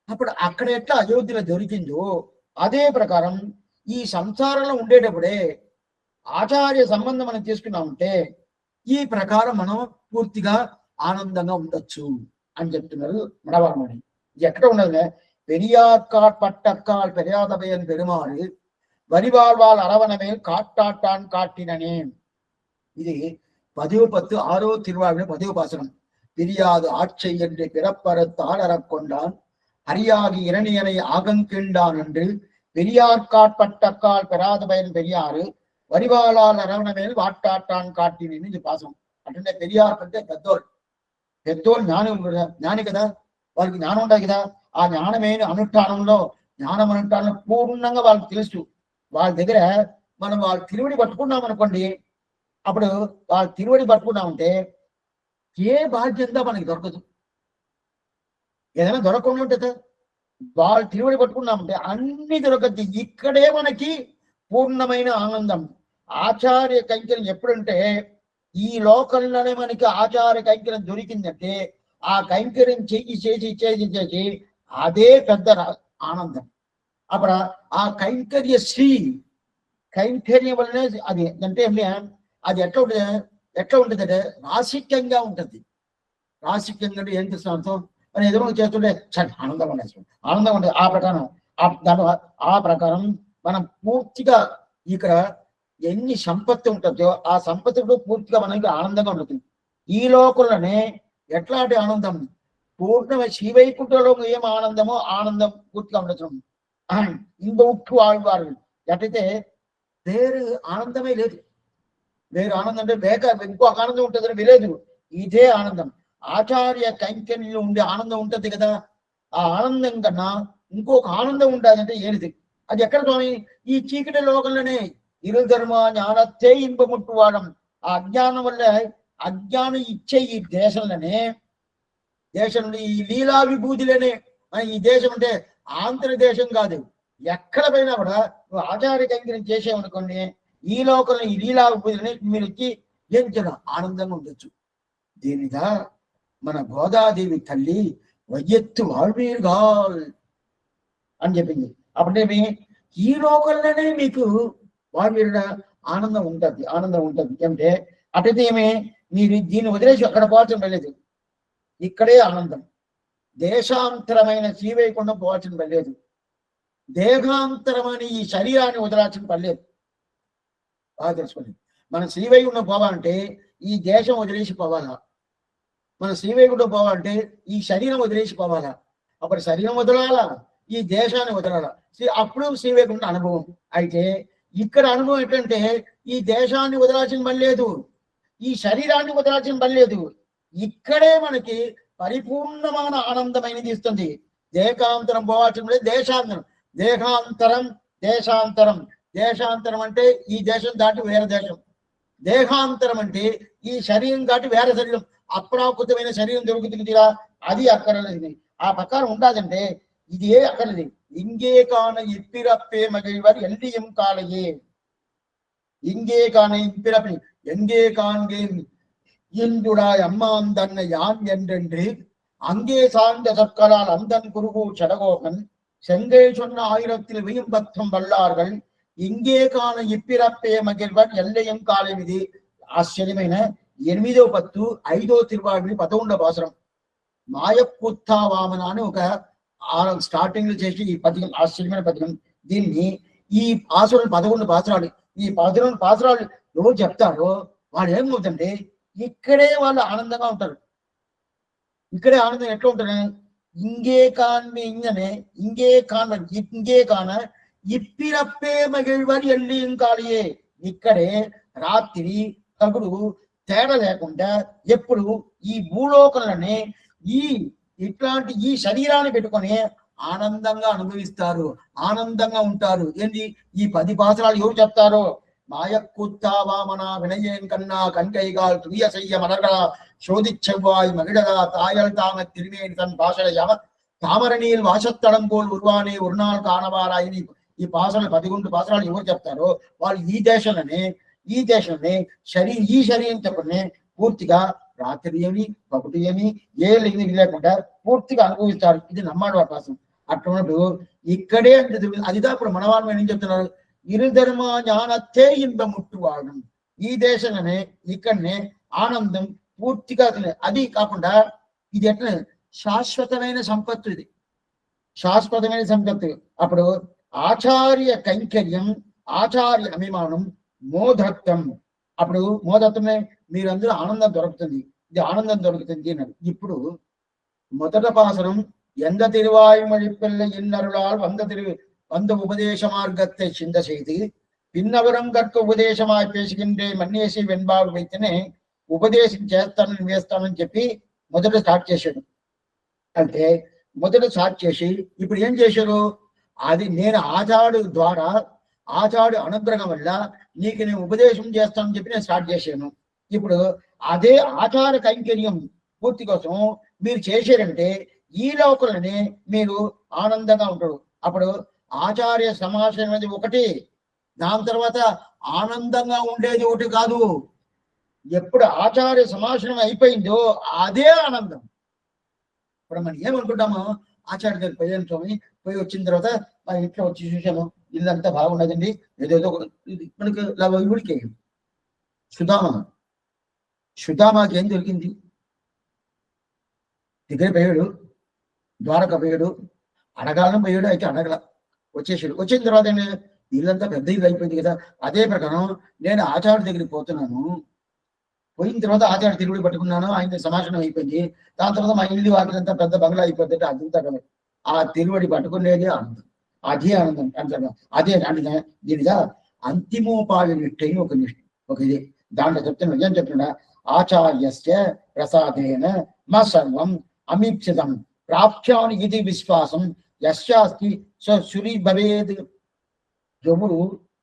అప్పుడు అక్కడ ఎట్లా అయోధ్యలో దొరికిందో అదే ప్రకారం ఈ సంసారంలో ఉండేటప్పుడే ఆచార్య సంబంధం మనం తీసుకున్నామంటే ఈ ప్రకారం మనం పూర్తిగా ఆనందంగా ఉండొచ్చు అని చెప్తున్నారు మనవాళ్ళని. ఇది ఎక్కడ ఉన్నది? பெரியார்காட் பட்டக்கால் பெரியாதவையன் பெருமாள் வரிவாழ்வாள் அரவணமேல் காட்டாட்டான் காட்டினனே. இது 10:10 6వ తిరువాళ్ళ 10వ பாசனம். பிரியாது ஆட்சை என்று பிறப்பறத் தாளரக் கொண்டான் அரியாகி இரணியனை ஆகங்கிண்டான் என்று பெரியார்காட் பட்டக்கால் பெறாதவையன் பெரியாరు వరివాళాల్ అరవణమేలు వాటాటాన్ కాటినని. ఇది పాసనం. అంటే పెరియార్ అంటే పెద్దోళ్ళు జ్ఞాని కదా, వాళ్ళకి జ్ఞానం ఉండాలి కదా. ఆ జ్ఞానమైన అనుష్ఠానంలో పూర్ణంగా వాళ్ళకి తెలుసు. వాళ్ళ దగ్గర మనం వాళ్ళ తిరువడి పట్టుకున్నాం అనుకోండి, అప్పుడు వాళ్ళ తిరువడి పట్టుకున్నామంటే ఏ బాధ్యత మనకి దొరకదు. ఏదైనా దొరకకుండా ఉంటుంది. వాళ్ళ తిరువడి పట్టుకున్నామంటే అన్ని దొరకద్ది. ఇక్కడే మనకి పూర్ణమైన ఆనందం. ఆచార్య కైంకర్యం ఎప్పుడంటే ఈ లోకంలోనే మనకి ఆచార్య కైంకర్యం దొరికిందంటే ఆ కైంకర్యం చేసి అదే పెద్ద ఆనందం. అప్పుడు ఆ కైంకర్యం వల్లనే అది అంటే అది ఎట్లా ఉంటుంది అంటే రాసిక్యంగా ఉంటుంది. రాసిక్యంగా అంటే ఏం అర్థం అని ఎదురు చేస్తుంటే ఆనందం ఉంటుంది. ఆ ప్రకారం మనం పూర్తిగా ఇక్కడ ఎన్ని సంపత్తి ఉంటుందో ఆ సంపత్తిలో పూర్తిగా మనకి ఆనందంగా ఉంటుంది. ఈ లోకంలోనే ఎట్లాంటి ఆనందం పూర్ణమే శ్రీవైకుంఠంలో ఏం ఆనందమో ఆనందం పూర్తిగా ఉండొచ్చు. ఇంత ఉక్కు ఆళ్వారు ఎట్లయితే వేరు ఆనందమే లేదు. వేరు ఆనందం అంటే ఇంకొక ఆనందం ఉంటుందని లేదు. ఇదే ఆనందం. ఆచార్య కైంకర్యంలో ఉండే ఆనందం ఉంటుంది కదా. ఆ ఆనందం కన్నా ఇంకొక ఆనందం ఉంటుందంటే ఏది? అది ఎక్కడ స్వామి? ఈ చీకటి లోకంలోనే ఇరుధర్మ జ్ఞానతే ఇంపముట్టువాడం. ఆ అజ్ఞానం వల్ల అజ్ఞానం ఇచ్చే ఈ దేశంలోనే ఈ లీలా విభూతిలోనే ఈ దేశం అంటే ఆంధ్ర దేశం కాదు, ఎక్కడ పోయినా కూడా నువ్వు ఆచార్య కైంకర్యం చేసేవనుకోండి, ఈ లోకంలో ఈ లీలా పూజలని మీరు వచ్చి ఏం చేయాలి, ఆనందంగా ఉండొచ్చు. దీనిగా మన గోదాదేవి తల్లి వయ్యెత్తు వాళ్వీరుగా అని చెప్పింది. అప్పుడేమి ఈ లోకంలోనే మీకు వాళ్వీరుడ ఆనందం ఉంటుంది, ఆనందం ఉంటుంది. అంటే అటైతే ఏమి మీరు దీన్ని వదిలేసి అక్కడ పోవాల్సిన పర్లేదు, ఇక్కడే ఆనందం. దేశాంతరమైన శ్రీవైకుంఠం పోవాల్సిన పర్లేదు, దేహాంతరమైన ఈ శరీరాన్ని వదలాల్సిన పర్లేదు. బాగా తెలుసుకోండి. మన శ్రీవైకుంఠం పోవాలంటే ఈ దేశం వదిలేసి పోవాలా, మన శ్రీవైకుంఠం పోవాలంటే ఈ శరీరం వదిలేసి పోవాలా. అప్పుడు శరీరం వదలాలా, ఈ దేశాన్ని వదలాలా, అప్పుడు శ్రీవైకుంఠ అనుభవం. అయితే ఇక్కడ అనుభవం ఏంటంటే ఈ దేశాన్ని వదలాల్సిన పని లేదు, ఈ శరీరాన్ని వదలాల్సిన పని లేదు, ఇక్కడే మనకి పరిపూర్ణమైన ఆనందమైనది ఇస్తుంది. దేశాంతరం పోవాల్సిన లేదు, దేశాంతరం. దేహాంతరం, దేశాంతరం. దేశాంతరం అంటే ఈ దేశం దాటి వేరే దేశం, దేహాంతరం అంటే ఈ శరీరం దాటి వేరే శరీరం, అప్రాకృతమైన శరీరం దొరుకుతుంది కదా, అది అక్కర్లేదు. ఆ ప్రకారం ఉండాలంటే ఇది ఏ అక్కర్లేదు. ఇంగే కాన ఇప్పిరప్పే మగిழ்வர் ఎల్లియం కాలయే, ఇంగే కాన ఇప్పిరప్పి ఎంగే కాన్గే இந்துடாய் அம்மான் தன்னை யான் என்றென்று அங்கே சார்ந்த சொற்களால் அந்தன் குருகு சடகோகன் செங்கை சொன்ன 1000 வெய்யம்பத்தம் வல்லார்கள் ఇంగే కాన ఇప్పిరప్పే మగిழ்வர் ఎల్లయం కాలం. ఇది ఆశ్చర్యమైన 8వ పత్తు 5వ తిరువాయుని 11వ పాసురం. మాయక్కుత్తా వామన అని ఒక స్టార్టింగ్ లో చేసి ఈ పద్యం, ఆశ్చర్యమైన పద్యం. దీన్ని ఈ పాసురం 11 పాసురాలు, ఈ 11 పాసురాలు ఎవరు చెప్తారో వాళ్ళు ఏమవుతుంటే ఇక్కడే వాళ్ళు ఆనందంగా ఉంటారు. ఇక్కడే ఆనందం ఎట్లా ఉంటుంది, ఇంగే కాన్మి ఇంగనే ఇంగే కాన ఇంగే కాన ఇప్పిరప్పే మగిழ்வர் ఎల్లియం కాలయే. ఇక్కడే రాత్రి పగలు తేడా లేకుండా ఎప్పుడు ఈ భూలోకంలోనే ఈ ఇట్లాంటి ఈ శరీరాన్ని పెట్టుకొని ఆనందంగా అనుభవిస్తారు, ఆనందంగా ఉంటారు. ఏంటి ఈ 10 పాసురాలు ఎవరు చెప్తారో, மாயக்கூத்தா வாமனா வினயன் கண்ணா கண்கைகால் துரிய செய்ய மலர்களா சோதிச் செவ்வாய் மகிழதா தாயல் தாம திருமேனி தன் பாசலையாம தாமரணியில் వాసత్తడం పోల్ ఉర్వానే ஒரு நாள் కానవారాయని. ఈ పాసలు 11 పాసరాలు ఎవరు చెప్తారో వాళ్ళు ఈ దేశంలోనే ఈ శరీరం చెప్పనే పూర్తిగా రాత్రి ఏమి పగటి ఏమి ఏ లేకుండా పూర్తిగా అనుభవిస్తారు. ఇది నమ్మాడు ఆ పాసం. అట్లా ఇక్కడే అదిగా ఇప్పుడు మన వాళ్ళు ఏం చెప్తున్నారు, ఇరుధర్మ జ్ఞానతే ఇన్పం ముట్టువాడు. ఈ దేశంలోనే ఇక్కడనే ఆనందం పూర్తిగా. అది కాకుండా ఇది ఎట్లా శాశ్వతమైన సంపత్తు, ఇది శాశ్వతమైన సంపత్తు. అప్పుడు ఆచార్య కైంకర్యం, ఆచార్య అభిమానం, మోదత్వం. అప్పుడు మోదత్వమే మీరందరూ ఆనందం దొరుకుతుంది, ఇది ఆనందం దొరుకుతుంది అన్నారు. ఇప్పుడు మొదట పాసనం எந்த திருவாய்மொழி பிள்ளை இன்னருளால் வந்த உபதேச மார்க்கத்தை சிந்த செய்து பின்னவரும் கற்க ఉపదేశమాய் பேசுகின்றே మన్నేసి వెన్బాగు వైతేనే ఉపదేశం వేస్తానని చెప్పి మొదట స్టార్ట్ చేశాడు. అంటే మొదట స్టార్ట్ చేసి ఇప్పుడు ఏం చేశారు, అది నేను ఆచార్యుడు ద్వారా ఆచార్యుడు అనుగ్రహం వల్ల నీకు నేను ఉపదేశం చేస్తానని చెప్పి నేను స్టార్ట్ చేశాను. ఇప్పుడు అదే ఆచార కైంకర్యం పూర్తి కోసం మీరు చేశారంటే ఈ లోకంలోనే మీరు ఆనందంగా ఉంటారు. అప్పుడు ఆచార్య సమాచారం అనేది ఒకటి, దాని తర్వాత ఆనందంగా ఉండేది ఒకటి కాదు. ఎప్పుడు ఆచార్య సమాచారం అయిపోయిందో అదే ఆనందం. ఇప్పుడు మనం ఏమనుకుంటామో, ఆచార్య దగ్గర పోయాను స్వామి, పోయి వచ్చిన తర్వాత మా ఇంట్లో వచ్చి చూసాము, ఇల్లంతా బాగున్నదండి, ఏదేదో మనకి ఇవిడికి సుధామాకి ఏం దొరికింది, దగ్గర పోయాడు, ద్వారక పోయాడు, అడగాలని పోయాడు, అయితే అడగల, వచ్చేసాడు. వచ్చిన తర్వాత ఇల్లంతా పెద్ద ఇల్లు అయిపోయింది కదా. అదే ప్రకారం నేను ఆచార్య దగ్గరికి పోతున్నాను, పోయిన తర్వాత ఆచార్య తిరుగుడు పట్టుకున్నాను, ఆయన సమాచారం అయిపోయింది. దాని తర్వాత మా ఇల్లు వాకిలంతా పెద్ద బంగ్లా అయిపోతుంది. అదంతా కదా ఆ తిరువడి పట్టుకునేది ఆనందం, అదే ఆనందం అంటారు. అదే అంటే దీనిగా అంతిమోపాయ నిష్ఠని ఒక ఇది దాంట్లో చెప్తున్నా. ఏం చెప్తున్నా, ఆచార్యస్య ప్రసాదేన మా సర్వం అమీప్సితం ప్రాప్యాని ఇది విశ్వాసం యశాస్తి సురి భవేద్. ఎవరు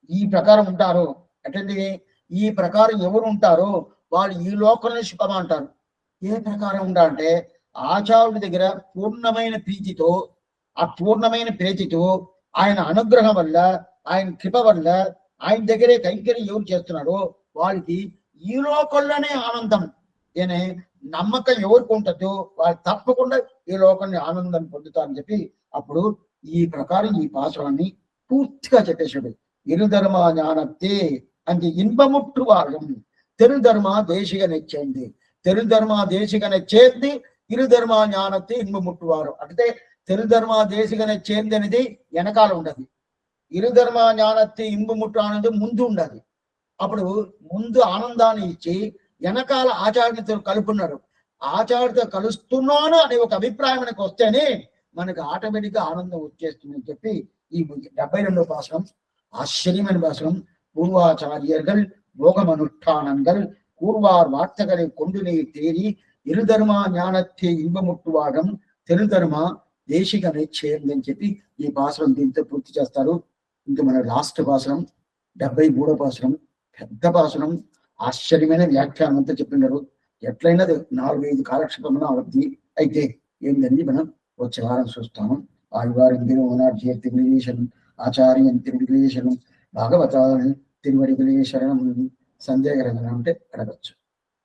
ఈ ప్రకారం ఉంటారో, అంటే ఈ ప్రకారం ఎవరు ఉంటారో వాళ్ళు ఈ లోకంలో సుఖమా అంటారు. ఏ ప్రకారం ఉండాలంటే ఆచార్యుడి దగ్గర పూర్ణమైన ప్రీతితో, ఆ పూర్ణమైన ప్రీతితో ఆయన అనుగ్రహం వల్ల, ఆయన కృప వల్ల, ఆయన దగ్గరే కైంకర్యం ఎవరు చేస్తున్నారో వాళ్ళకి ఈ లోకంలోనే ఆనందం అనే నమ్మకం ఎవరికి ఉంటుందో వాళ్ళు తప్పకుండా ఈ లోకాన్ని ఆనందం పొందుతారని చెప్పి అప్పుడు ఈ ప్రకారం ఈ పాసురాన్ని పూర్తిగా చెప్పేశాడు. ఇరుధర్మ ஞானத்தே అంటే ఇన్పముట్టు వారం తెరుధర్మ దేశిగనే చేంది, తెరుధర్మ దేశిగనే చేంది ఇరుధర్మ ஞானத்தை ఇన్పముట్టువారు. అంటే తెరుధర్మ దేశిగనే చేంది అనేది వెనకాల ఉండదు, ఇరుధర్మ ஞானத்தை ఇన్పముట్టు అనేది ముందు ఉండదు. అప్పుడు ముందు ఆనందాన్ని ఇచ్చి వెనకాల ఆచార్యులతో కలుపున్నారు. ఆచార్యతో కలుస్తున్నాను అనే ఒక అభిప్రాయం మనకు వస్తేనే మనకు ఆటోమేటిక్ గా ఆనందం వచ్చేస్తుందని చెప్పి ఈ 72వ பாசுரம் ஆச்சரியமான பாசுரம். பூர்வாச்சாரியர்கள் போகமனுஷ்டானங்கள் கூர்வார் வார்த்தைகளை கொண்டு நீர் தேறி இருதர்மா ஞானத்தை ఇన్పముట్టువాడం తెలుధర్మ దేశికనే చేయందని చెప్పి ఈ పాసురం దీంతో పూర్తి చేస్తారు. ఇంకా మన లాస్ట్ పాసురం 73వ పాసురం, పెద్ద పాసురం, ఆశ్చర్యమైన వ్యాఖ్యానం అంతా చెప్పినారు. ఎట్లయినా 4-5 కాలక్షేపమున అవధి అయితే ఏంటని మనం వచ్చే వారం చూస్తాము. ఆదివారం దినం తిరువిలేశనం, ఆచార్యం తిరువిలేశనం, భాగవతాన్ని తిరువడిగిలే శరణం, సందేహం అంటే అడగచ్చు.